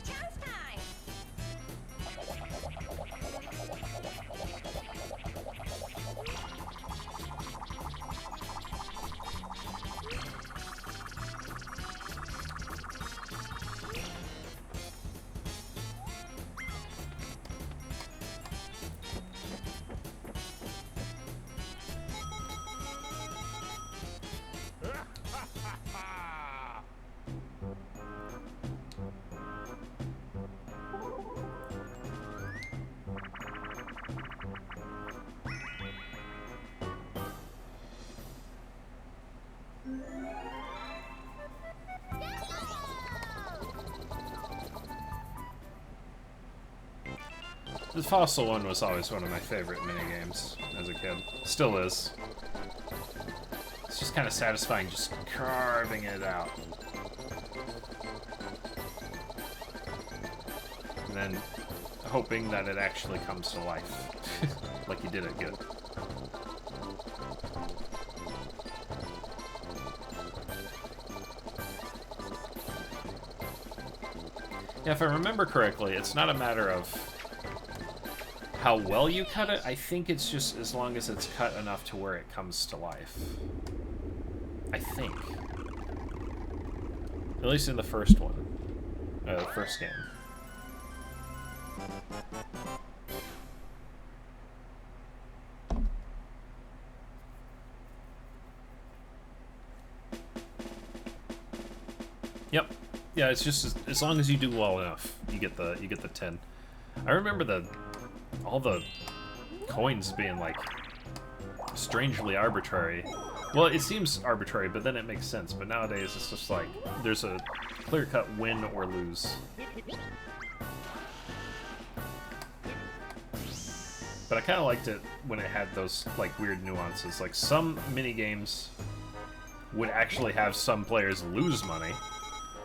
[SPEAKER 2] Chance time.
[SPEAKER 1] The fossil one was always one of my favorite minigames as a kid. Still is. It's just kind of satisfying just carving it out. And then hoping that it actually comes to life. Like you did it good. Yeah, if I remember correctly, it's not a matter of how well you cut it. I think it's just as long as it's cut enough to where it comes to life. I think. At least in the first one. The first game. Yep. Yeah, it's just as long as you do well enough, you get the 10. I remember all the coins being like strangely arbitrary. Well, it seems arbitrary, but then it makes sense. But nowadays it's just like there's a clear-cut win or lose. But I kind of liked it when it had those like weird nuances. Like some mini games would actually have some players lose money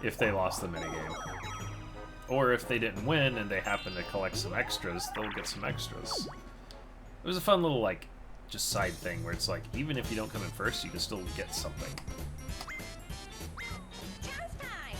[SPEAKER 1] if they lost the minigame. Or if they didn't win and they happen to collect some extras, they'll get some extras. It was a fun little, like, just side thing where it's like, even if you don't come in first, you can still get something.
[SPEAKER 2] Chance time.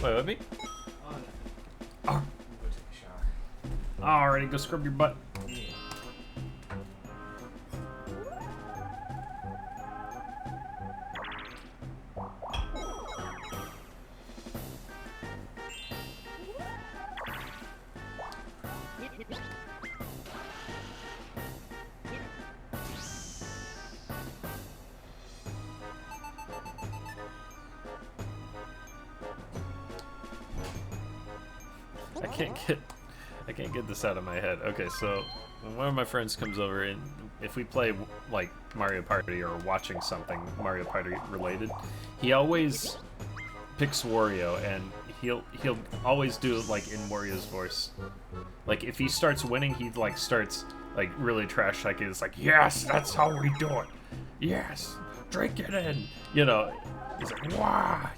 [SPEAKER 1] Wait, with me?
[SPEAKER 3] Oh, no.
[SPEAKER 1] Oh,
[SPEAKER 3] Go take a shower.
[SPEAKER 1] alrighty, go scrub your butt.
[SPEAKER 3] Yeah.
[SPEAKER 1] I can't get this out of my head. Okay, so when one of my friends comes over and if we play like Mario Party or watching something Mario Party related, he always picks Wario and he'll always do it like in Wario's voice. Like if he starts winning, he like starts like really trash talking. It's like, yes, that's how we do it. Yes, drink it in. You know, he's like, wow,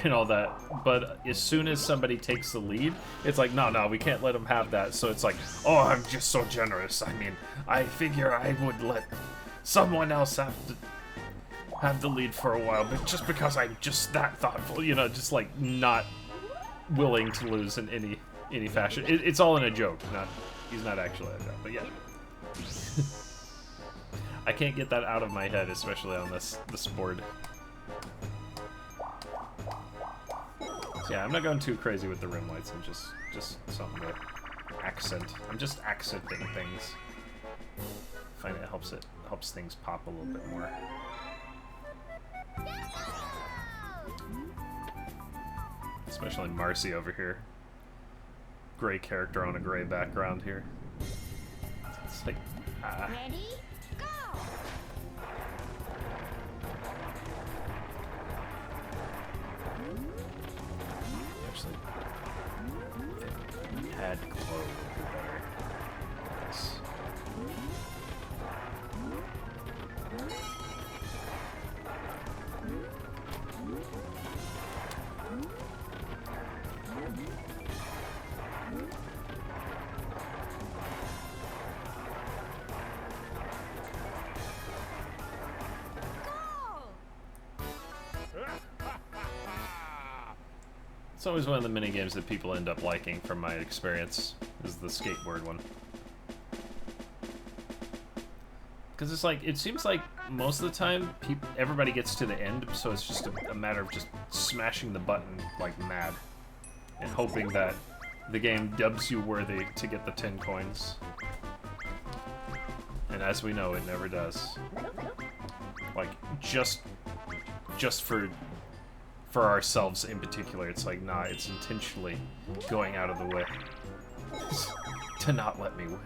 [SPEAKER 1] and all that. But as soon as somebody takes the lead, it's like, no, we can't let him have that. So it's like, oh, I'm just so generous. I mean, I figure I would let someone else have the lead for a while, but just because I'm just that thoughtful, you know, just like not willing to lose in any fashion. It's all in a joke. He's not actually like that, but yeah. I can't get that out of my head, especially on this board. So yeah, I'm not going too crazy with the rim lights. I'm just something to accent. I'm just accenting things. I find it helps things pop a little bit more. Especially Marcy over here. Gray character on a gray background here. It's like,
[SPEAKER 2] Ready? Go!
[SPEAKER 1] actually, if it had glow would be better. Yes. It's always one of the mini games that people end up liking, from my experience, is the skateboard one. Because it's like, it seems like most of the time, everybody gets to the end, so it's just a matter of just smashing the button like mad. And hoping that the game dubs you worthy to get the 10 coins. And as we know, it never does. Like, just for ourselves in particular, it's like, nah, it's intentionally going out of the way to not let me win.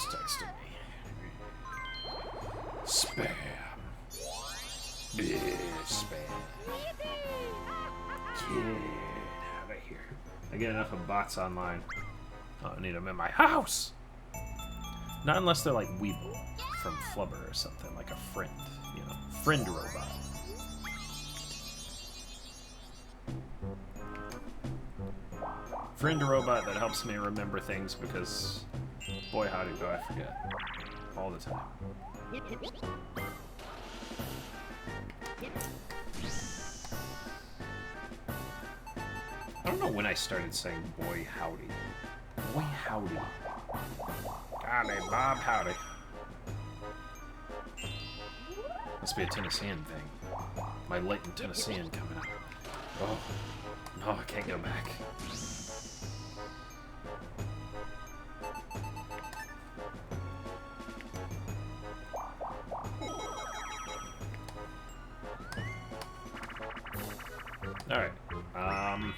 [SPEAKER 1] just texted me. Spam. Yeah, spam. Get out of here. I get enough of bots online. Oh, I need them in my house. Not unless they're like Weeble from Flubber or something, like a friend, you know, friend robot. Friend robot that helps me remember things because, boy howdy do I forget all the time. I don't know when I started saying boy howdy. Boy howdy. Howdy, Bob, howdy. Must be a Tennessean thing. My latent Tennessean coming out. Oh, no, I can't go back. Alright, I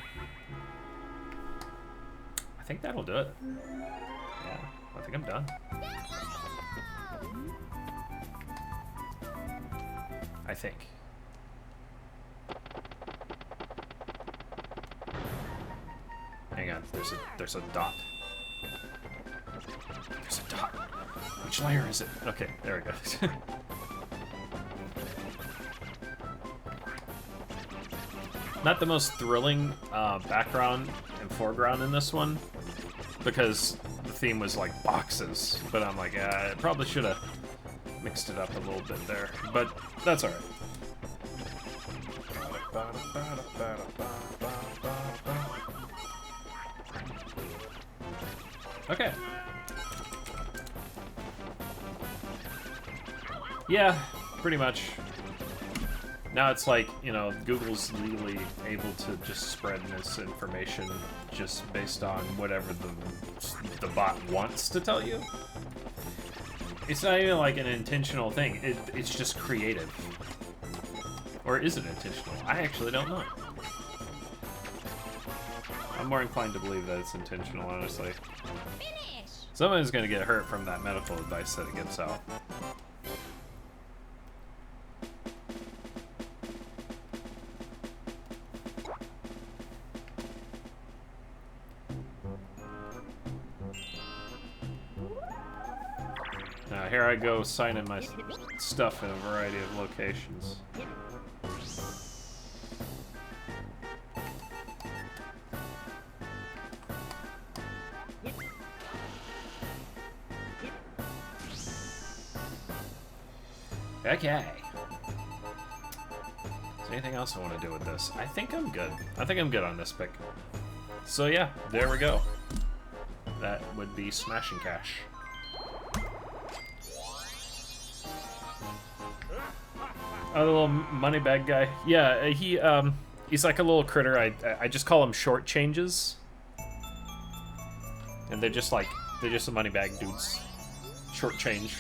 [SPEAKER 1] think that'll do it. Yeah, I think I'm done. I think. Hang on, there's a dot. There's a dot. Which layer is it? Okay, there it goes. Not the most thrilling background and foreground in this one, because the theme was like boxes, but I'm like, I probably should have mixed it up a little bit there, but that's alright. Okay. Yeah, pretty much. Now it's like, you know, Google's legally able to just spread misinformation just based on whatever the bot wants to tell you. It's not even like an intentional thing. It's just creative. Or is it intentional? I actually don't know. I'm more inclined to believe that it's intentional, honestly.
[SPEAKER 2] Finish.
[SPEAKER 1] Someone's gonna get hurt from that medical advice that it gives out. Here I go signing my stuff in a variety of locations. Okay. Is there anything else I want to do with this? I think I'm good. I think I'm good on this pick. So yeah, there we go. That would be Smashing Cash. Oh, the little money bag guy. Yeah, he's like a little critter. I just call him short changes. And they're just the money bag dudes. Short change.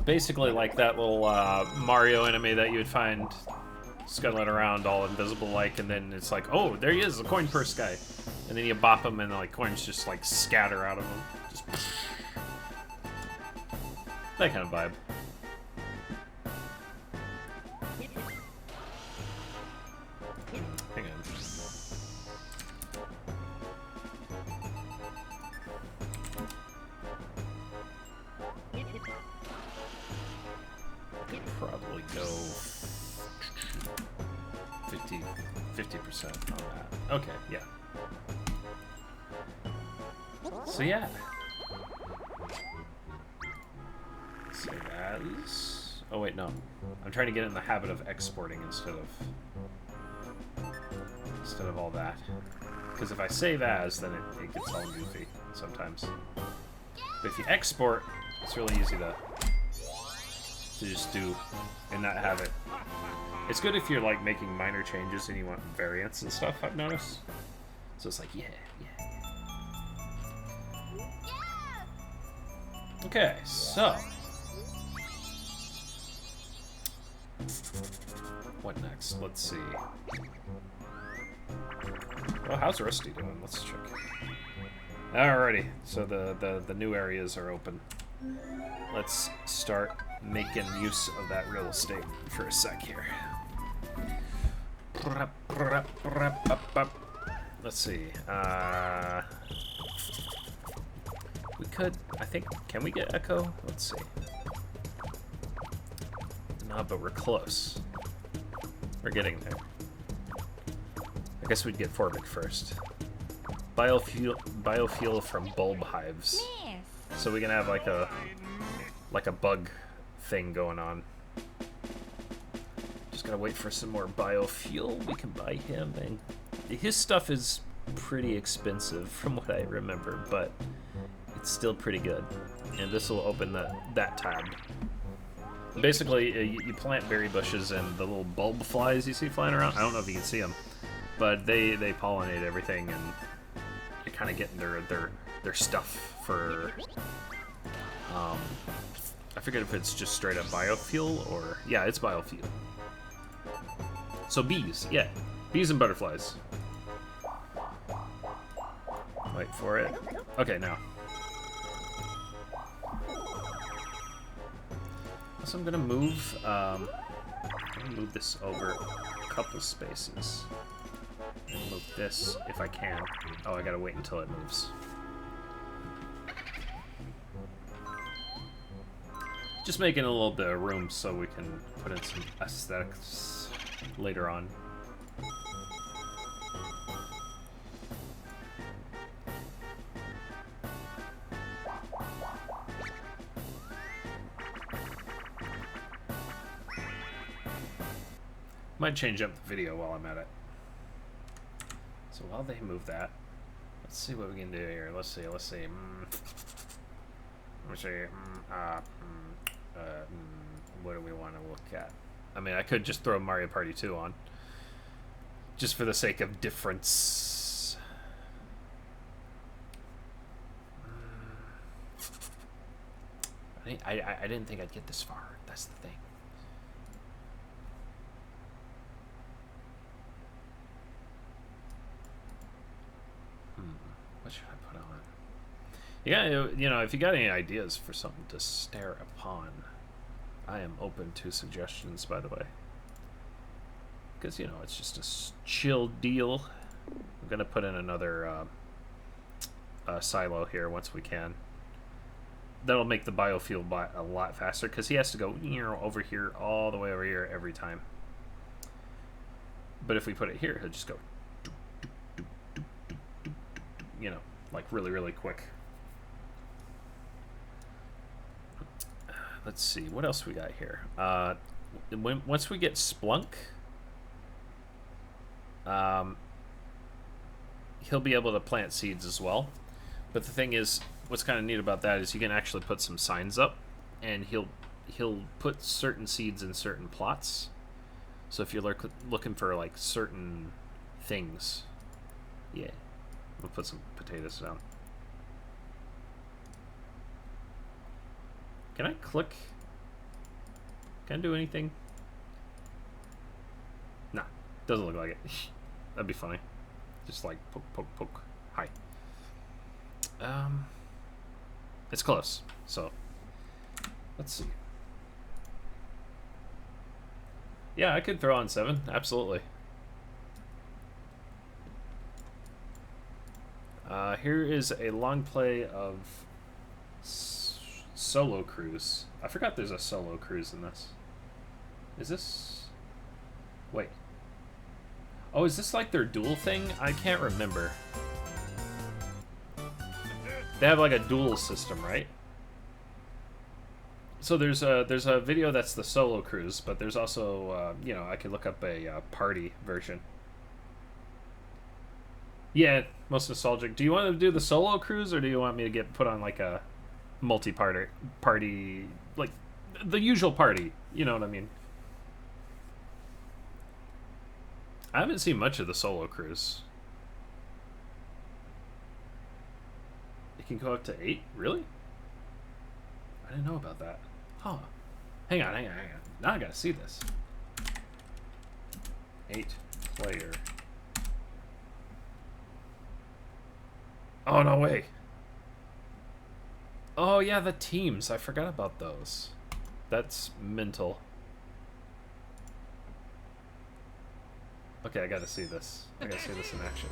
[SPEAKER 1] Basically like that little Mario enemy that you would find scuttling around all invisible like, and then it's like, oh, there he is, the coin purse guy. And then you bop him and like coins just like scatter out of him. Just that kind of vibe. Hang on. Probably go 50% on that. Okay, yeah. So yeah. Save as. Oh wait, no. I'm trying to get in the habit of exporting instead of all that. Because if I save as, then it gets all goofy sometimes. But if you export, it's really easy to just do and not have it. It's good if you're like making minor changes and you want variants and stuff, I've noticed. So it's like, yeah. Okay, so what next? Let's see. Oh, how's Rusty doing? Let's check. Alrighty, so the new areas are open. Let's start making use of that real estate for a sec here. Let's see. We could, I think, can we get Echo? Let's see. No, but we're close. We're getting there. I guess we'd get Formic first. Biofuel from bulb hives.
[SPEAKER 2] Miss.
[SPEAKER 1] So we can have like a bug thing going on. Just gotta wait for some more biofuel. We can buy him, and his stuff is pretty expensive from what I remember, but it's still pretty good. And this will open that tab. Basically, you plant berry bushes and the little bulb flies you see flying around. I don't know if you can see them, but they pollinate everything, and you're kind of getting their stuff for. I forget if it's just straight up biofuel or yeah, it's biofuel. So bees, yeah, bees and butterflies. Wait for it. Okay, now. So I'm gonna move this over a couple spaces. And move this if I can. Oh, I gotta wait until it moves. Just making a little bit of room so we can put in some aesthetics later on. Might change up the video while I'm at it. So while they move that, let's see what we can do here. Let's see. Let me see. What do we want to look at? I mean, I could just throw Mario Party 2 on, just for the sake of difference. I didn't think I'd get this far. That's the thing. What should I put on? Yeah, you know, if you got any ideas for something to stare upon, I am open to suggestions, by the way. Because, you know, it's just a chill deal. I'm going to put in another silo here once we can. That'll make the biofuel bot a lot faster, because he has to go over here, all the way over here every time. But if we put it here, he'll just go, you know, like really, really quick. Let's see, what else we got here? Once we get Splunk, he'll be able to plant seeds as well. But the thing is, what's kind of neat about that is you can actually put some signs up, and he'll put certain seeds in certain plots. So if you're looking for like certain things, yeah, we'll put some potatoes down. Can I click? Can I do anything? Nah, doesn't look like it. That'd be funny. Just like poke, poke, poke. Hi. It's close. So let's see. Yeah, I could throw on 7. Absolutely. Here is a long play of solo cruise. I forgot there's a solo cruise in this. Is this... Wait. Oh, is this like their duel thing? I can't remember. They have like a duel system, right? So there's a video that's the solo cruise, but there's also, you know, I could look up a party version. Yeah, most nostalgic. Do you want to do the solo cruise, or do you want me to get put on like a party, like the usual party? You know what I mean? I haven't seen much of the solo cruise. It can go up to 8? Really? I didn't know about that. Huh. Hang on. Now I gotta see this. 8 player Oh, no way. Oh, yeah, the teams. I forgot about those. That's mental. Okay, I gotta see this. I gotta see this in action.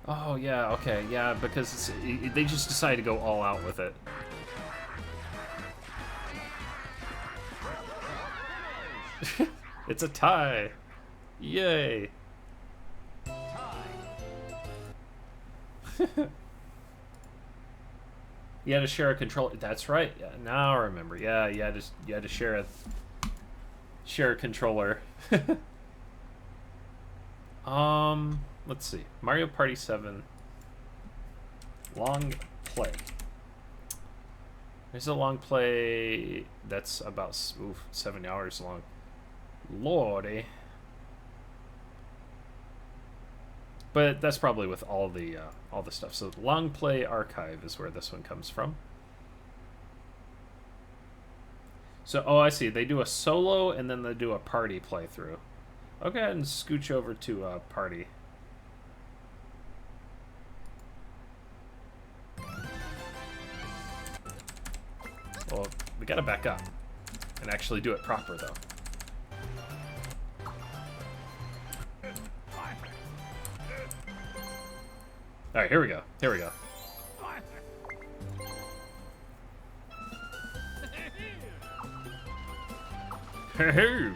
[SPEAKER 1] Oh, yeah, okay, yeah, because they just decided to go all out with it. It's a tie! Yay! You had to share a controller. That's right. Yeah, now I remember. Yeah, you had to share a controller. Let's see. Mario Party 7 long play. There's a long play that's about 7 hours long. Lordy. But that's probably with all the stuff. So long play archive is where this one comes from. So oh, I see. They do a solo and then they do a party playthrough. I'll go ahead and scooch over to party. Well, we gotta back up and actually do it proper though. All right, here we go. Here we go. Hey.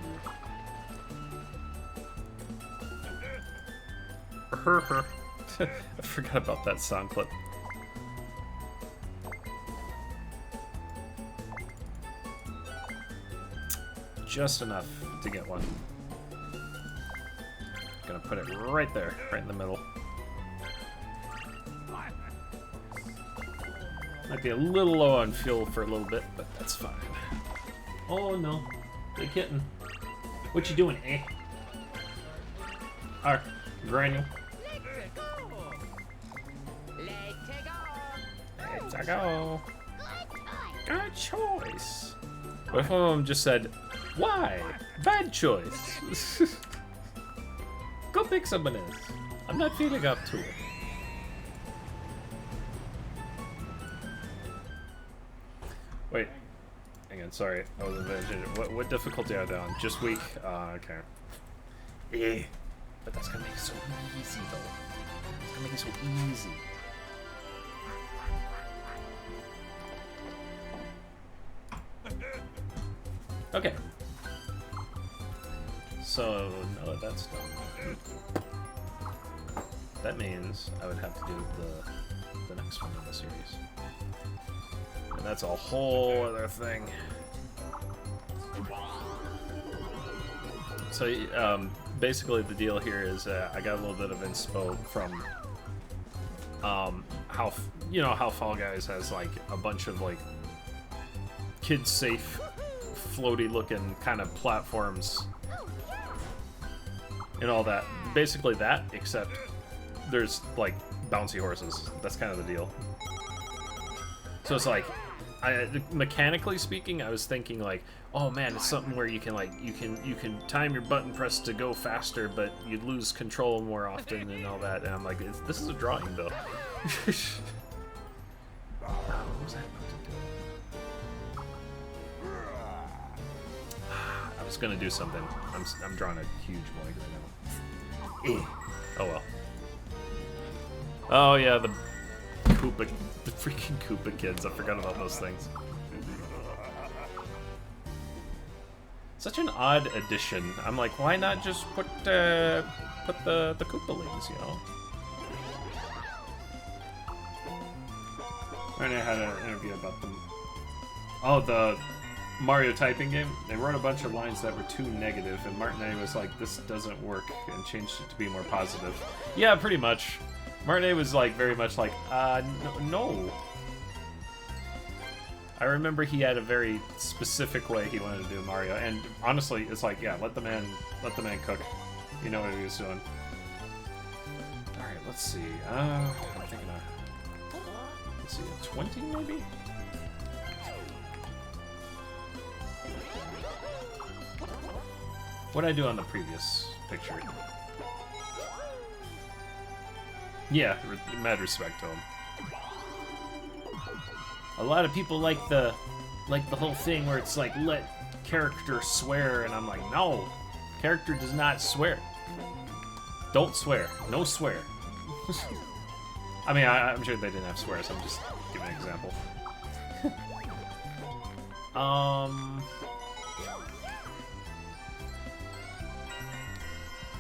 [SPEAKER 1] I forgot about that sound clip. Just enough to get one. Gonna put it right there, right in the middle. Might be a little low on fuel for a little bit, but that's fine. Oh no, big kitten. What you doing, eh? Alright, Granule. Let's go. Good choice. What if one of them just said, why? Bad choice. Go pick someone else. I'm not feeling up to it. Wait. Hang on, sorry. I was imagining. What difficulty are they on? Just weak? Okay. Yeah. But that's gonna make it so easy, though. It's gonna make it so easy. Okay. So, now that that's done, that means I would have to do the next one in the series. And that's a whole other thing. So, basically the deal here is I got a little bit of inspo from how, you know, how Fall Guys has like a bunch of like kid-safe, floaty-looking kind of platforms and all that. Basically that, except there's like bouncy horses. That's kind of the deal. So it's like, mechanically speaking, I was thinking like, oh man, it's something where you can like you can time your button press to go faster, but you lose control more often and all that. And I'm like, this is a drawing though. What was I about to do? I was gonna do something. I'm drawing a huge blank right now. Oh well. Oh yeah, the freaking Koopa kids. I forgot about those things. Such an odd addition. I'm like, why not just put the Koopalings, you know? I had an interview about them. Oh, the Mario typing game. They wrote a bunch of lines that were too negative, and Martinet was like, "This doesn't work," and changed it to be more positive. Yeah, pretty much. Martinet was like very much like, no. I remember he had a very specific way he wanted to do Mario, and honestly, it's like, yeah, let the man cook. You know what he was doing. All right, let's see. I'm thinking of, let's see, 20 maybe. What did I do on the previous picture? Yeah, mad respect to him. A lot of people like the whole thing where it's like, let character swear, and I'm like, no, character does not swear. Don't swear. No swear. I mean, I'm sure they didn't have swears. I'm just giving an example.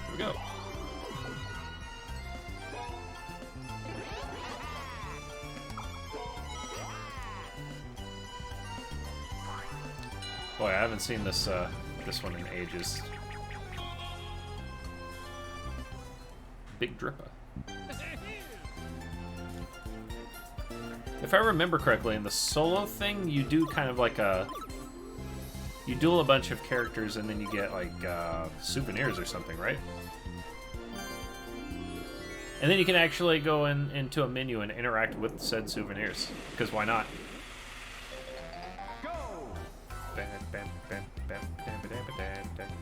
[SPEAKER 1] Here we go. Boy, I haven't seen this this one in ages. Big Drippa. If I remember correctly, in the solo thing, you do kind of like a... You duel a bunch of characters and then you get like souvenirs or something, right? And then you can actually go into a menu and interact with said souvenirs. Because why not?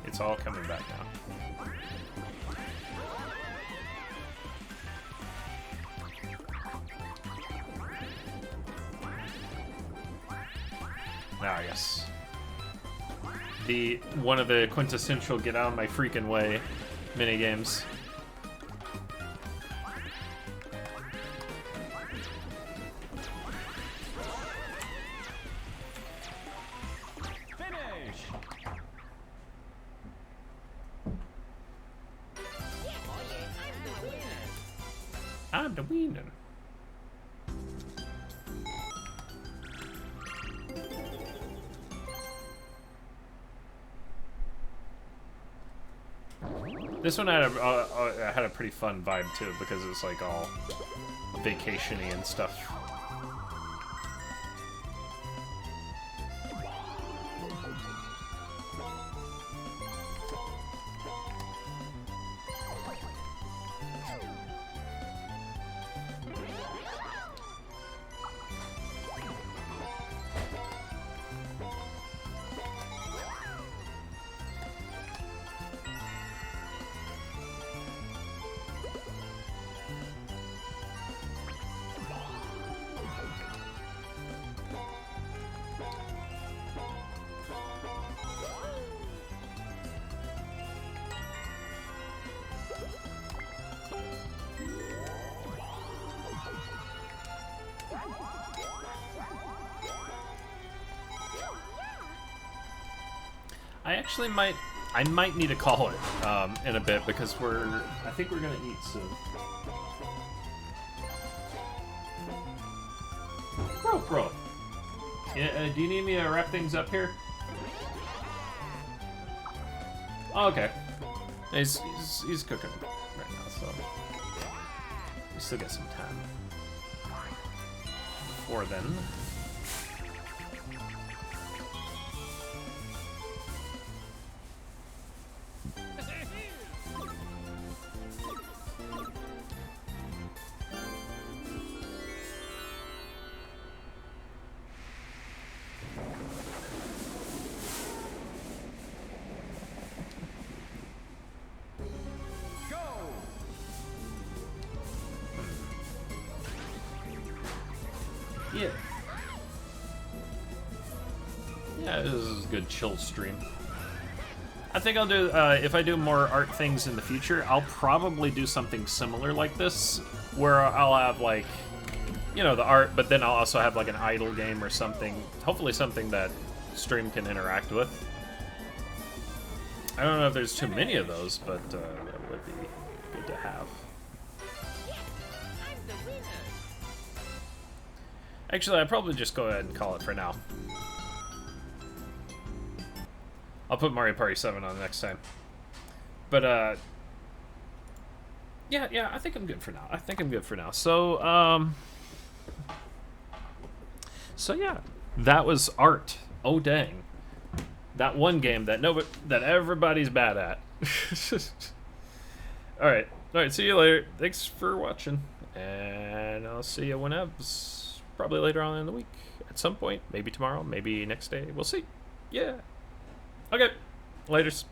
[SPEAKER 1] It's all coming back now. Ah, yes. One of the quintessential get out of my freaking way minigames. I'm the winner. This one had a pretty fun vibe too, because it was like all vacation-y and stuff. I might need to call it in a bit, because I think we're gonna eat soon. Bro. Yeah, do you need me to wrap things up here? Oh, okay. He's cooking right now, so we still got some time. Before then. Yeah, this is a good chill stream. I think I'll do, if I do more art things in the future, I'll probably do something similar like this, where I'll have, like, you know, the art, but then I'll also have, like, an idle game or something. Hopefully something that stream can interact with. I don't know if there's too many of those, but that would be good to have. Actually, I'd probably just go ahead and call it for now. I'll put Mario Party 7 on next time. But, yeah, I think I'm good for now. So yeah, that was art. Oh, dang. That one game that everybody's bad at. Alright, see you later. Thanks for watching. And I'll see you whenever. Probably later on in the week. At some point. Maybe tomorrow, maybe next day. We'll see. Yeah. Okay, laters.